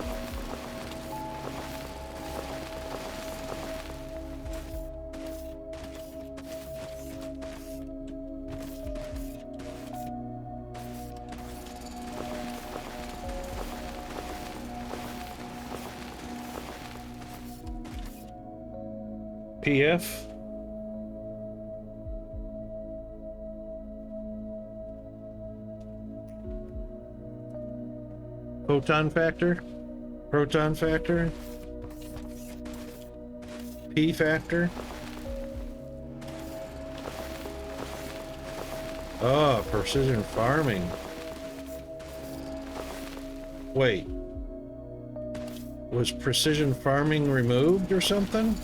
PF? Photon factor? Proton factor? P factor? Oh, precision farming. Wait. Was precision farming removed or something?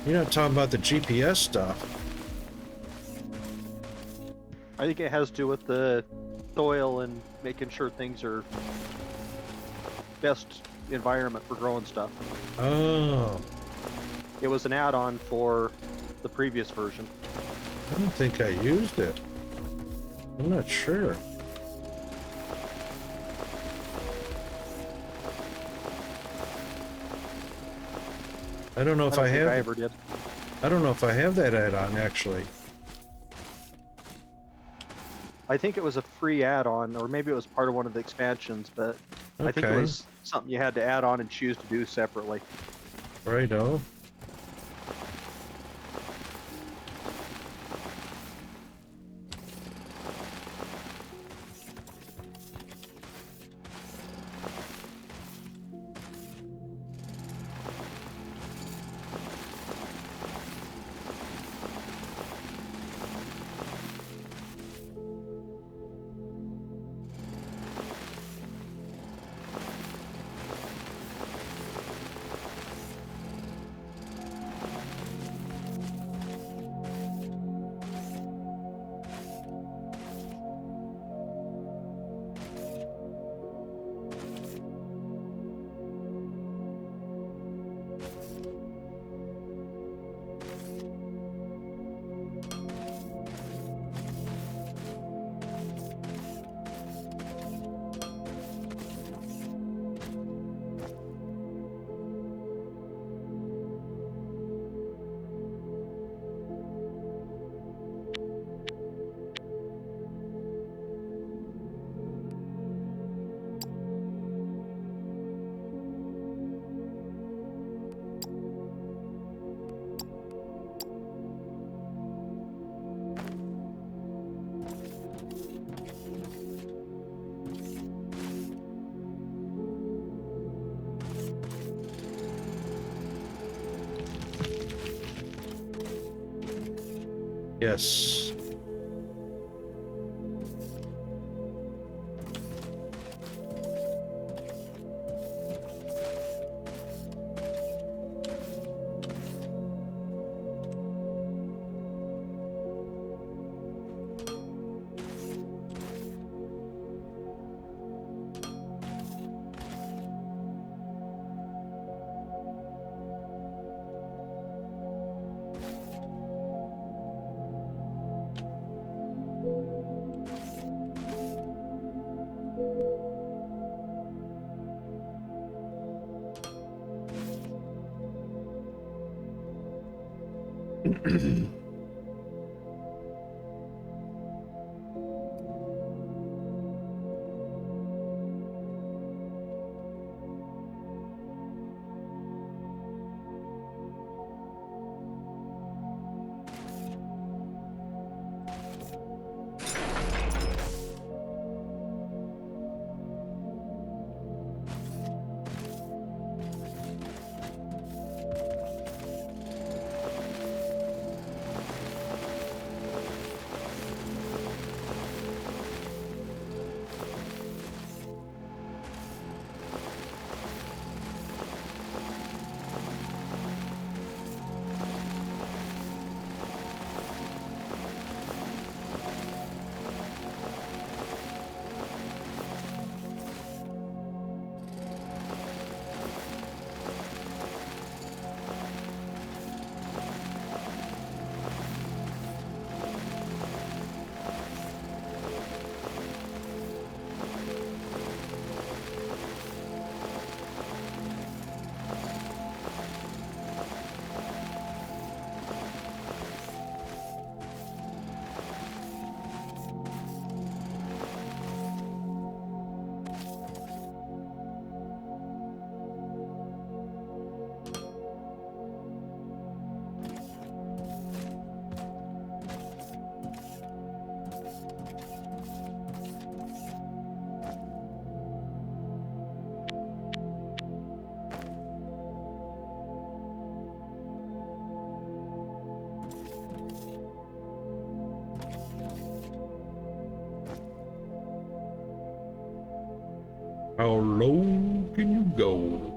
You're not talking about the GPS stuff. I think it has to do with the soil and making sure things are best environment for growing stuff. Oh. It was an add-on for the previous version. I don't think I used it. I'm not sure. I don't know if I think have. I ever did. I don't know if I have that add-on actually. I think it was a free add-on, or maybe it was part of one of the expansions, but I think it Okay. was something you had to add on and choose to do separately. Righto. Yes. How low can you go?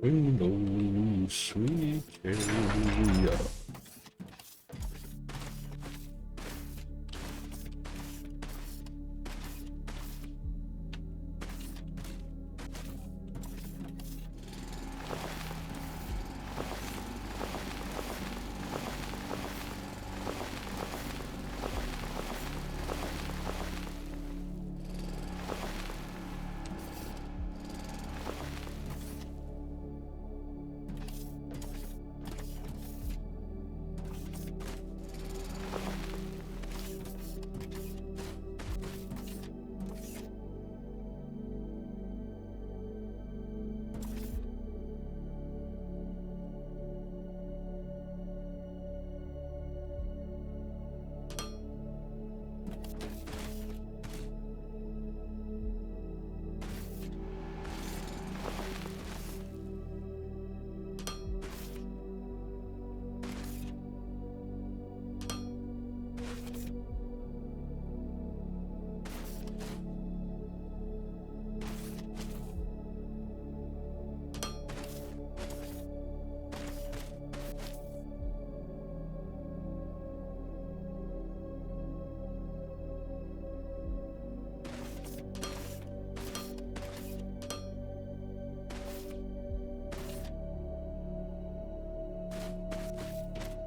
Windows, sweet area.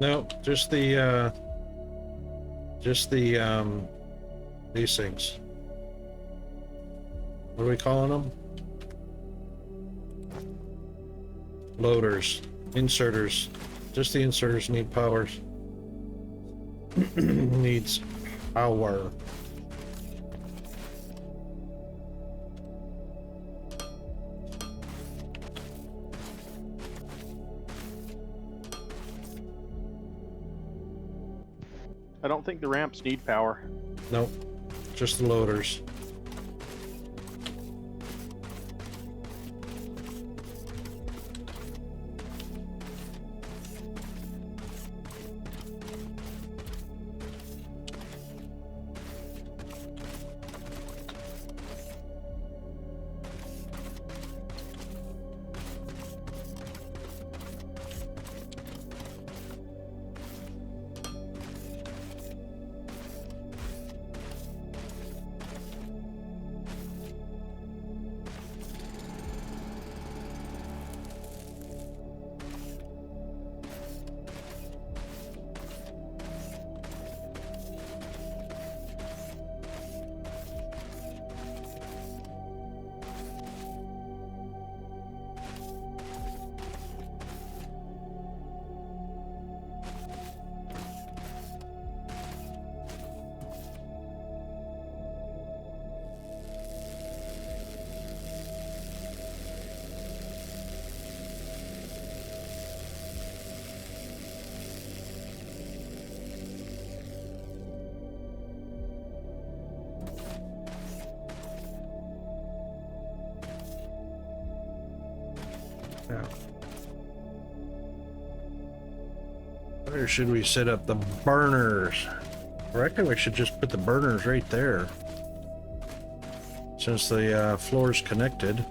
No, just the these things. What are we calling them? Loaders, inserters. Just the inserters need powers. Needs power. I don't think the ramps need power. Nope, just the loaders. Where should we set up the burners? I reckon we should just put the burners right there, since the floor's connected.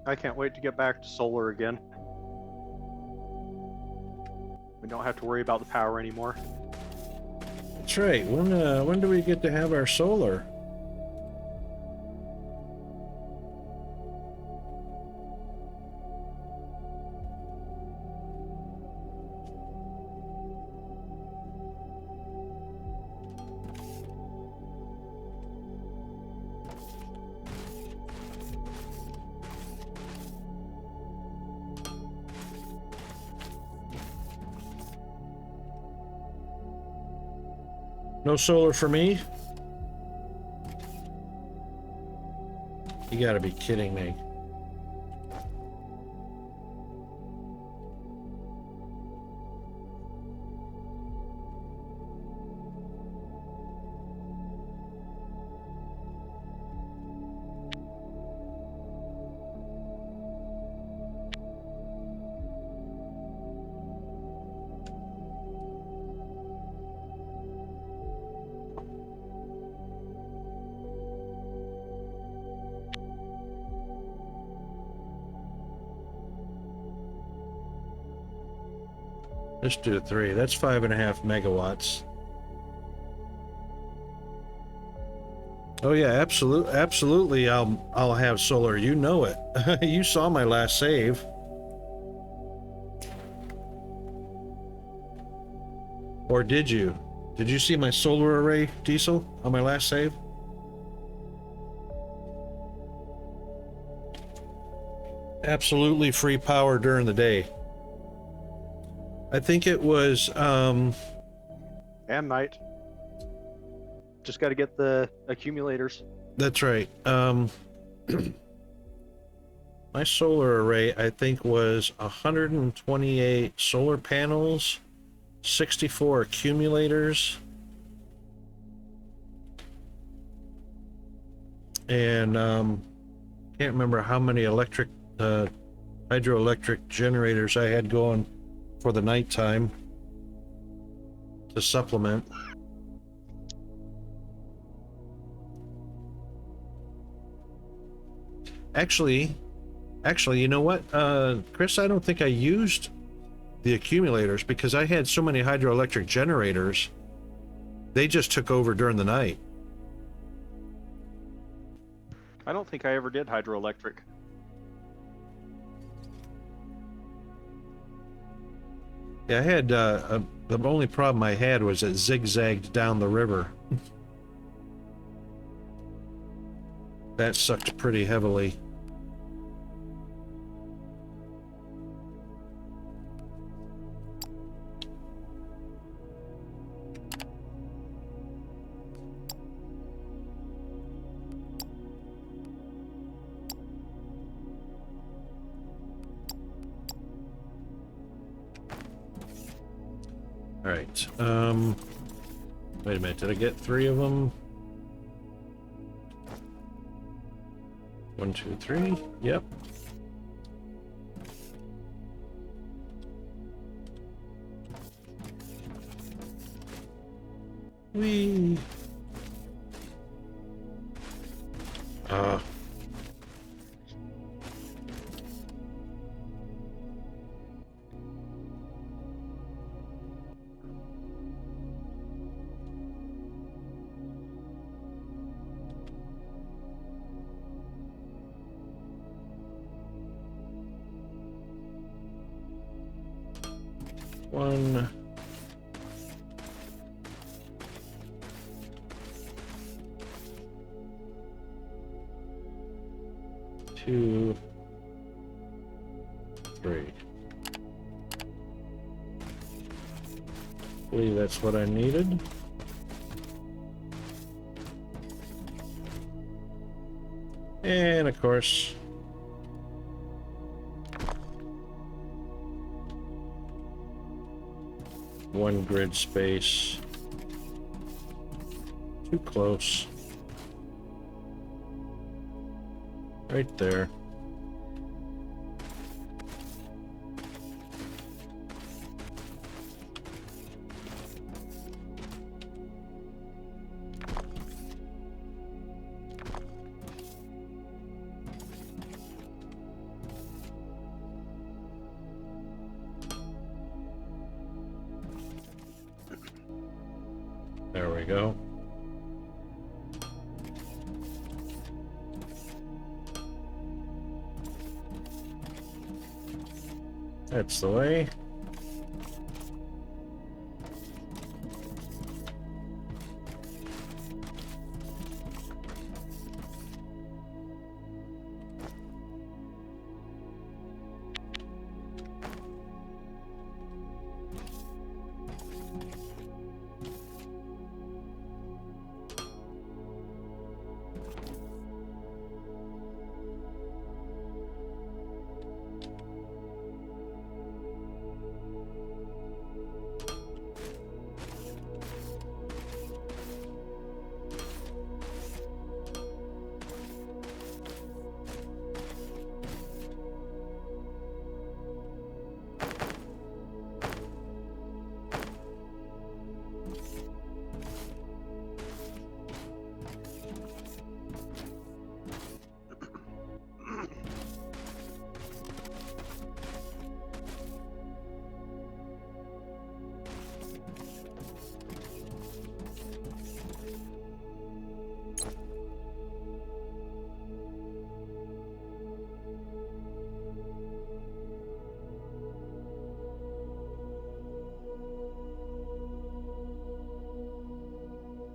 I can't wait to get back to solar again. We don't have to worry about the power anymore. That's right. When do we get to have our solar? No solar for me? You gotta be kidding me. Let's do 3. That's 5.5 megawatts. Oh yeah, absolutely. I'll have solar. You know it. You saw my last save. Or did you? Did you see my solar array, Diesel, on my last save? Absolutely free power during the day. I think it was, And night. Just got to get the accumulators. that's right. My solar array, I think, was 128 solar panels, 64 accumulators, and can't remember how many hydroelectric generators I had going for the nighttime to supplement. Actually, you know what, Chris, I don't think I used the accumulators because I had so many hydroelectric generators. They just took over during the night. I don't think I ever did hydroelectric. Yeah, I had, the only problem I had was it zigzagged down the river. That sucked pretty heavily. All right. Wait a minute. Did I get 3 of them? 1, 2, 3. Yep. Whee. One. 2, 3. I believe that's what I needed. And of course, One grid space. Too close. Right there. There we go. That's the way.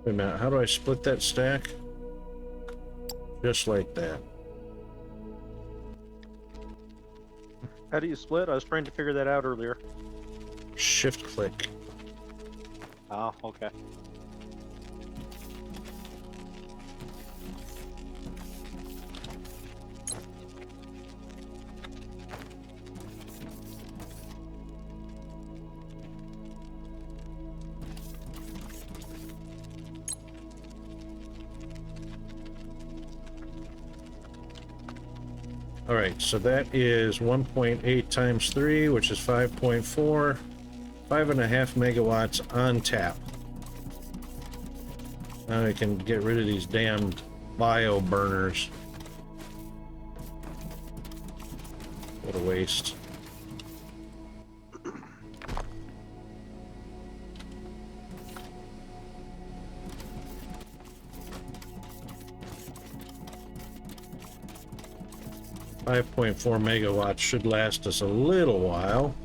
Wait a minute, how do I split that stack? Just like that. How do you split? I was trying to figure that out earlier. Shift click. Ah, okay. All right, so that is 1.8 times 3, which is 5.4, 5.5 megawatts on tap. Now I can get rid of these damned bio burners. What a waste. .4 megawatts should last us a little while.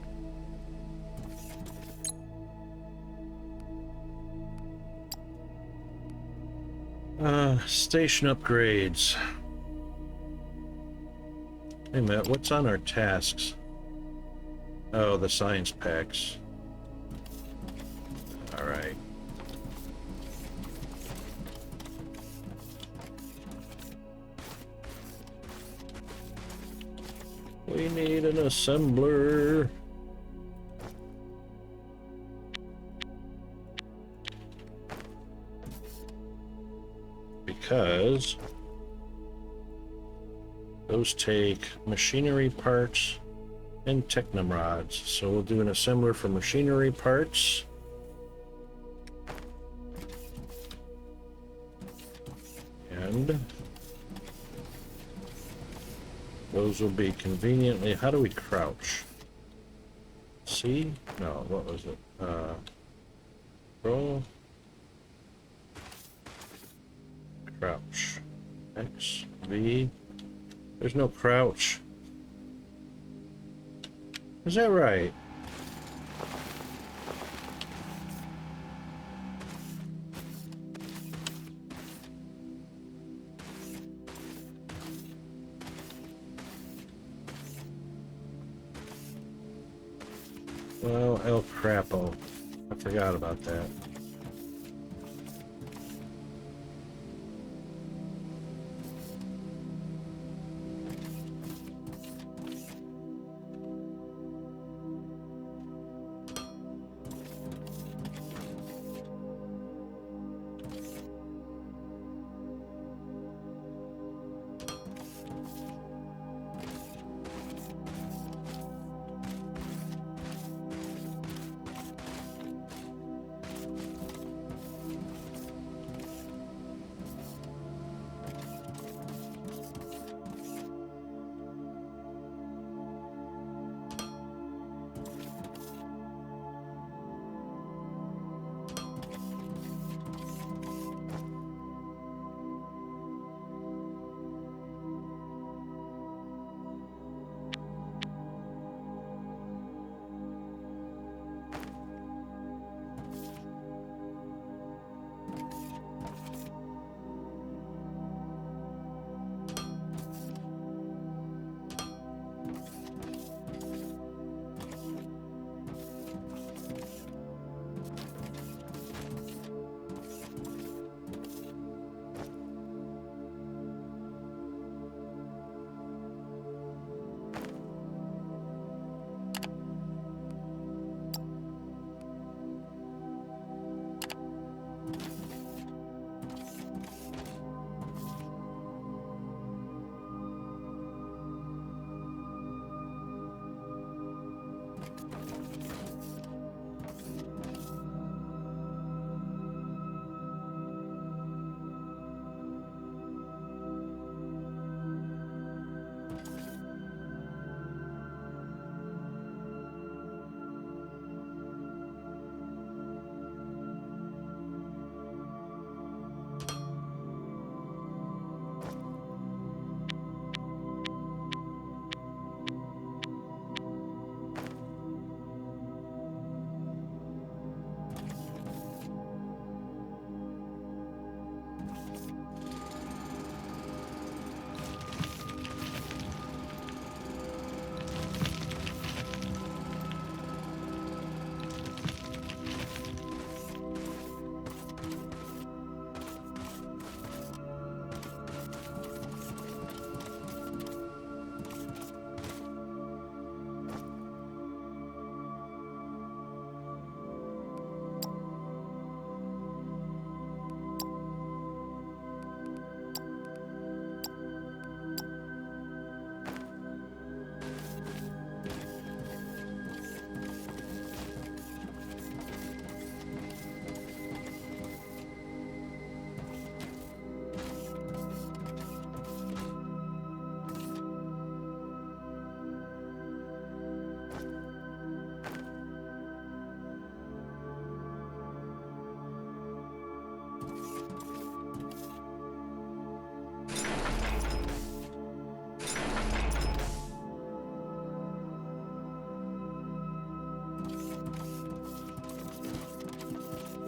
Station upgrades. Wait a minute, what's on our tasks? Oh, the science packs. All right. We need an assembler. Because those take machinery parts and technomrods. So we'll do an assembler for machinery parts. And those will be conveniently, how do we crouch? C? No, what was it? Roll. Crouch. X, V. There's no crouch. Is that right? Well, El Crapo. I forgot about that.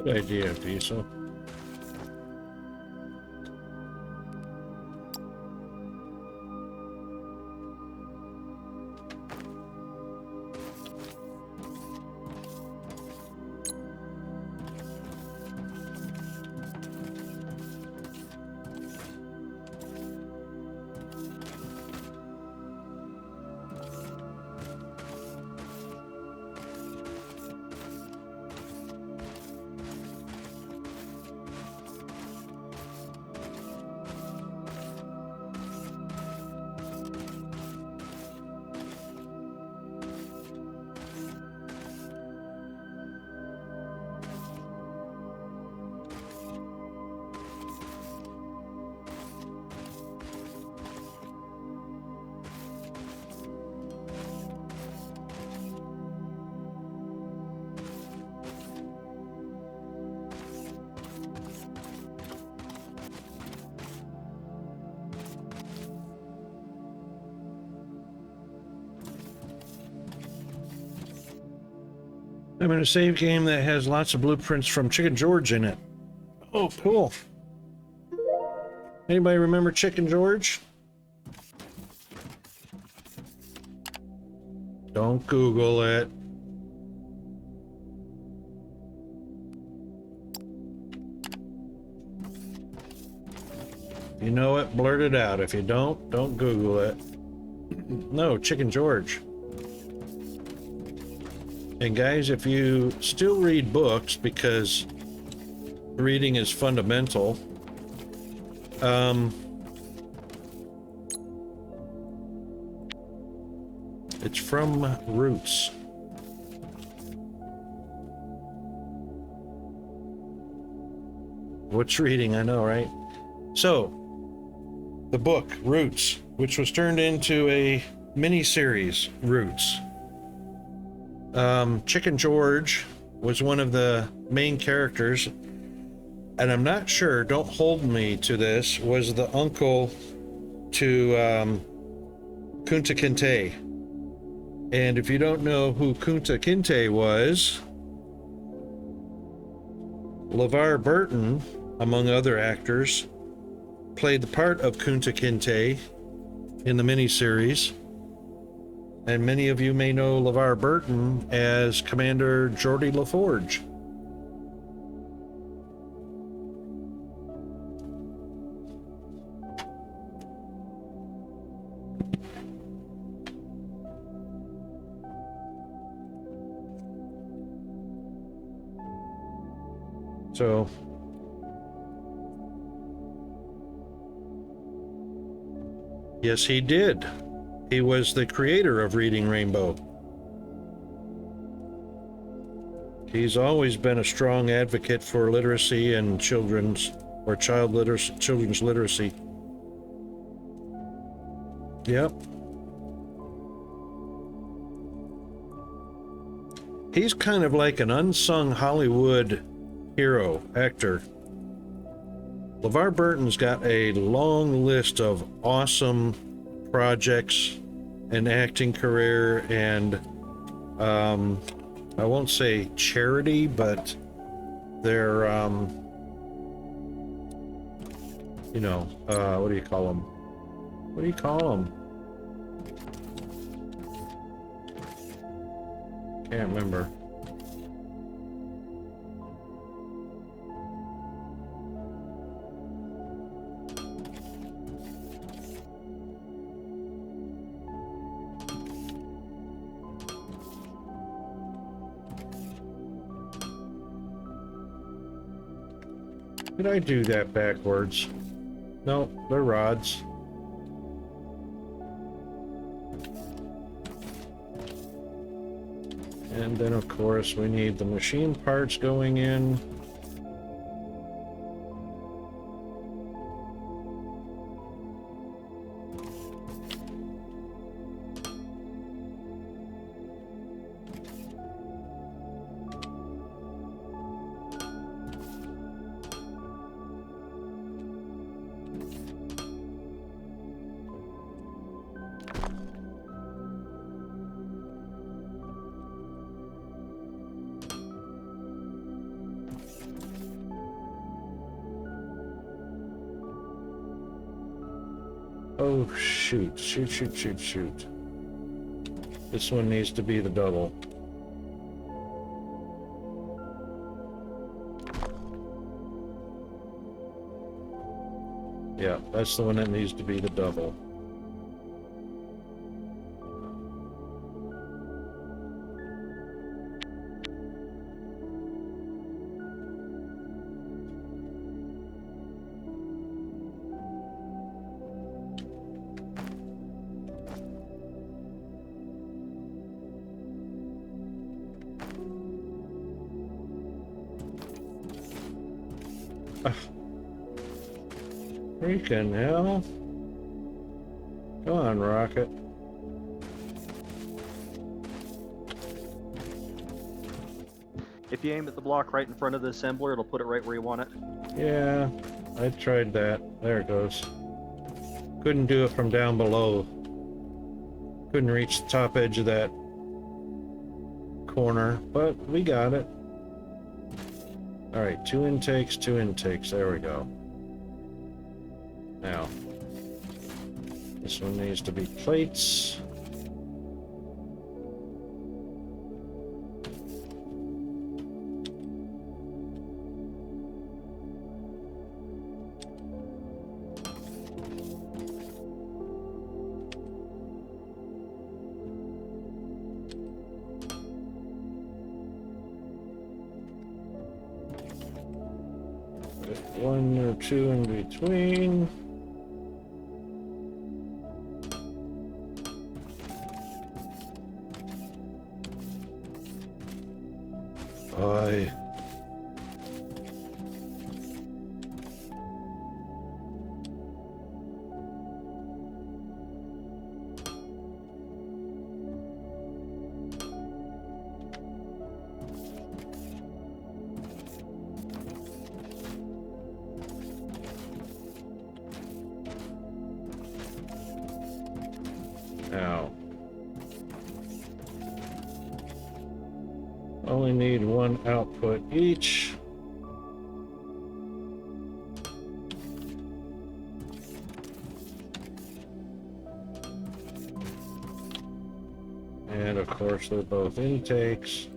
Good idea, Diesel. I'm in a save game that has lots of blueprints from Chicken George in it. Oh, cool. Anybody remember Chicken George? Don't Google it. You know it, blurt it out. If you don't Google it. No, Chicken George. And guys, if you still read books, because reading is fundamental, it's from Roots. What's reading? I know, right? So, the book, Roots, which was turned into a mini-series, Roots. Chicken George was one of the main characters, and I'm not sure, don't hold me to this, was the uncle to Kunta Kinte. And if you don't know who Kunta Kinte was, LeVar Burton, among other actors, played the part of Kunta Kinte in the miniseries. And many of you may know LeVar Burton as Commander Geordie LaForge. So, yes, he did. He was the creator of Reading Rainbow. He's always been a strong advocate for literacy and children's literacy. Yep. He's kind of like an unsung Hollywood hero, actor. LeVar Burton's got a long list of awesome projects and acting career, and I won't say charity, but they're what do you call them? What do you call them? Can't remember. Did I do that backwards? No, they're rods. And then, of course, we need the machine parts going in. Oh, shoot. Shoot, shoot, shoot, shoot. This one needs to be the double. Yeah, that's the one that needs to be the double. Freaking hell. Come on, Rocket. If you aim at the block right in front of the assembler, it'll put it right where you want it. Yeah, I tried that. There it goes. Couldn't do it from down below. Couldn't reach the top edge of that corner, but we got it. Alright, two intakes. There we go. Now, this one needs to be plates. One or two in between. Aye. Now, only need one output each. And of course, they're both intakes.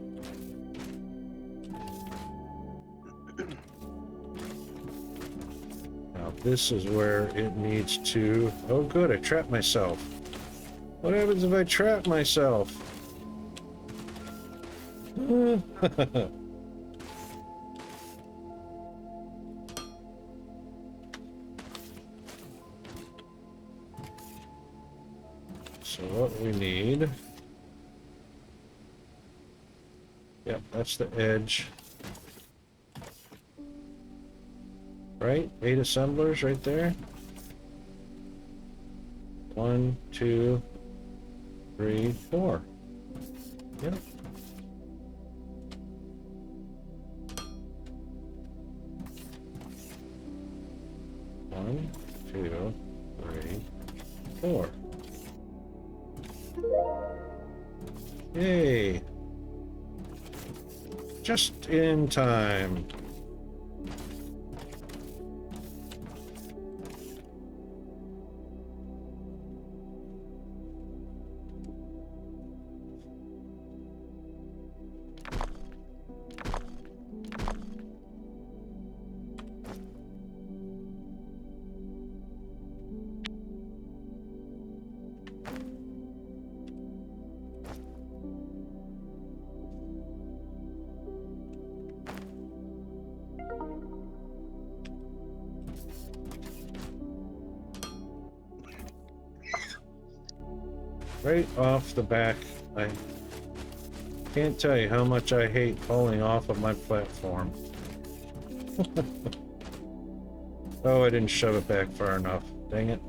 Now, this is where it needs to... Oh, good, I trapped myself. What happens if I trap myself? So what we need... Yep, that's the edge. Right? 8 assemblers right there. 1, 2, 3, 4. Yep. 1, 2, 3, 4. Yay! Just in time. Right off the back, I can't tell you how much I hate falling off of my platform. Oh, I didn't shove it back far enough. Dang it.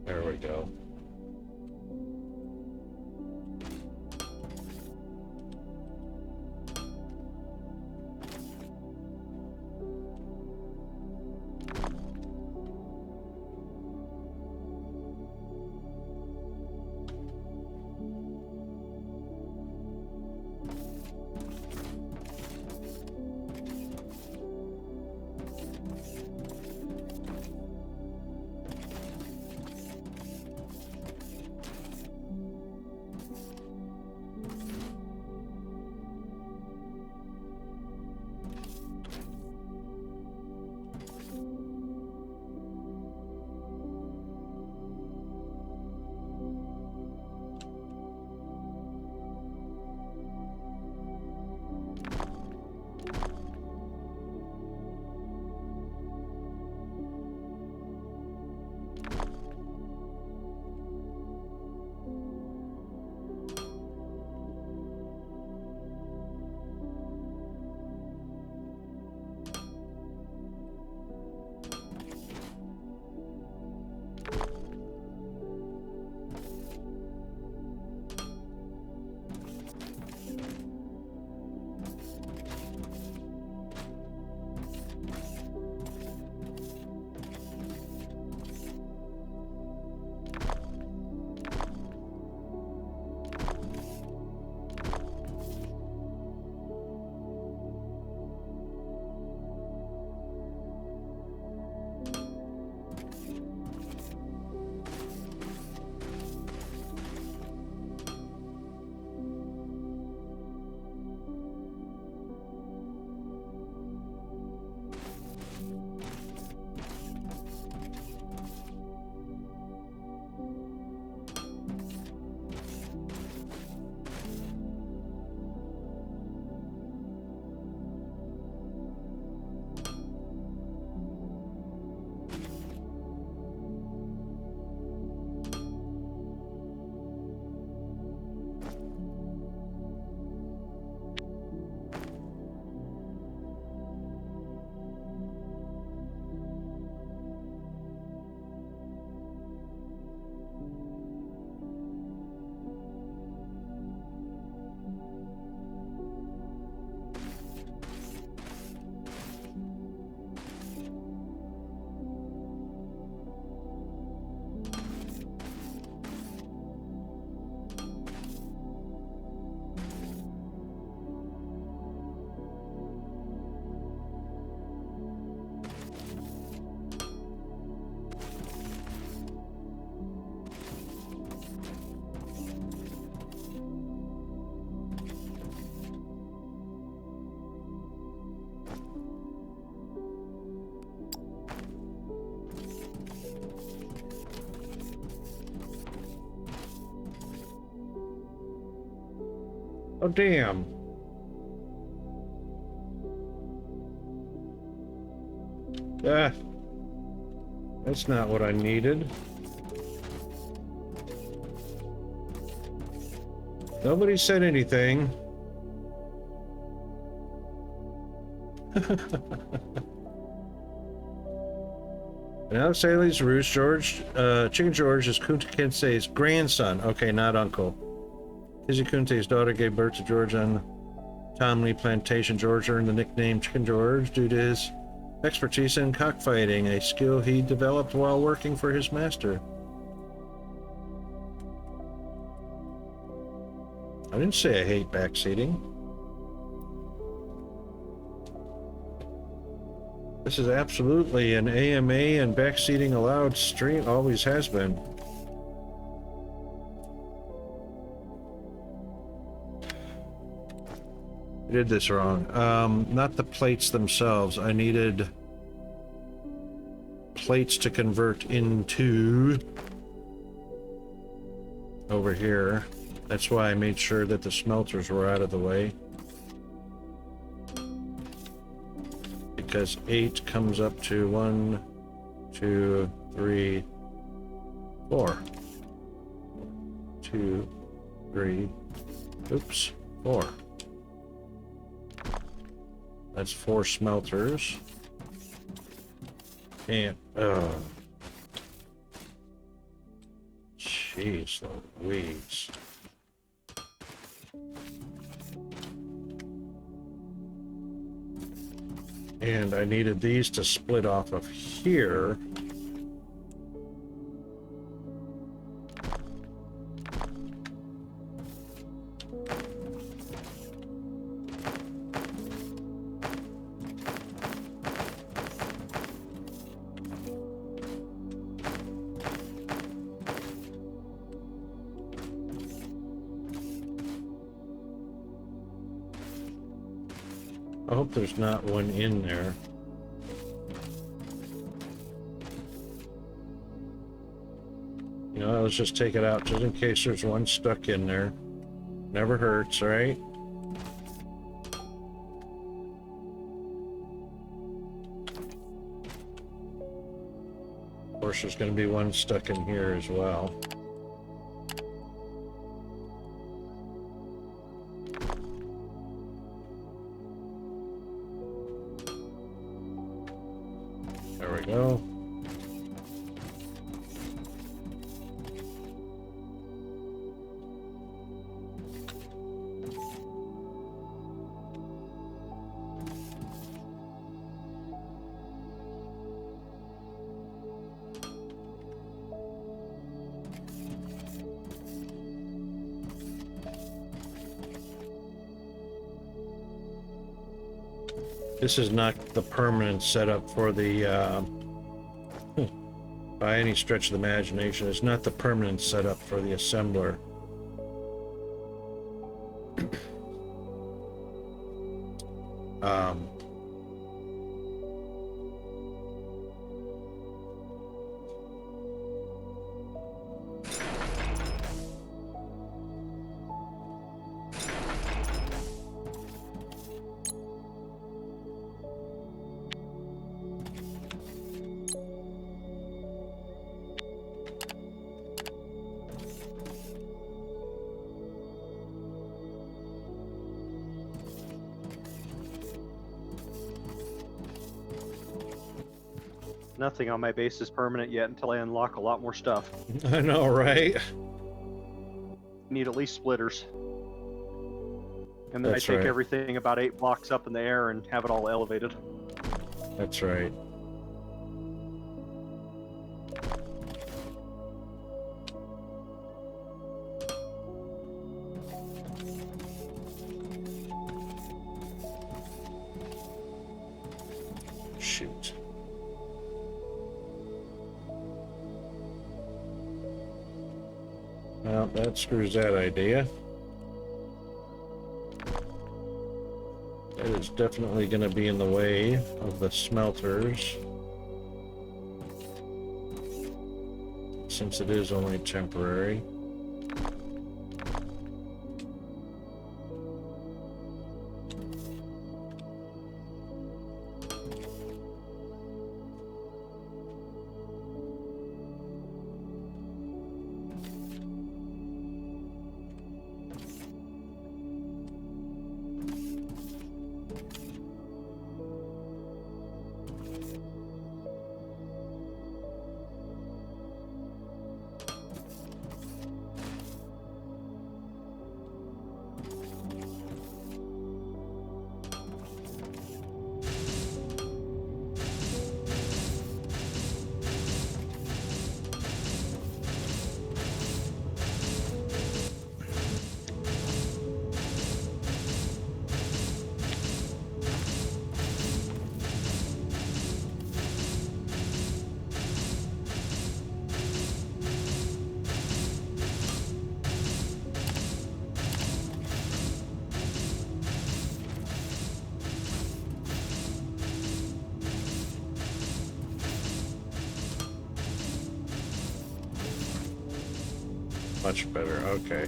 There we go. Oh, damn. Ah, that's not what I needed. Nobody said anything. Now Sally's Roost, Chicken George is Kunta Kinse's grandson. Okay, not uncle. Izzy Kunte's daughter gave birth to George on Tomley Plantation. George earned the nickname Chicken George due to his expertise in cockfighting, a skill he developed while working for his master. I didn't say I hate backseating. This is absolutely an AMA and backseating allowed stream, always has been. I did this wrong. Not the plates themselves. I needed plates to convert into over here. That's why I made sure that the smelters were out of the way. Because 8 comes up to 1, 2, 3, 4. 2, 3, oops, 4. That's 4 smelters. And, jeez Louise. And I needed these to split off of here. I hope there's not one in there. You know, let's just take it out just in case there's one stuck in there. Never hurts, right? Of course, there's going to be one stuck in here as well. There we go. This is not the permanent setup for the, by any stretch of the imagination, it's not the permanent setup for the assembler. Nothing on my base is permanent yet until I unlock a lot more stuff. I know, right? Need at least splitters. And then That's I take right. everything about 8 blocks up in the air and have it all elevated. That's right. Shoot. Well, that screws that idea. That is definitely going to be in the way of the smelters, since it is only temporary. Much better. Okay.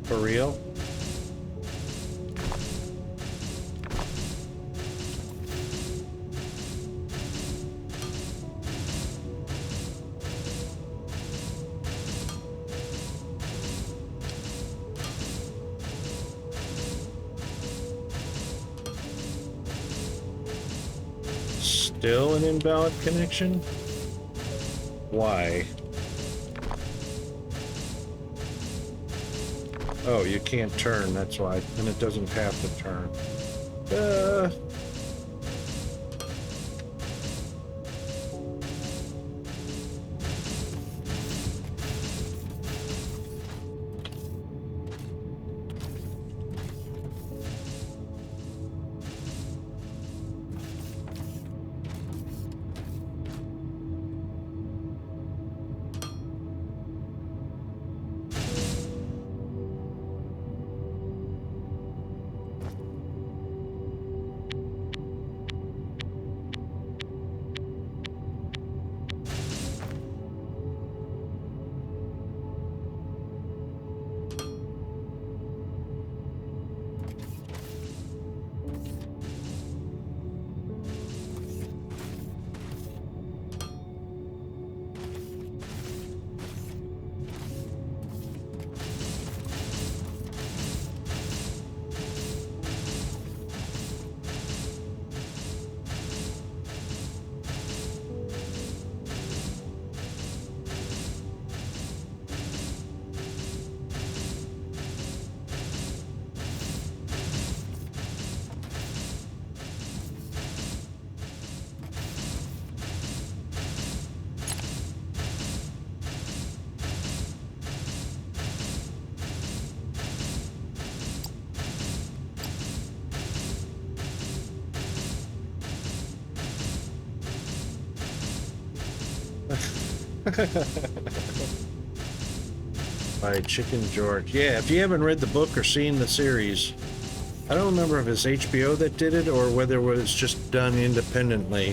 For real? Still an invalid connection? Why? Oh, you can't turn, that's why. And it doesn't have to turn. By Chicken George. Yeah, if you haven't read the book or seen the series, I don't remember if it's HBO that did it or whether it was just done independently.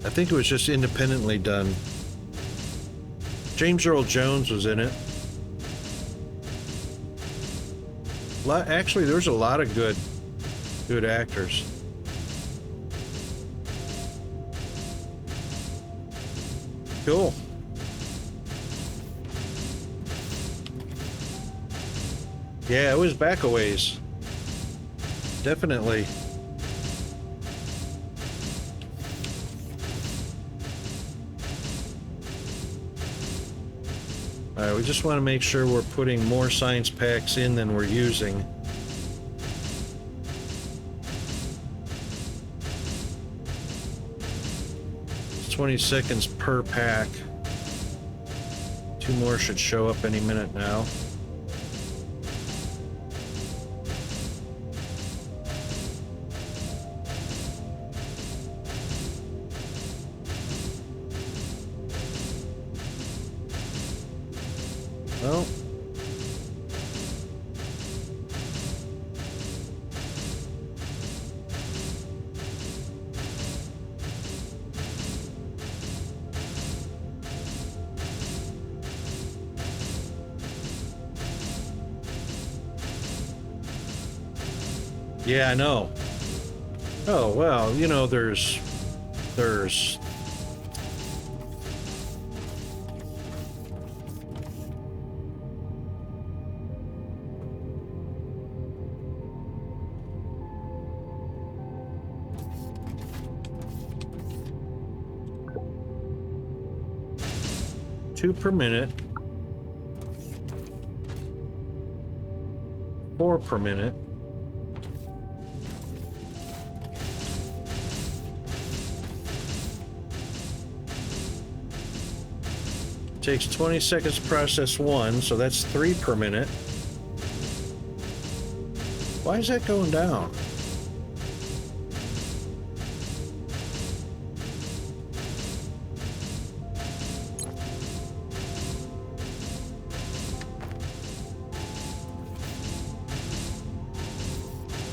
I think it was just independently done. James Earl Jones was in it. Actually, there's a lot of good actors. Cool. Yeah, it was back a ways. Definitely. Alright, we just want to make sure we're putting more science packs in than we're using. It's 20 seconds per pack. 2 more should show up any minute now. Well, yeah, I know. Oh, well, you know, there's 2 per minute, 4 per minute, takes 20 seconds to process 1, so that's 3 per minute. Why is that going down?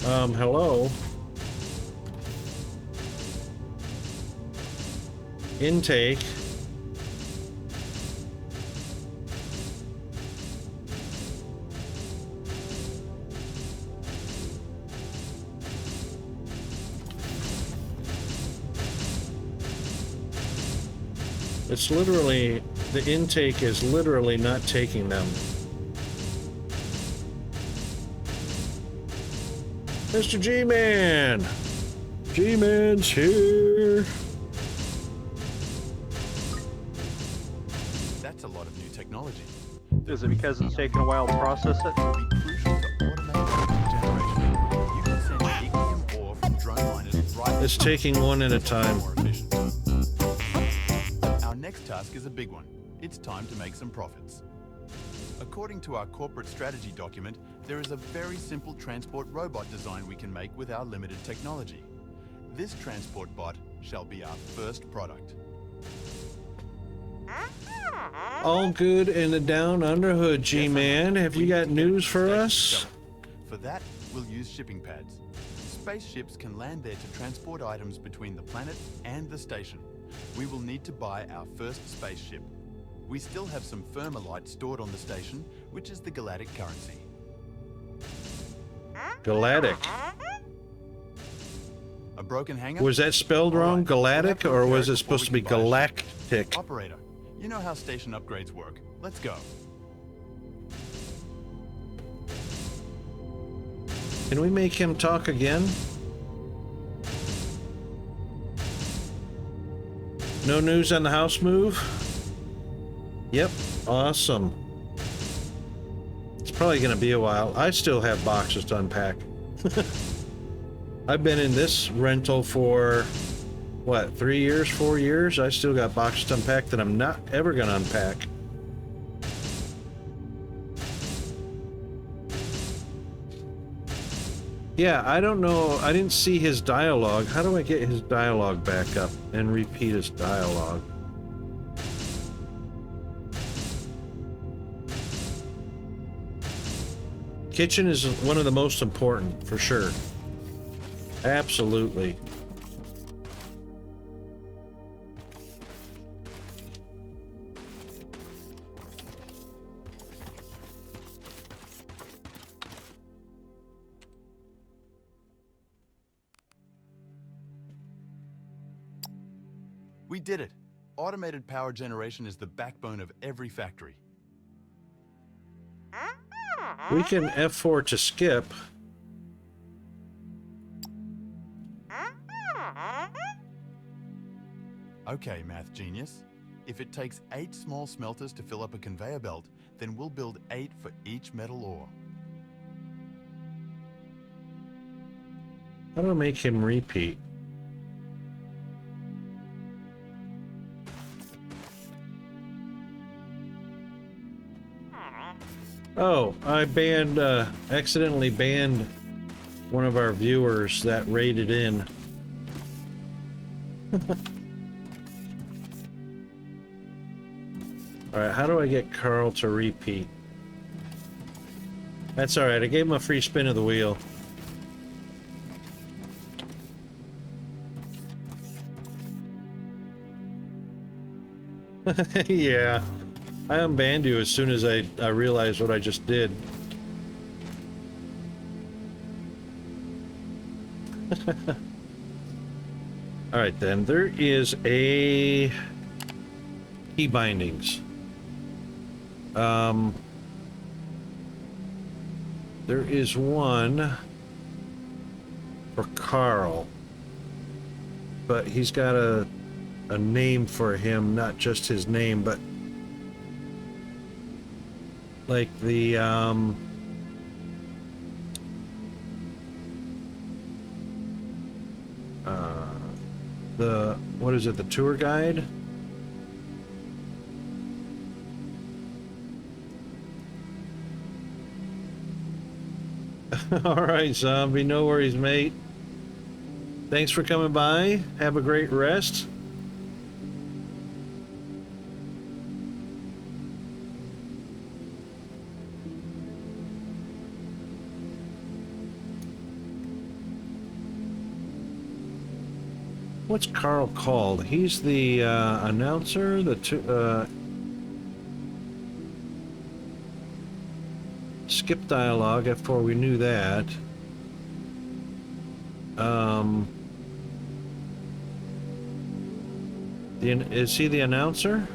Hello. Intake. It's literally, the intake is literally not taking them. Mr. G-Man! G-Man's here! That's a lot of new technology. Is it because it's taking a while to process it? It will be crucial to automate regeneration. You can send ignium ore from drone miners right It's taking one at a time. more efficient. Our next task is a big one. It's time to make some profits. According to our corporate strategy document, there is a very simple transport robot design we can make with our limited technology. This transport bot shall be our first product. All good in the down under hood, G-Man. Have you got news for us? For that, we'll use shipping pads. Spaceships can land there to transport items between the planet and the station. We will need to buy our first spaceship. We still have some Thermalite stored on the station, which is the galactic currency. Galactic. A broken hangar? Was that spelled wrong, Alright, we'll have galactic, to or repair was it before supposed we to be can buy a ship. galactic? Operator, you know how station upgrades work. Let's go. Can we make him talk again? No news on the house move? Yep, awesome. It's probably gonna be a while. I still have boxes to unpack. I've been in this rental for, what, 3 years, 4 years? I still got boxes to unpack that I'm not ever gonna unpack. Yeah, I don't know. I didn't see his dialogue. How do I get his dialogue back up and repeat his dialogue? Kitchen is one of the most important, for sure. Absolutely. We did it. Automated power generation is the backbone of every factory. We can F4 to skip. Okay, math genius. If it takes 8 small smelters to fill up a conveyor belt, then we'll build 8 for each metal ore. How do I make him repeat? Oh, I accidentally banned one of our viewers that raided in. Alright, how do I get Carl to repeat? That's alright, I gave him a free spin of the wheel. Yeah. I unbanned you as soon as I realized what I just did. Alright then, there is a key bindings. There is one for Carl, but he's got a name for him, not just his name, but like the what is it, the tour guide? Alright, zombie, no worries, mate. Thanks for coming by. Have a great rest. What's Carl called? He's the announcer, skip dialogue, F4, we knew that. Is he the announcer?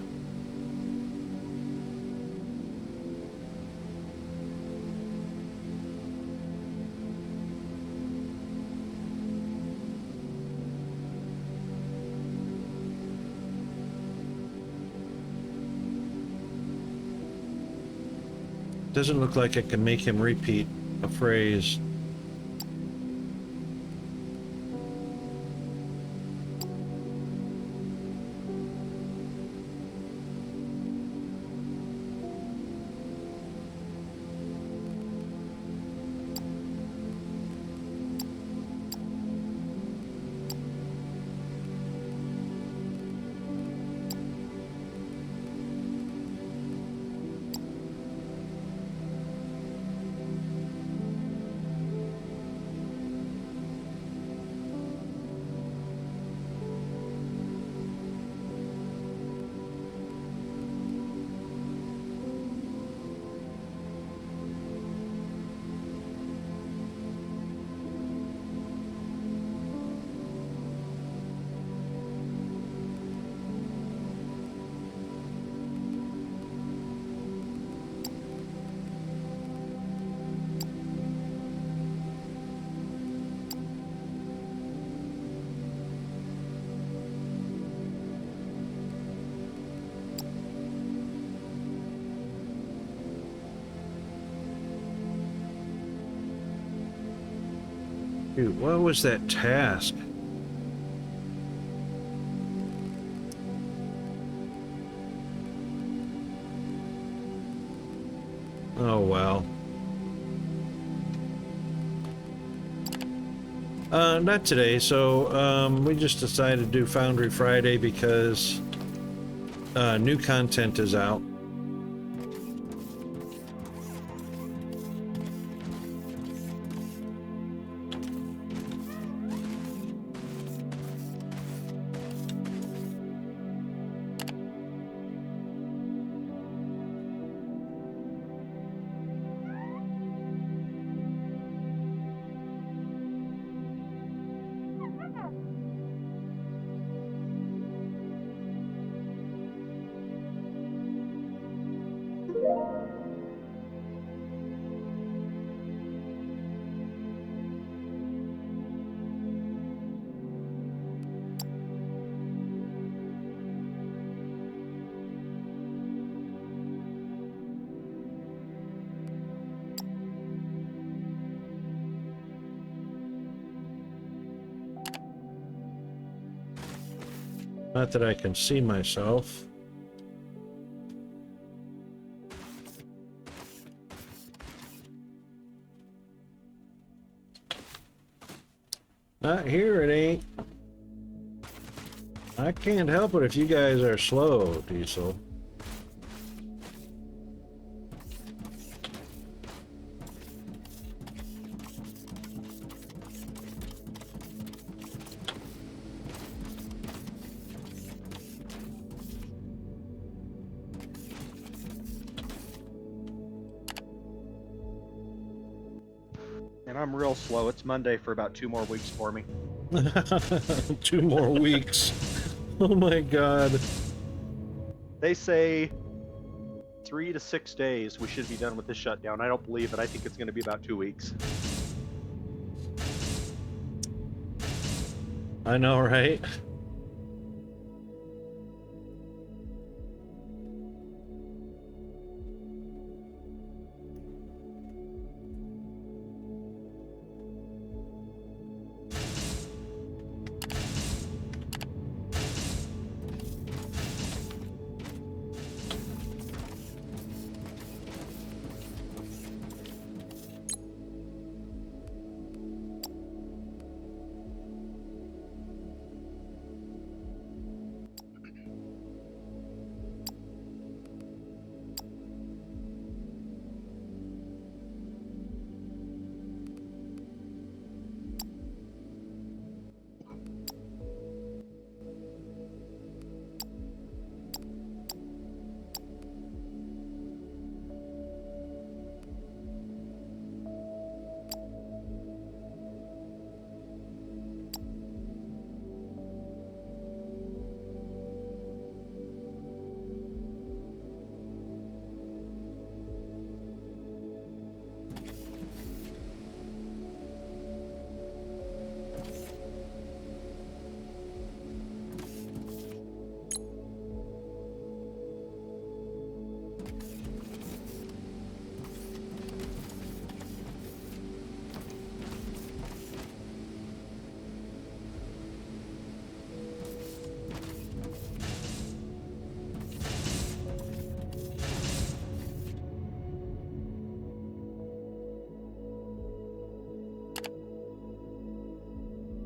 Doesn't look like I can make him repeat a phrase. Dude, what was that task? Oh, well. Not today, so we just decided to do Foundry Friday because new content is out. Not that I can see myself. Not here, it ain't. I can't help it if you guys are slow, Diesel. And I'm real slow. It's Monday for about 2 more weeks for me. 2 more weeks. Oh my god. They say 3 to 6 days we should be done with this shutdown. I don't believe it. I think it's going to be about 2 weeks. I know, right?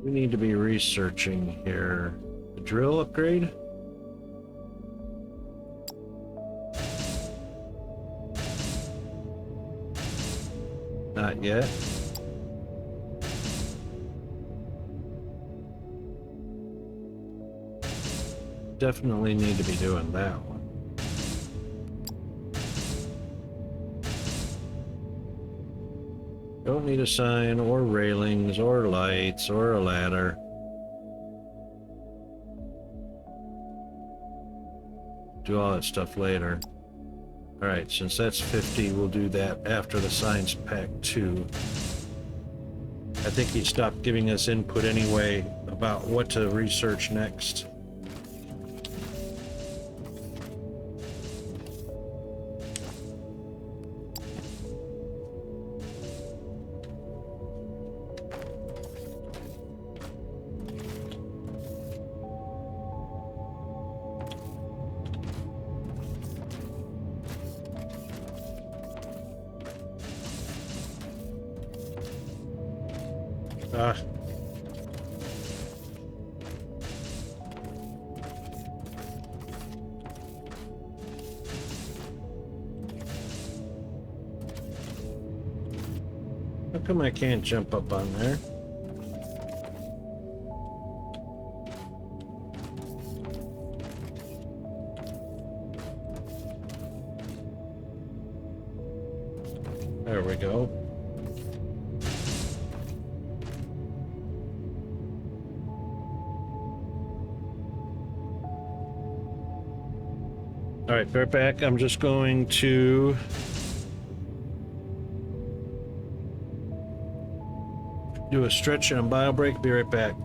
We need to be researching here. The drill upgrade? Not yet. Definitely need to be doing that one. Don't need a sign or railings or lights or a ladder. Do all that stuff later. Alright, since that's 50, we'll do that after the science pack 2. I think he stopped giving us input anyway about what to research next. Ah. How come I can't jump up on there? There we go. All right, bear back. I'm just going to do a stretch and a bio break. Be right back.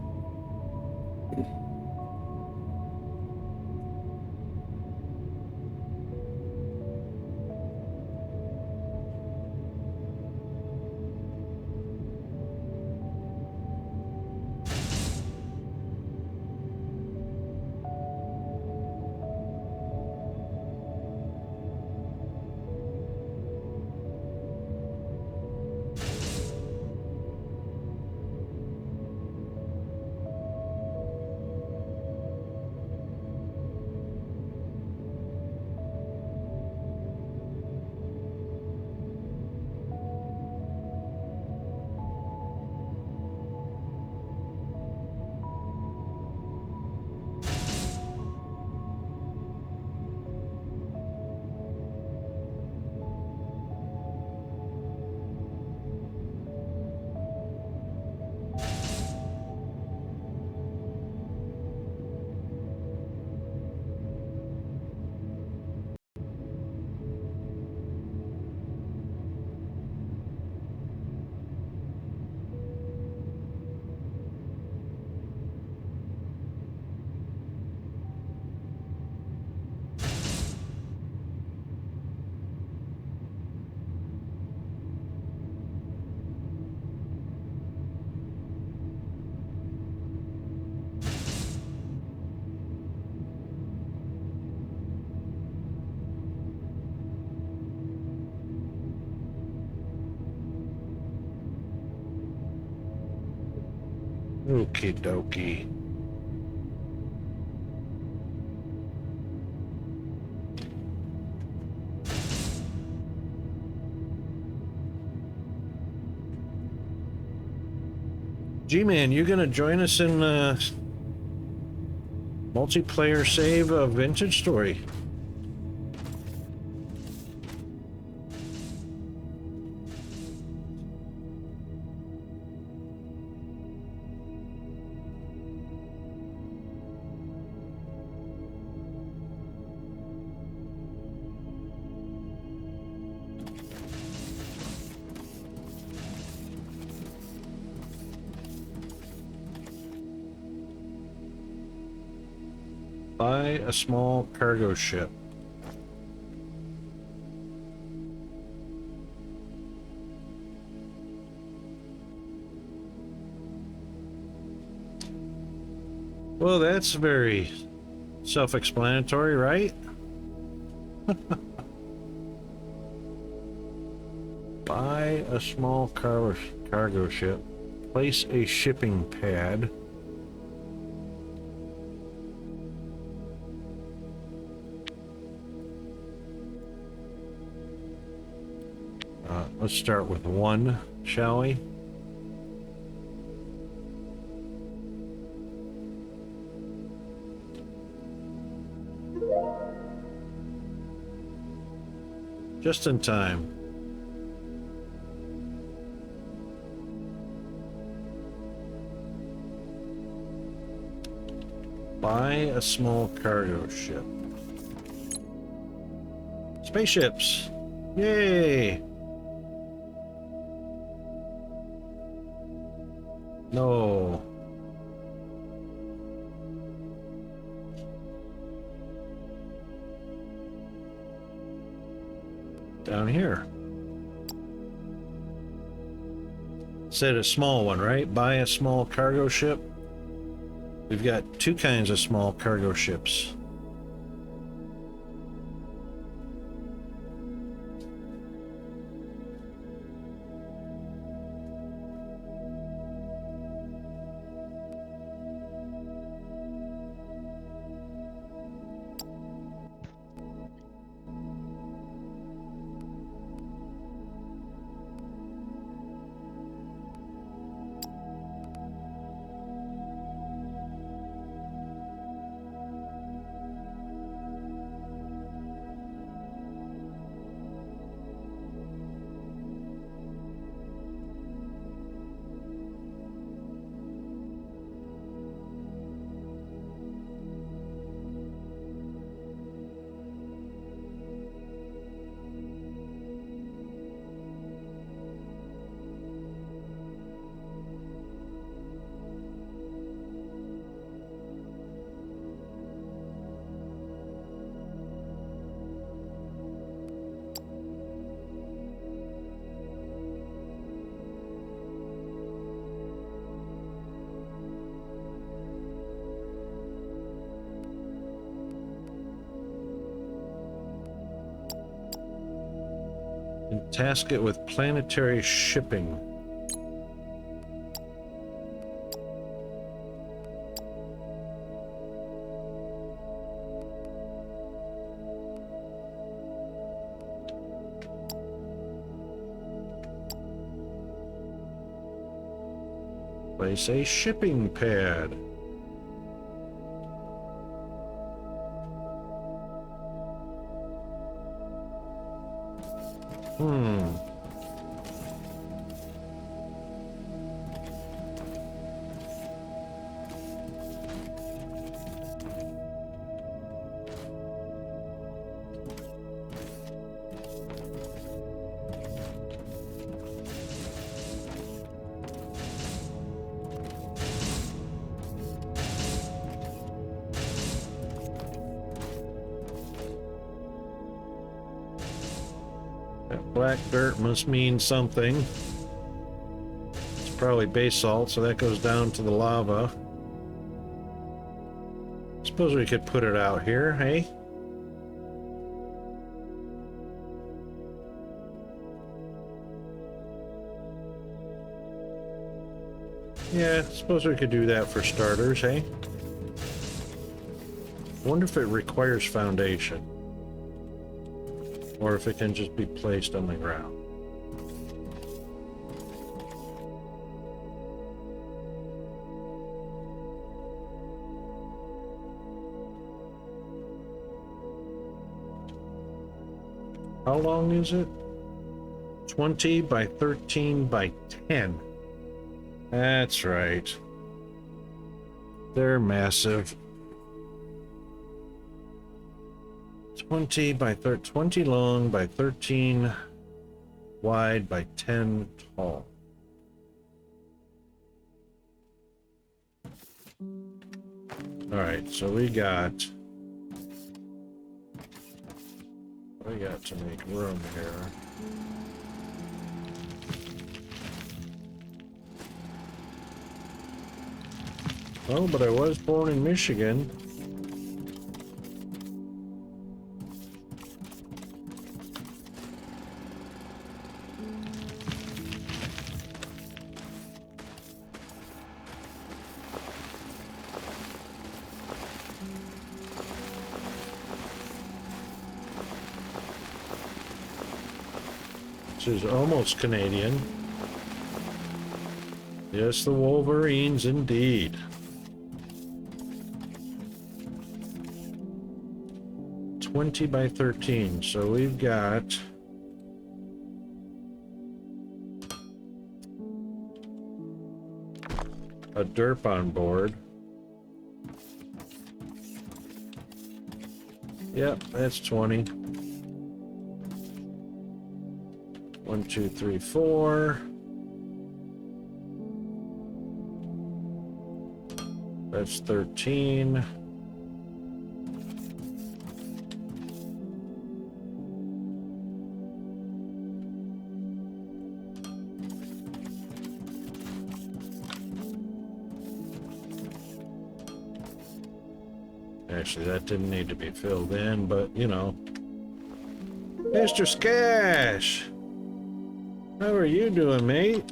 Okie dokie. G-Man, you gonna join us in multiplayer save a Vintage Story? Buy a small cargo ship. Well, that's very self-explanatory, right? Buy a small cargo ship. Place a shipping pad. Let's start with one, shall we? Just in time. Buy a small cargo ship. Spaceships! Yay! No. Down here. Said a small one, right? Buy a small cargo ship. We've got two kinds of small cargo ships. And task it with planetary shipping. Place a shipping pad. That black dirt must mean something. It's probably basalt, so that goes down to the lava. Suppose we could put it out here, hey? Yeah, suppose we could do that for starters, hey? Wonder if it requires foundation. Or if it can just be placed on the ground. How long is it? 20 by 13 by 10. That's right. They're massive. 20 by 20 long by 13 wide by 10 tall. All right, so we got to make room here. Oh, but I was born in Michigan. This is almost Canadian. Yes, the Wolverines, indeed. 20 by 13. So we've got a derp on board. Yep, that's 20. 1, 2, 3, 4. That's 13. Actually, that didn't need to be filled in, but you know. Mr. Skash! How are you doing, mate?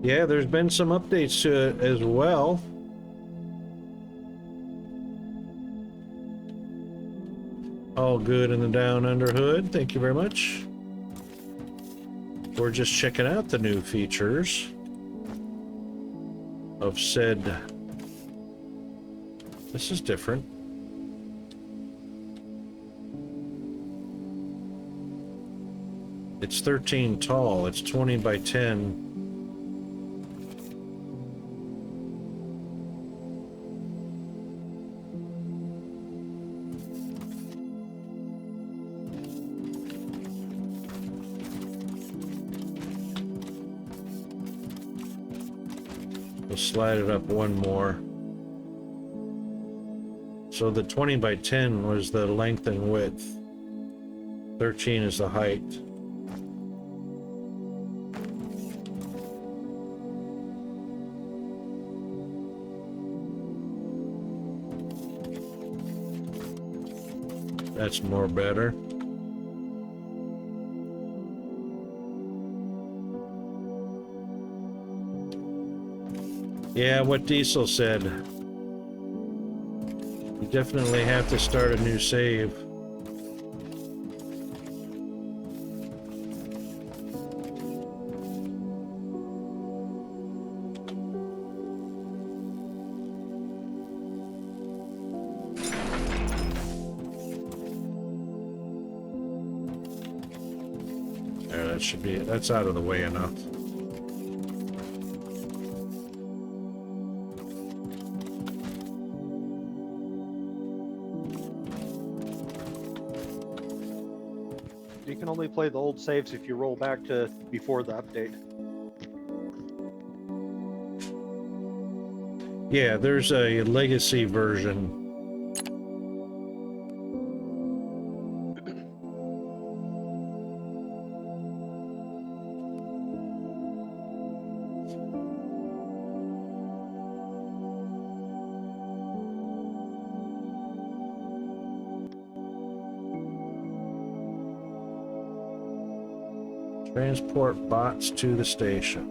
Yeah, there's been some updates to it as well. All good in the down under hood. Thank you very much. We're just checking out the new features of said. This is different. It's 13 tall. It's 20 by 10. We'll slide it up one more. So the 20 by 10 was the length and width. 13 is the height. That's more better. Yeah, what Diesel said. You definitely have to start a new save. There, that should be it. That's out of the way enough. You can only play the old saves if you roll back to before the update. Yeah, there's a legacy version. Transport bots to the station.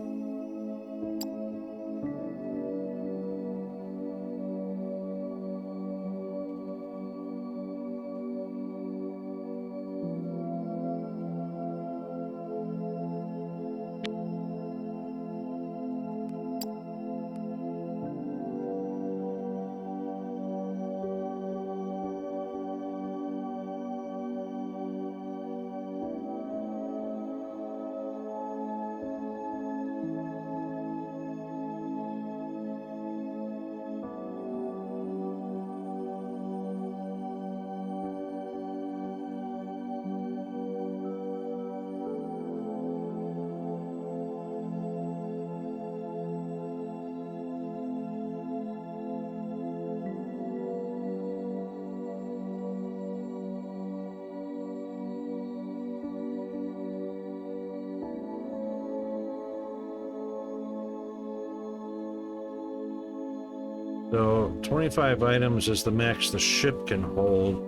So 25 items is the max the ship can hold.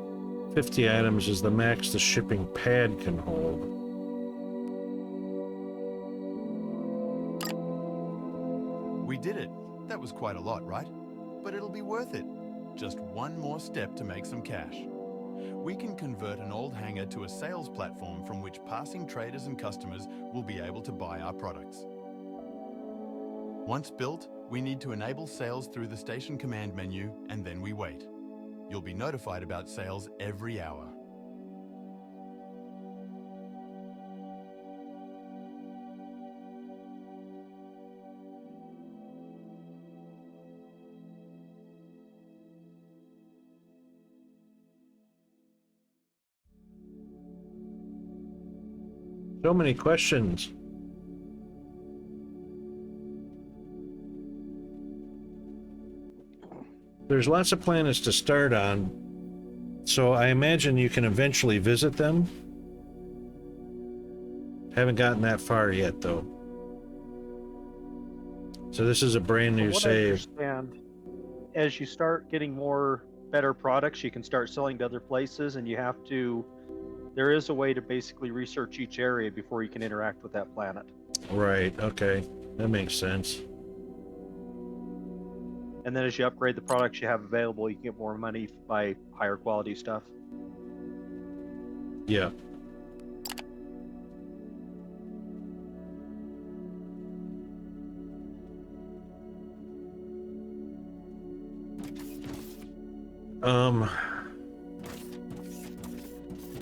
50 items is the max the shipping pad can hold. We did it. That was quite a lot, right? But it'll be worth it. Just one more step to make some cash. we can convert an old hangar to a sales platform from which passing traders and customers will be able to buy our products. Once built, we need to enable sales through the station command menu, and then we wait. You'll be notified about sales every hour. So many questions. There's lots of planets to start on, so I imagine you can eventually visit them. Haven't gotten that far yet, though. So this is a brand new From what I save. understand, as you start getting more better products, you can start selling to other places, and there is a way to basically research each area before you can interact with that planet. Right, okay. That makes sense. And then as you upgrade the products you have available, you can get more money by higher quality stuff. Yeah.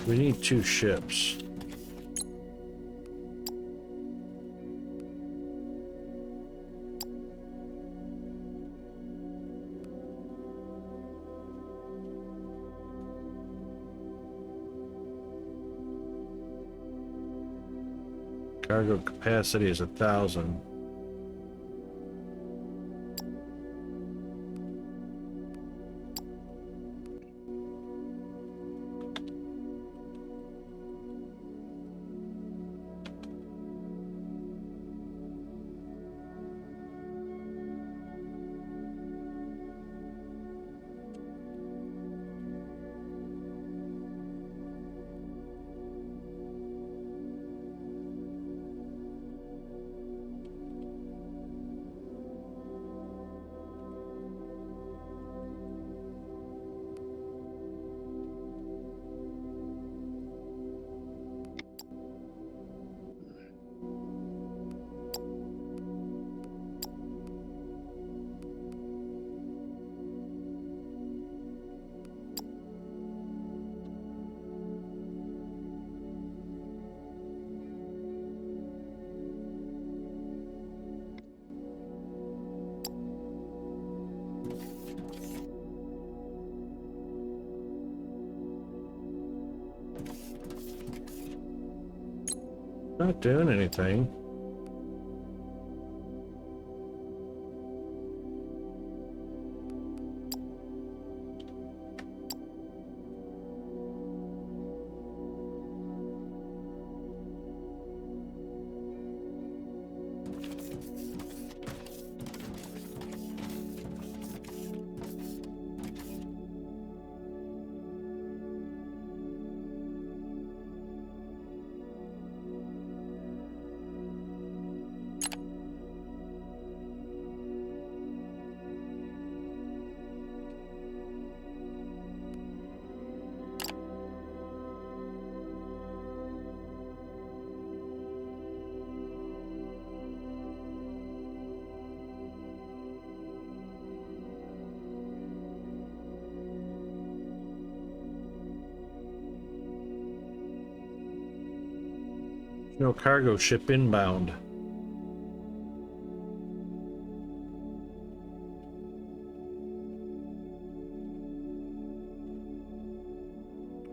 We need 2 ships. Cargo capacity is 1,000. Not doing anything. No cargo ship inbound.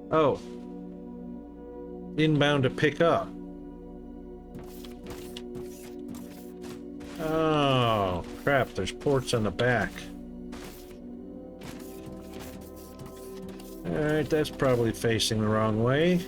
Oh. Inbound to pick up. Oh, crap, there's ports on the back. Alright, that's probably facing the wrong way.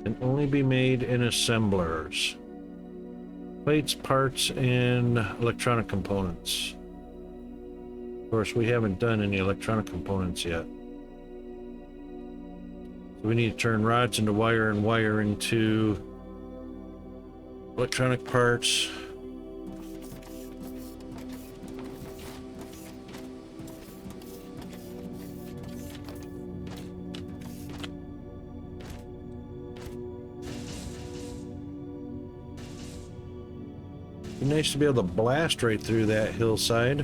Can only be made in assemblers. Plates, parts, and electronic components. Of course, we haven't done any electronic components yet. So we need to turn rods into wire and wire into electronic parts. Be nice to be able to blast right through that hillside.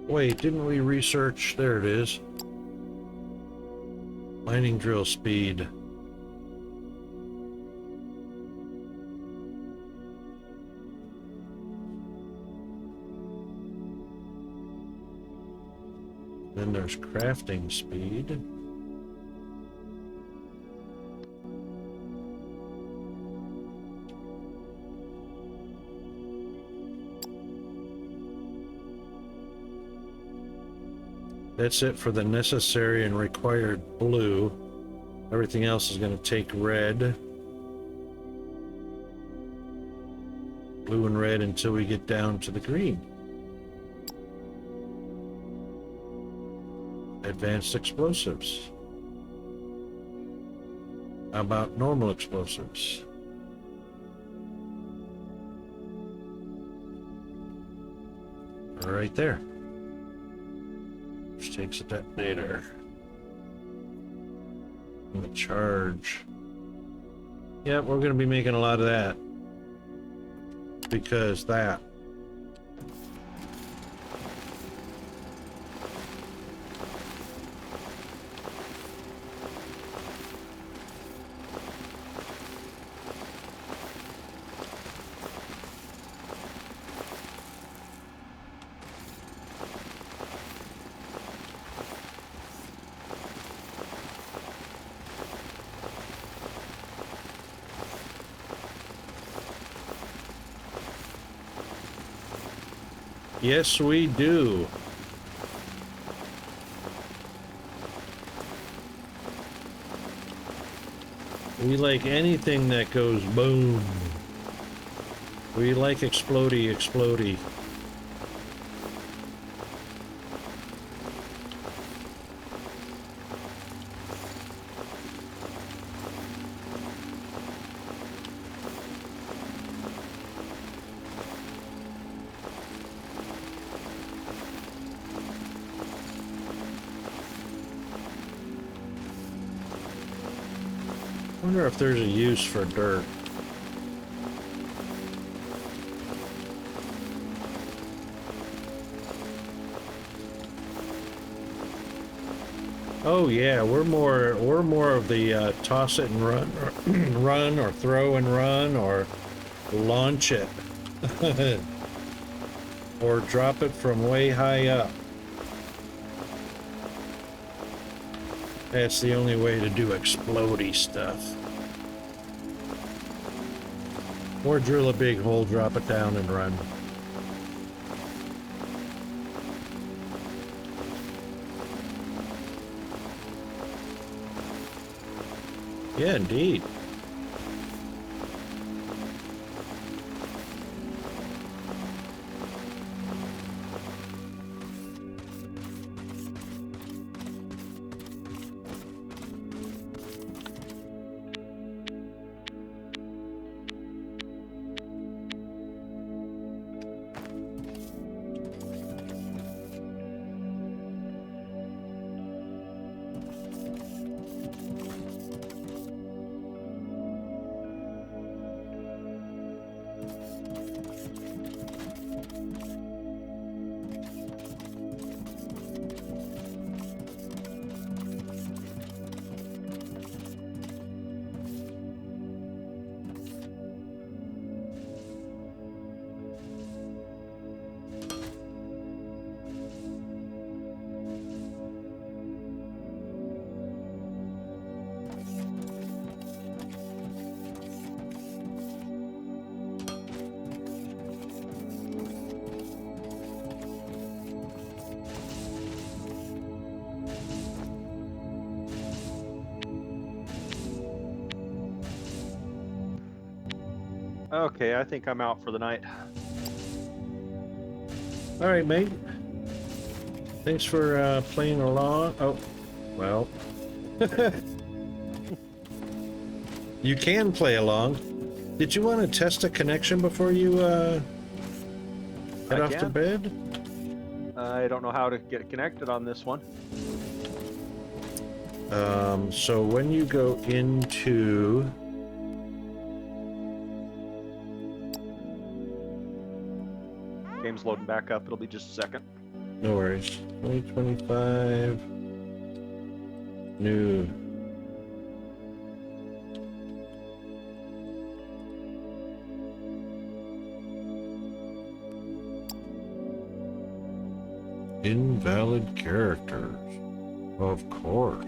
Wait, didn't we research? There it is. Mining drill speed. Then there's crafting speed. That's it for the necessary and required blue. Everything else is going to take red. Blue and red until we get down to the green. Advanced explosives. How about normal explosives? Right there. Which takes a detonator. And the charge. Yep, we're going to be making a lot of that. Because that. Yes, we do. We like anything that goes boom. We like explodey, explodey. I wonder if there's a use for dirt. Oh yeah, we're more of the toss it and run, or run or throw and run or launch it, or drop it from way high up. That's the only way to do explodey stuff. Or drill a big hole, drop it down, and run. Yeah, indeed. Okay, I think I'm out for the night. All right, mate. Thanks for playing along. Oh, well. You can play along. Did you want to test a connection before you head off to bed? I don't know how to get connected on this one. So when you go into... Game's loading back up. It'll be just a second. No worries. 2025. New. Invalid characters. Of course.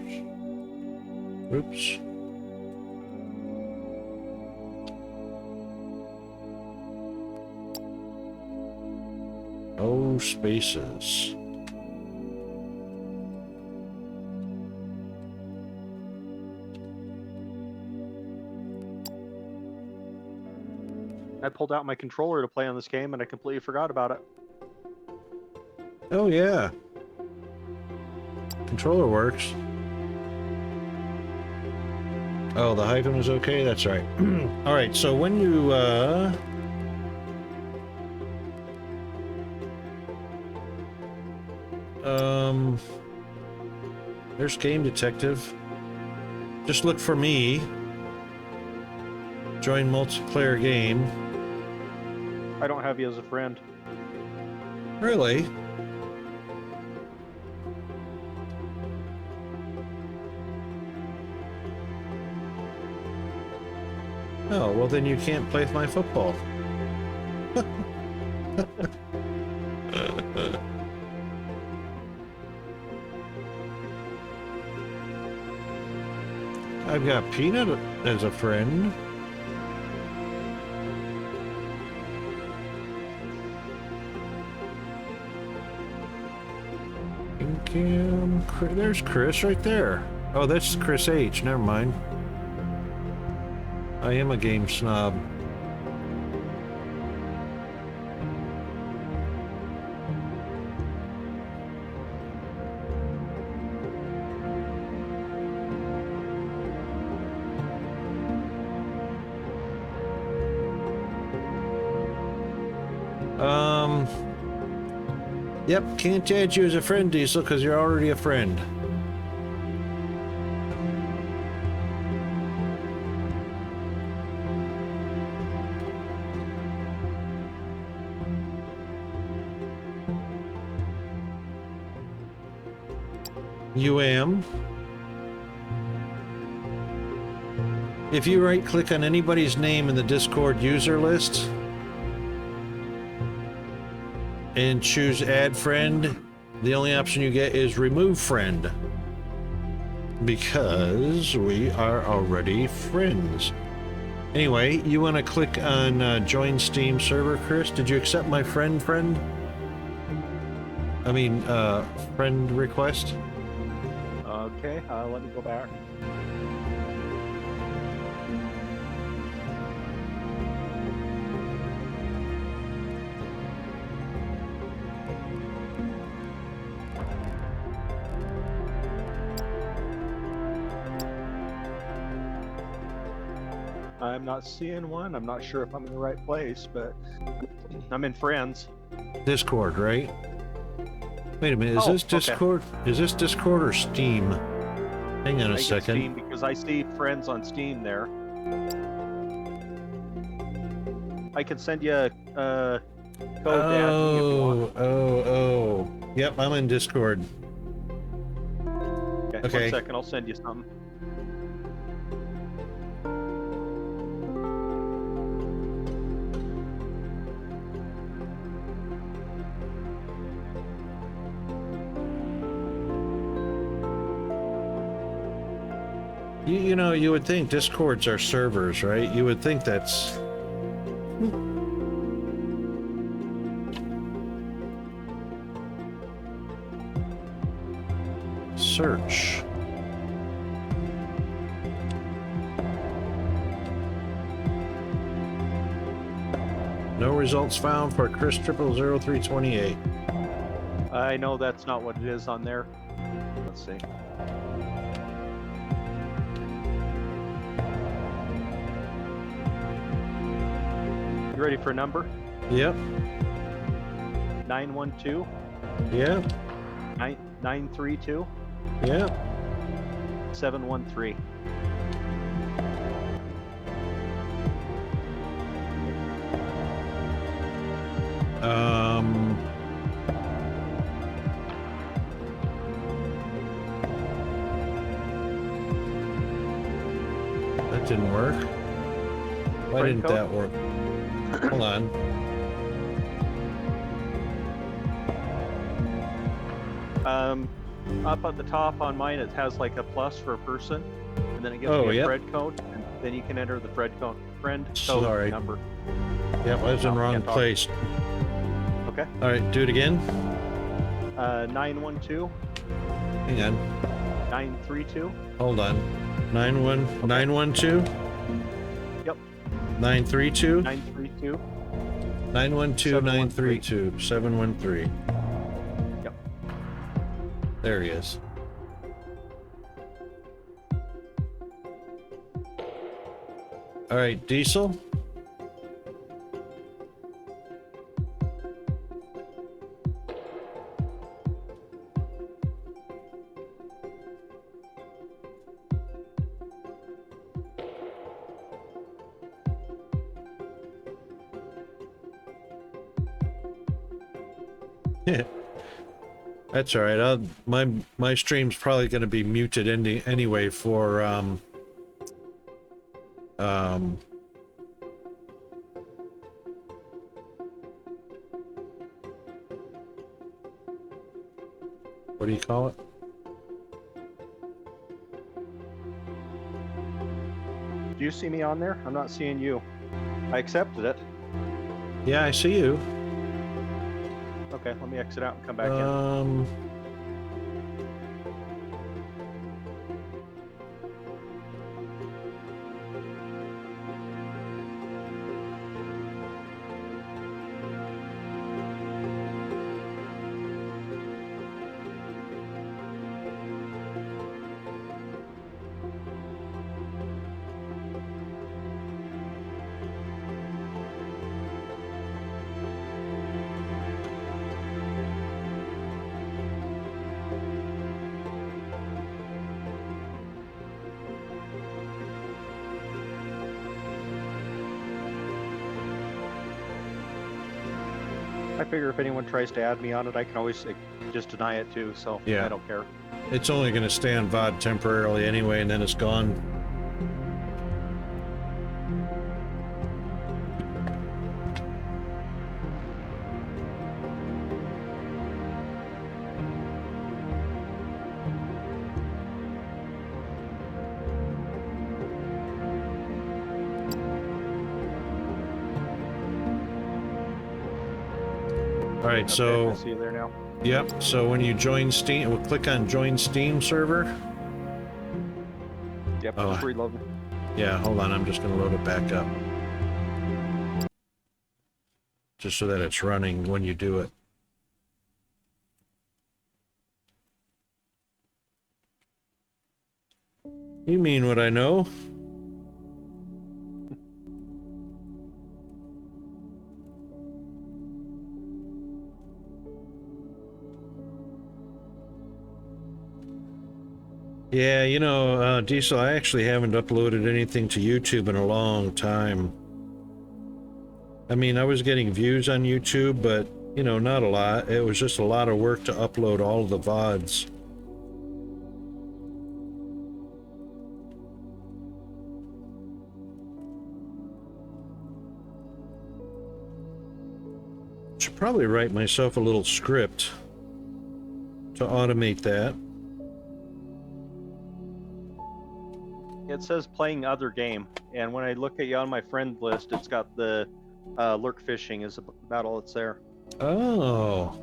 Oops. No spaces. I pulled out my controller to play on this game and I completely forgot about it. Oh yeah. Controller works. Oh, the hyphen was okay? That's right. Alright, so when you there's Game Detective. Just look for me. Join multiplayer game. I don't have you as a friend. Really? Oh, well then you can't play with my football. I've got Peanut as a friend. There's Chris right there. Oh, that's Chris H. Never mind. I am a game snob. Yep, can't add you as a friend, Diesel, because you're already a friend. You am. If you right-click on anybody's name in the Discord user list and choose Add Friend, the only option you get is Remove Friend, because we are already friends. Anyway, you want to click on Join Steam Server, Chris? Did you accept my friend request? Okay, let me go back. I'm not seeing one. I'm not sure if I'm in the right place, but I'm in Friends. Discord, right? Wait a minute, is this Discord? Okay. Is this Discord or Steam? Hang on a second. Steam, because I see Friends on Steam there. I can send you a code to add me if you want. Oh. Yep, I'm in Discord. Okay. 1 second, I'll send you something. You know, you would think Discords are servers, right? You would think that's... Search. No results found for Chris 0000328. I know that's not what it is on there. Let's see. You ready for a number? Yep. 912 Yep. 932 Yep. 713. That didn't work. Why Friend didn't code? that work? Hold on. Up at the top on mine, it has like a plus for a person, and then it gives Oh, me a yep. Fred code, and then you can enter the friend code Sorry. number. Yep, I was in No, wrong can't talk. place. Okay. All right, do it again. 912 Hang on. 932. Hold on. 912? Yep. 932? 932. 912 932 713. Yep. There he is. All right, Diesel. That's all right. My stream's probably going to be muted anyway for what do you call it? Do you see me on there? I'm not seeing you. I accepted it. Yeah, I see you. Okay, let me exit out and come back in. I figure if anyone tries to add me on it, I can always just deny it too, so Yeah. I don't care. It's only going to stay on VOD temporarily anyway, and then it's gone. All right, Okay, so I see you there now. yep. So when you join Steam, we'll click on Join Steam Server. Yep, Oh. just reloading. Yeah, hold on. I'm just going to load it back up, just so that it's running when you do it. You mean what I know? Yeah, you know, Diesel, I actually haven't uploaded anything to YouTube in a long time. I mean, I was getting views on YouTube, but, you know, not a lot. It was just a lot of work to upload all of the VODs. Should probably write myself a little script to automate that. It says playing other game, and when I look at you on my friend list, it's got the lurk fishing is about all that's there. Oh,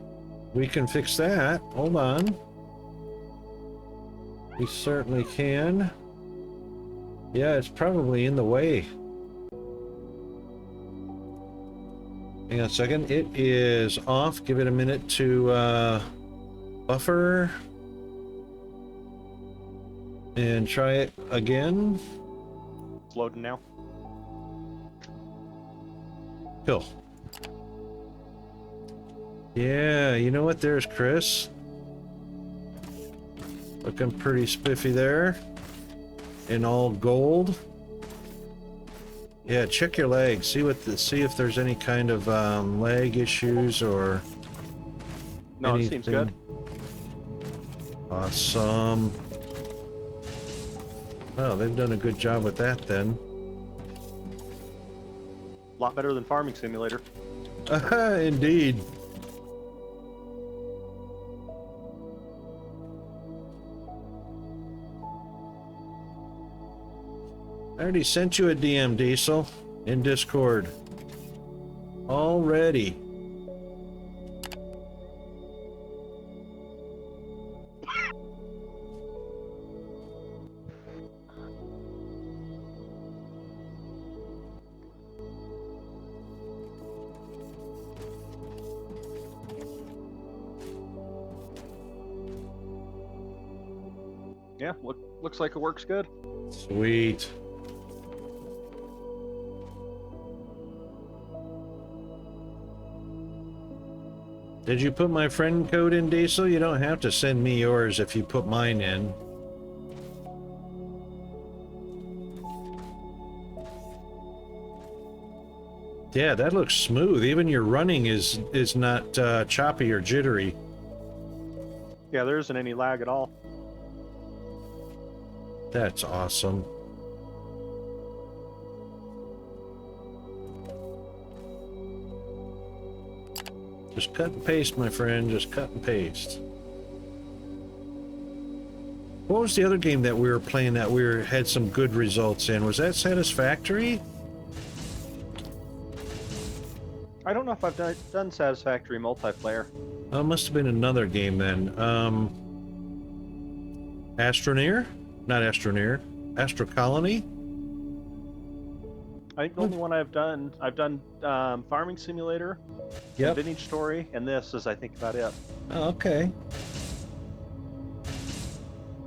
we can fix that. Hold on. We certainly can. Yeah, it's probably in the way. Hang on a second. It is off. Give it a minute to buffer. And try it again. It's loading now. Cool. Yeah, you know what? There's Chris. Looking pretty spiffy there. In all gold. Yeah, check your legs. See if there's any kind of leg issues or No, anything. it seems good. Awesome. Oh, they've done a good job with that then. A lot better than Farming Simulator. Indeed. I already sent you a DM, Diesel, in Discord. Already. Yeah, looks like it works good. Sweet. Did you put my friend code in, Diesel? You don't have to send me yours if you put mine in. Yeah, that looks smooth. Even your running is not choppy or jittery. Yeah, there isn't any lag at all. That's awesome. Just cut and paste, my friend. Just cut and paste. What was the other game that we were playing that had some good results in? Was that Satisfactory? I don't know if I've done Satisfactory multiplayer. Oh, it must have been another game then. Astroneer? Not Astroneer. Astro Colony? I think the only one I've done Farming Simulator, Yep. Vintage Story, and this is I think about it. Oh, okay.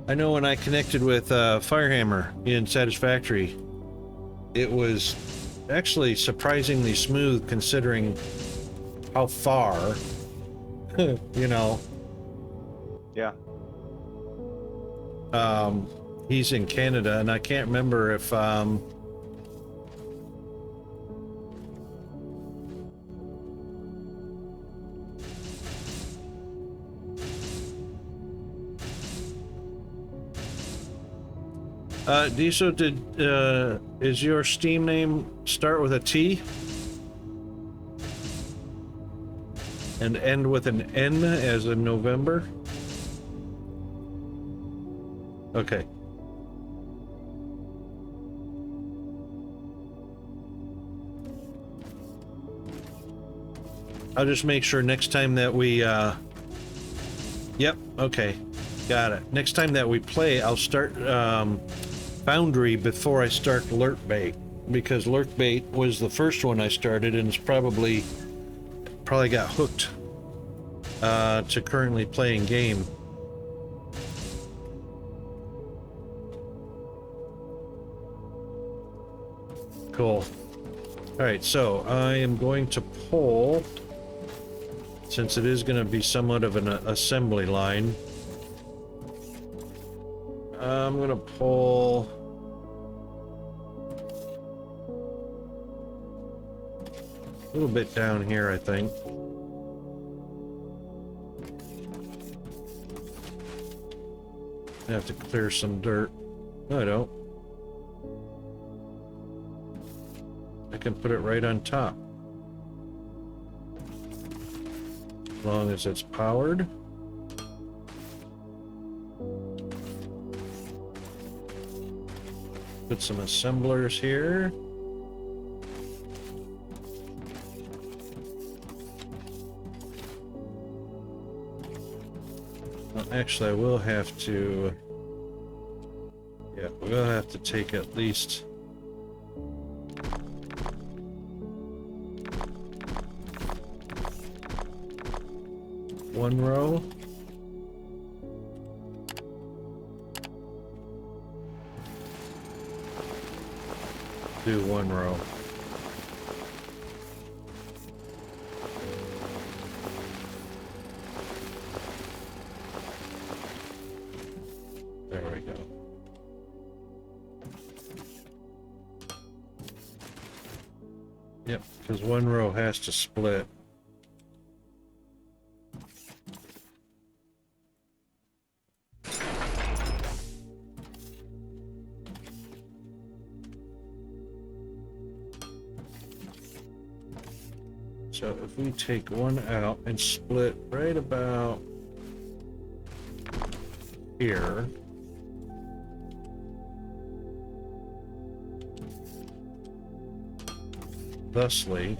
I know when I connected with Firehammer in Satisfactory, it was actually surprisingly smooth considering how far, you know. Yeah. He's in Canada, and I can't remember if Diesel, is your Steam name start with a T and end with an N as in November? Okay. I'll just make sure next time that we yep, okay. Got it. Next time that we play, I'll start Foundry before I start Lurkbait, because Lurkbait was the first one I started, and it's probably got hooked to currently playing game. Cool. All right, so I am going to pull, since it is going to be somewhat of an assembly line. I'm going to pull a little bit down here, I think. I have to clear some dirt. No, I don't. I can put it right on top. As long as it's powered. Put some assemblers here. Well, actually, I will have to... Yeah, we'll have to take at least... one row. Do one row. There we go. Yep, because one row has to split. So if we take one out and split right about here. Thusly,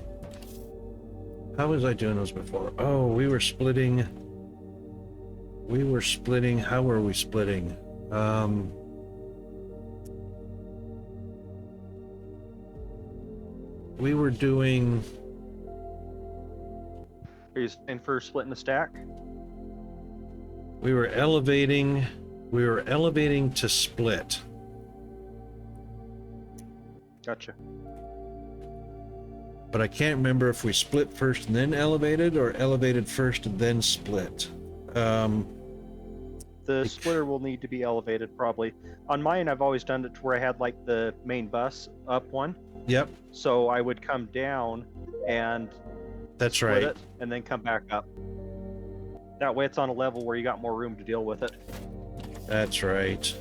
how was I doing those before? Oh, we were splitting, how were we splitting? We were doing, Are you in for splitting the stack? we were elevating to split. Gotcha. But I can't remember if we split first and then elevated, or elevated first and then split. The splitter will need to be elevated probably. On mine, I've always done it to where I had like the main bus up one. Yep, So I would come down and that's split right. it and then come back up. That way it's on a level where you got more room to deal with it. That's right.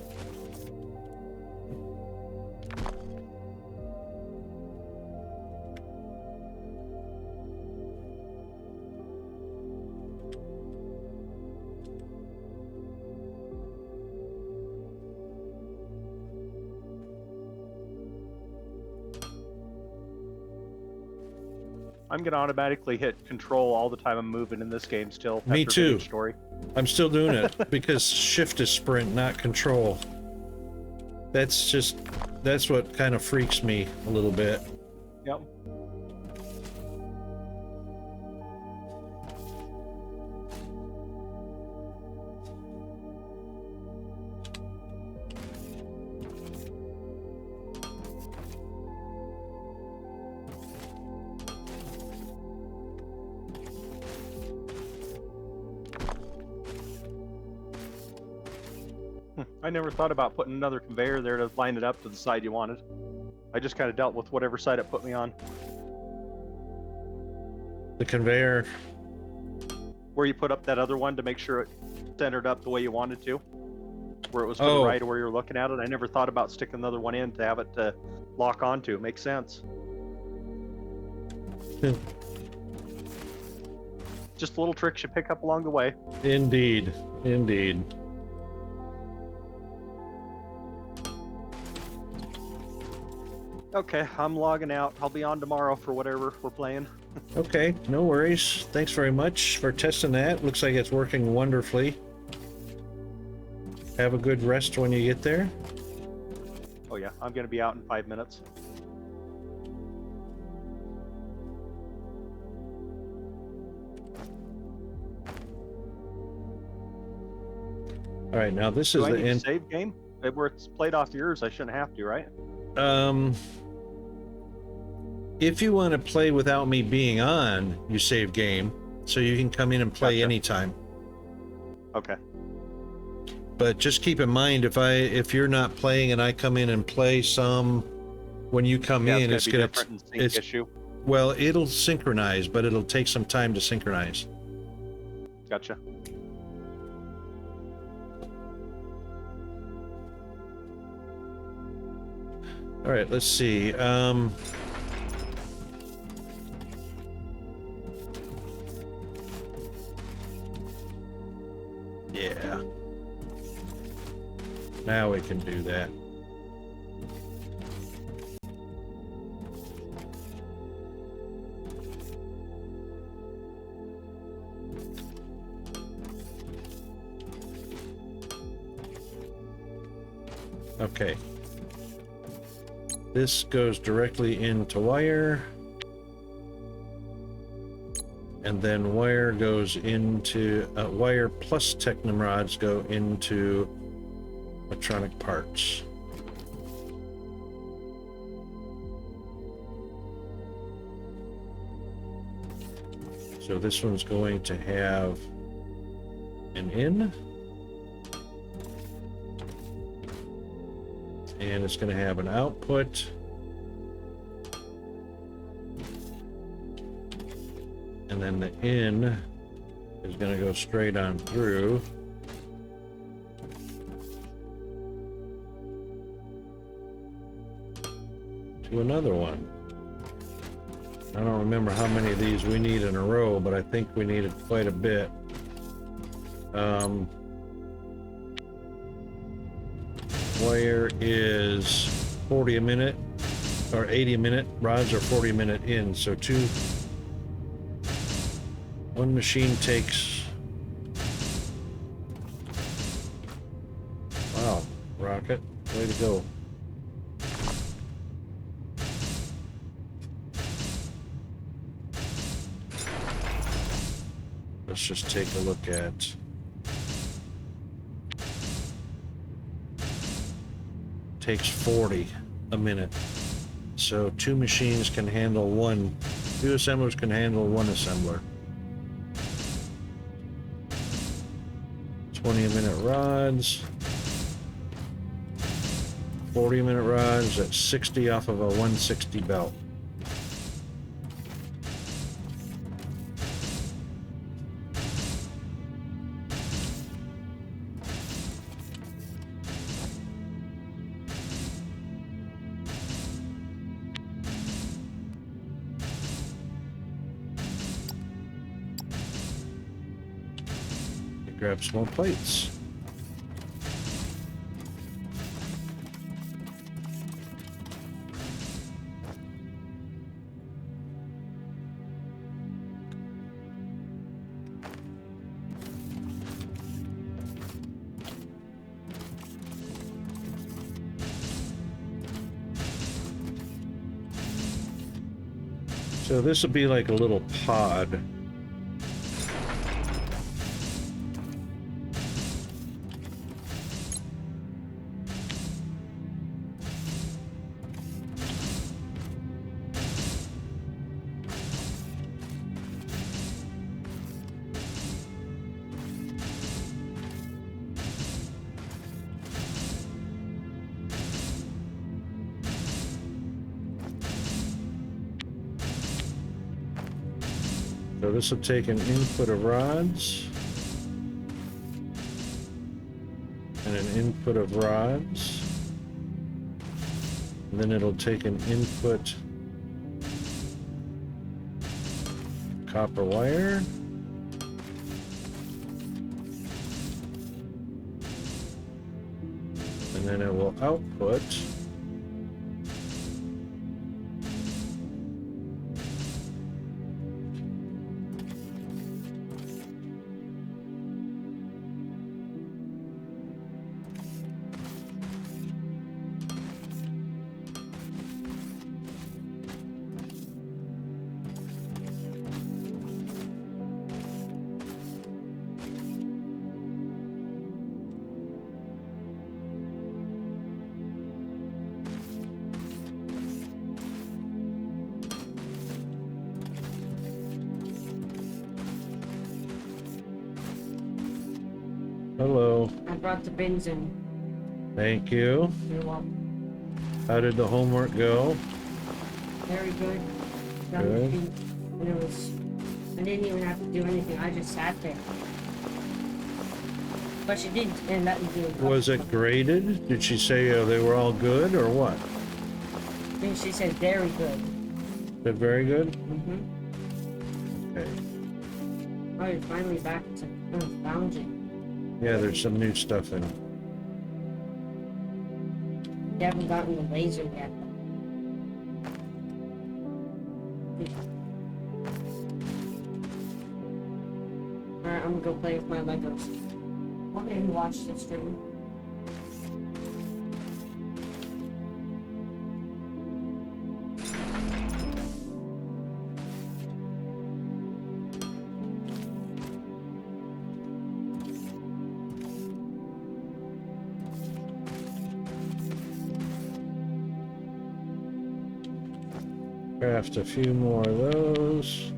I'm gonna automatically hit control all the time I'm moving in this game still. Me after too. Vintage Story. I'm still doing it because shift is sprint, not control. That's what kind of freaks me a little bit. Yep. I never thought about putting another conveyor there to line it up to the side you wanted. I just kind of dealt with whatever side it put me on. The conveyor. Where you put up that other one to make sure it centered up the way you wanted to. Where it was to the Oh. right of where you're looking at it. I never thought about sticking another one in to have it to lock onto. Makes sense. Just little tricks you pick up along the way. Indeed, indeed. Okay, I'm logging out. I'll be on tomorrow for whatever we're playing. Okay, no worries. Thanks very much for testing that. Looks like it's working wonderfully. Have a good rest when you get there. Oh yeah, I'm gonna be out in 5 minutes. All right, now this Do is I the need to end. save game? Where it's played off yours, I shouldn't have to, right? If you want to play without me being on, you save game, so you can come in and play Gotcha. anytime. Okay. But just keep in mind, if you're not playing and I come in and play some, when you come Yeah, in, it's gonna be different in sync it's issue. well, it'll synchronize, but it'll take some time to synchronize. Gotcha. All right, let's see. Yeah. Now we can do that. Okay. This goes directly into wire. And then wire goes into, wire plus Technum rods go into electronic parts. So this one's going to have an in. And it's going to have an output. And then the in is going to go straight on through. To another one. I don't remember how many of these we need in a row, but I think we needed quite a bit. Wire is 40 a minute, or 80 a minute. Rods are 40 a minute in, so one machine takes... Wow, Rocket, way to go. Let's just take a look at... Takes 40 a minute. So two machines can handle one. Two assemblers can handle one assembler. 20 a minute rods. 40 a minute rods. That's 60 off of a 160 belt. Grab some more plates. So this will be like a little pod. So this will take an input of rods and an input of rods, and then it'll take an input copper wire, and then it will output Hello. I brought the bins in. Thank you. You're welcome. How did the homework go? Very good. Done Good. the feet. And it was, I didn't even have to do anything. I just sat there. But she did end up doing. Was it graded? Did she say they were all good or what? I think she said very good. Said very good? Mm-hmm. Okay. Oh, you're finally back to Foundry. Yeah, there's some new stuff in. You haven't gotten the laser yet. Alright, I'm gonna go play with my Legos. I'll maybe watch the stream. Craft a few more of those.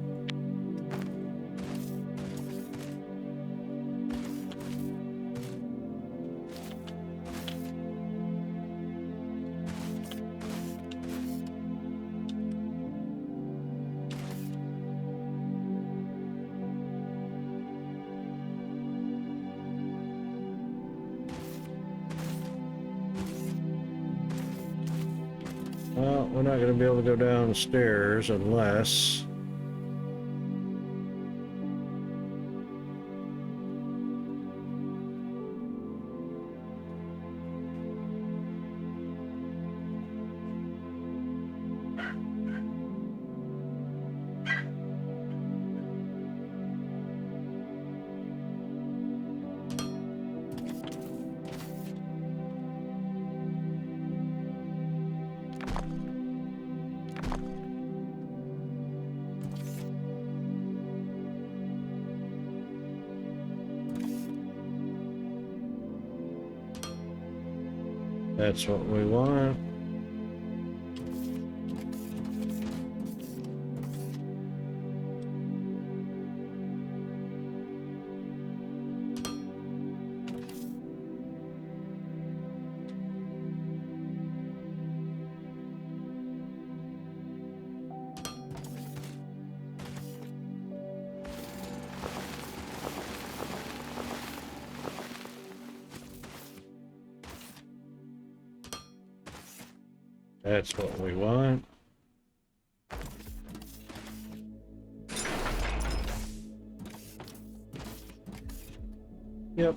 Well, we're not going to be able to go downstairs unless... That's what we want. That's what we want. Yep.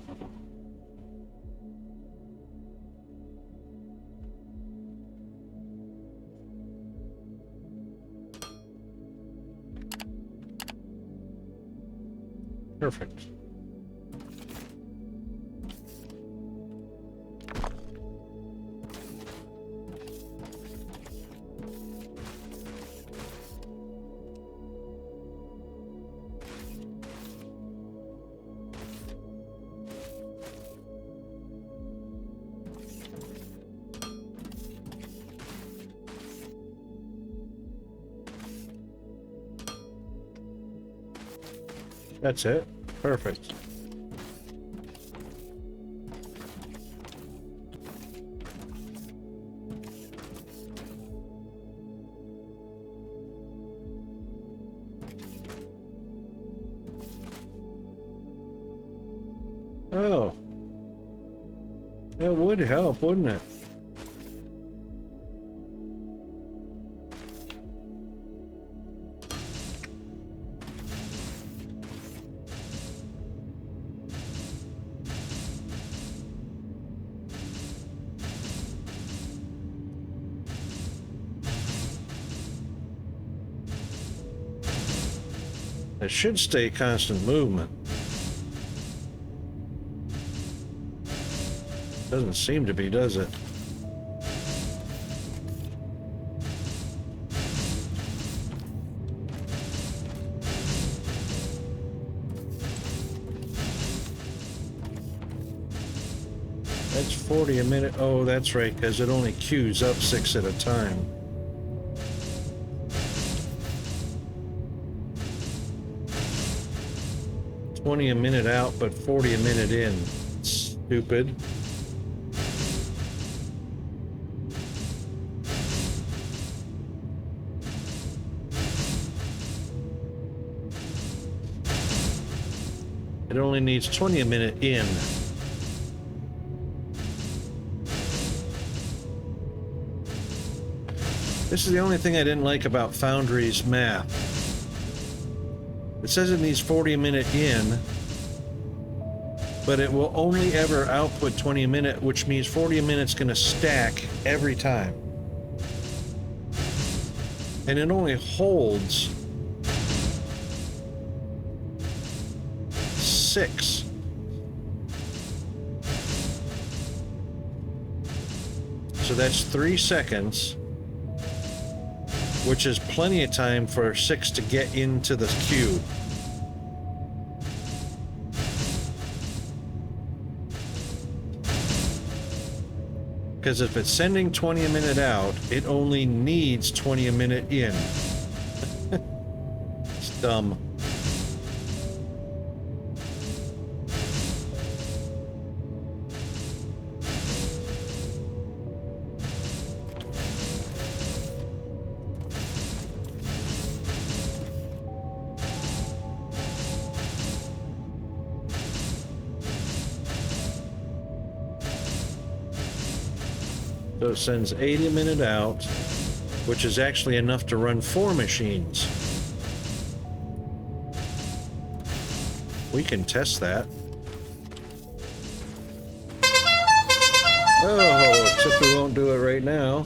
Perfect. That's it. Perfect. Oh. That would help, wouldn't it? It should stay constant movement. Doesn't seem to be, does it? That's 40 a minute. Oh, that's right, because it only queues up 6 at a time. $20 a minute out, but 40 a minute in. Stupid. It only needs 20 a minute in. This is the only thing I didn't like about Foundry's math. It says it needs 40 a minute in, but it will only ever output 20 a minute, which means 40 a minute's going to stack every time. And it only holds 6. So that's 3 seconds, which is plenty of time for 6 to get into the queue. Because if it's sending 20 a minute out, it only needs 20 a minute in. Dumb. So it sends 80 a minute out, which is actually enough to run 4 machines. We can test that. Oh, except we won't do it right now.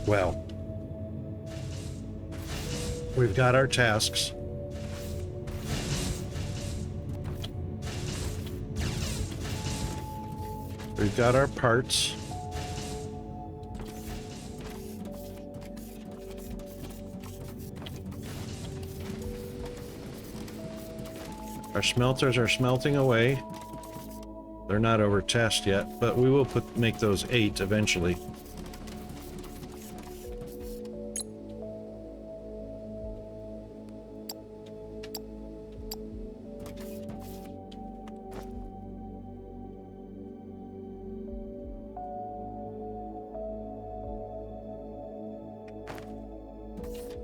Well, we've got our tasks. We've got our parts. Our smelters are smelting away. They're not over test yet, but we will make those 8 eventually.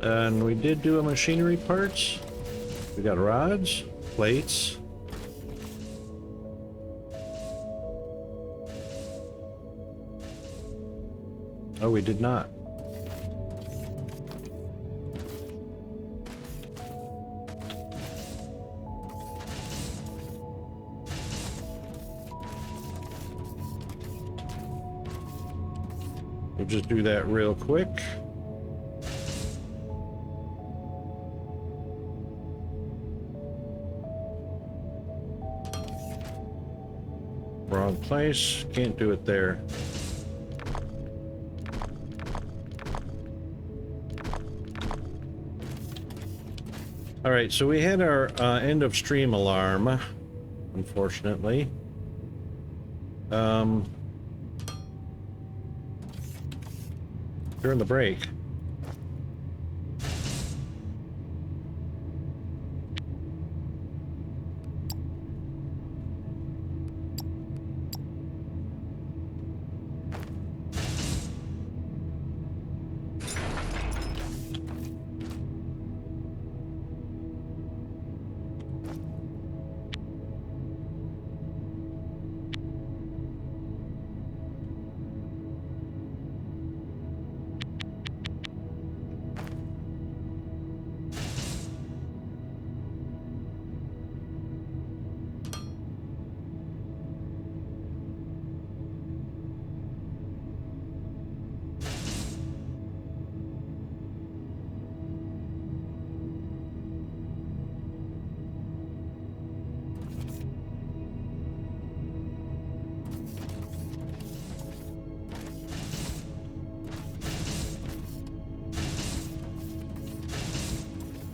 And we did do a machinery parts. We got rods, plates. Oh, we did not. We'll just do that real quick. Wrong place. Can't do it there. All right, so we had our end of stream alarm, unfortunately. During the break.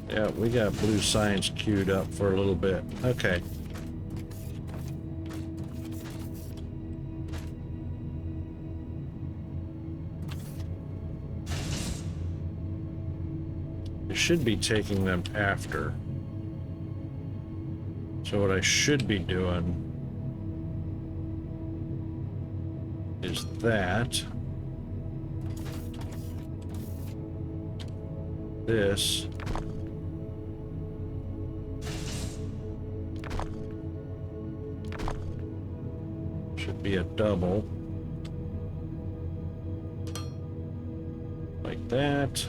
Yeah, we got blue science queued up for a little bit. Okay. It should be taking them after. So what I should be doing is that. This. Should be a double. Like that.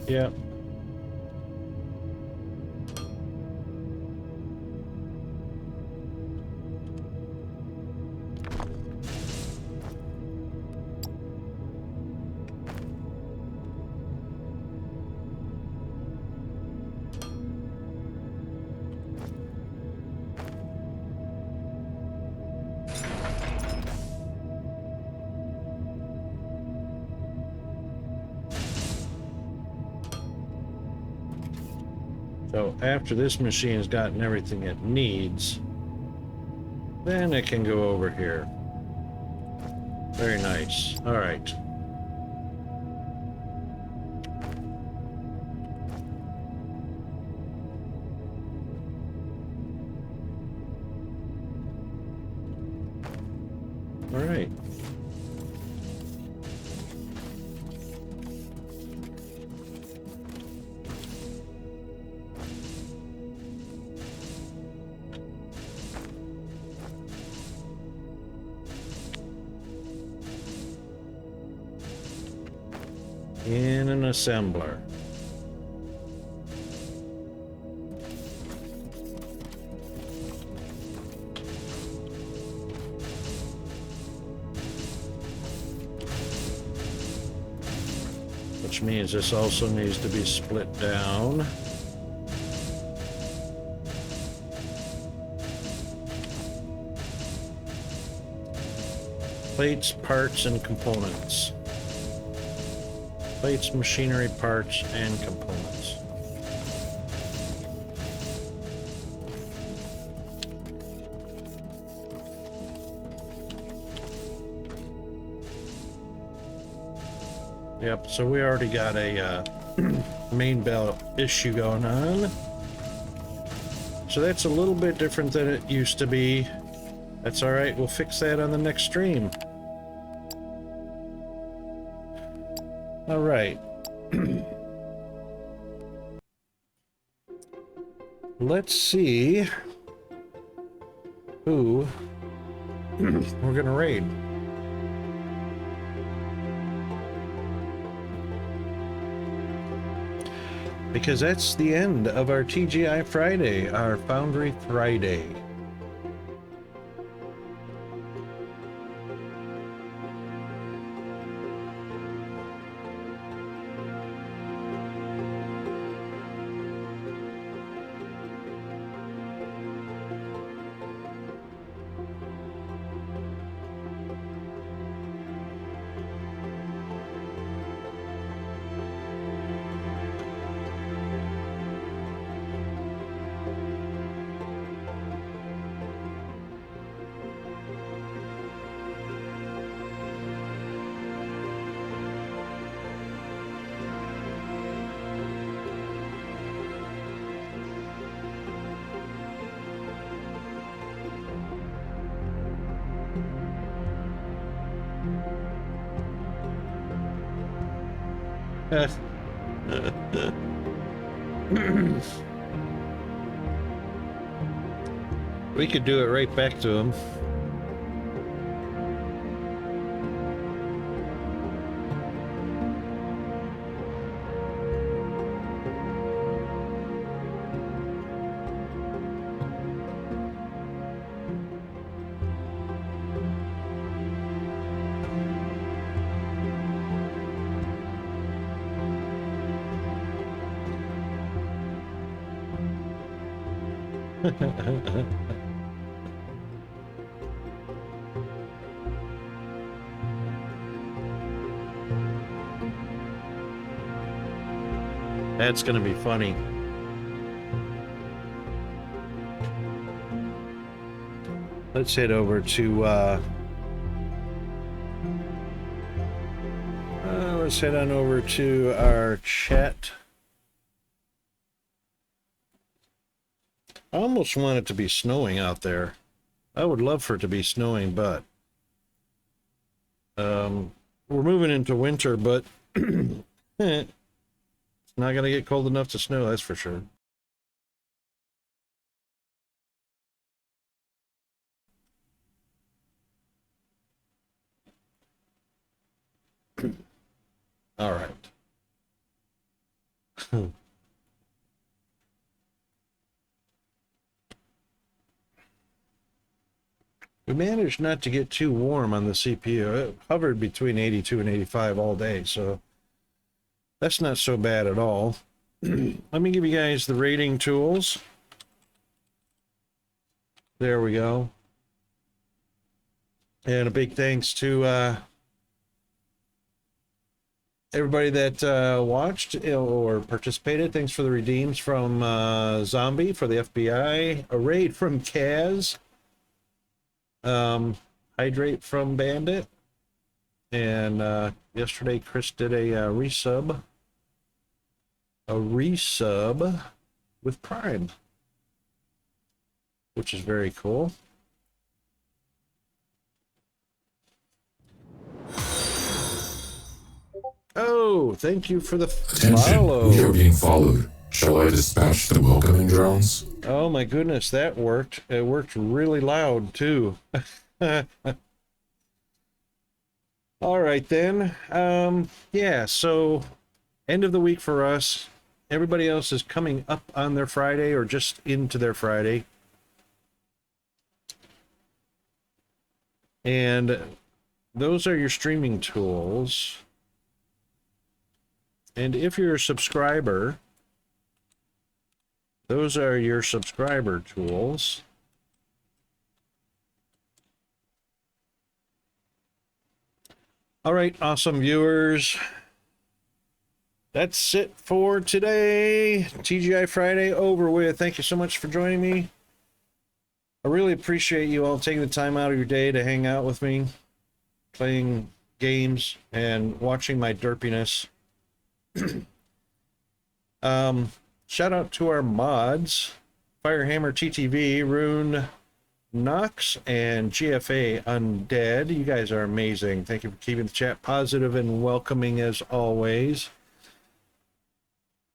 Yeah. So after this machine has gotten everything it needs, then it can go over here. Very nice. All right. All right. In an assembler. Which means this also needs to be split down. Plates, parts, and components. Plates, machinery, parts, and components. Yep, so we already got a main belt issue going on. So that's a little bit different than it used to be. That's all right, we'll fix that on the next stream. All right. Let's see who we're gonna raid. Because that's the end of our TGI Friday, our Foundry Friday. We could do it right back to him. That's gonna be funny. Let's head over to let's head on over to our chat. I almost want it to be snowing out there. I would love for it to be snowing, but we're moving into winter, but it's not gonna get cold enough to snow, that's for sure. All right. We managed not to get too warm on the CPU. It hovered between 82 and 85 all day, so that's not so bad at all. Let me give you guys the rating tools. There we go. And a big thanks to everybody that watched or participated. Thanks for the redeems from Zombie for the FBI, a raid from Kaz, Hydrate from Bandit, and yesterday Chris did a resub with Prime, which is very cool. Oh, thank you for the follow. We are being followed. Shall I dispatch the welcoming drones? Oh my goodness, that worked. It worked really loud too. All right then. Yeah, so end of the week for us. Everybody else is coming up on their Friday or just into their Friday. And those are your streaming tools. And if you're a subscriber, those are your subscriber tools. All right, awesome viewers. That's it for today. TGI Friday over with. Thank you so much for joining me. I really appreciate you all taking the time out of your day to hang out with me, playing games and watching my derpiness. Shout out to our mods, Firehammer TTV, Rune, Nox, and GFA Undead. You guys are amazing. Thank you for keeping the chat positive and welcoming as always.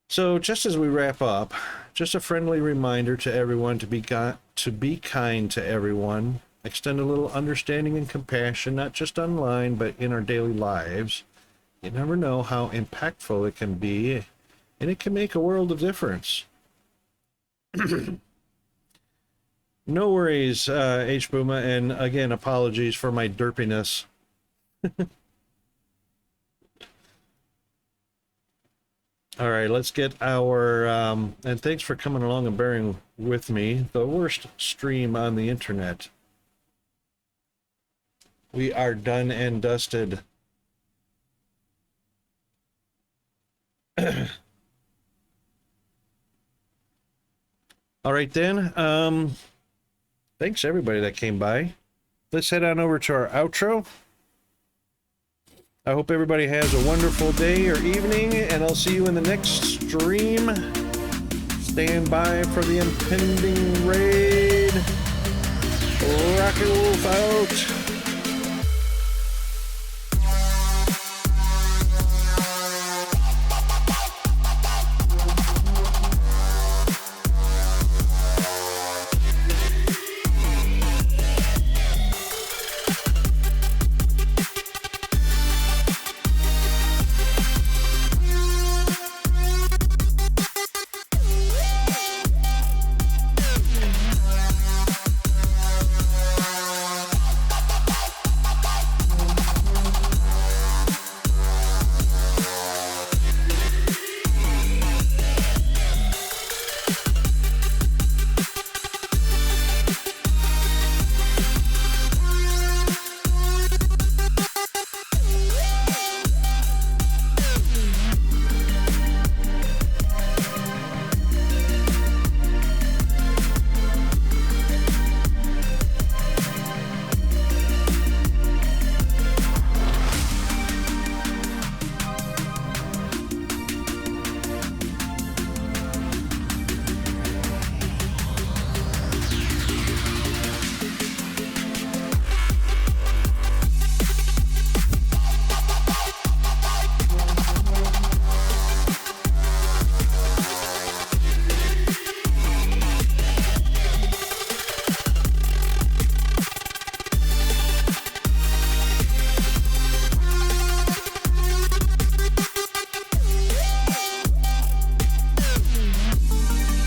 So just as we wrap up, just a friendly reminder to everyone to be kind to everyone. Extend a little understanding and compassion, not just online, but in our daily lives. You never know how impactful it can be, and it can make a world of difference. No worries, H-Booma, and again, apologies for my derpiness. All right, let's get our, and thanks for coming along and bearing with me, the worst stream on the internet. We are done and dusted. All right then, thanks everybody that came by. Let's head on over to our outro. I hope everybody has a wonderful day or evening, and I'll see you in the next stream. Stand by for the impending raid. Rocket Wolf out.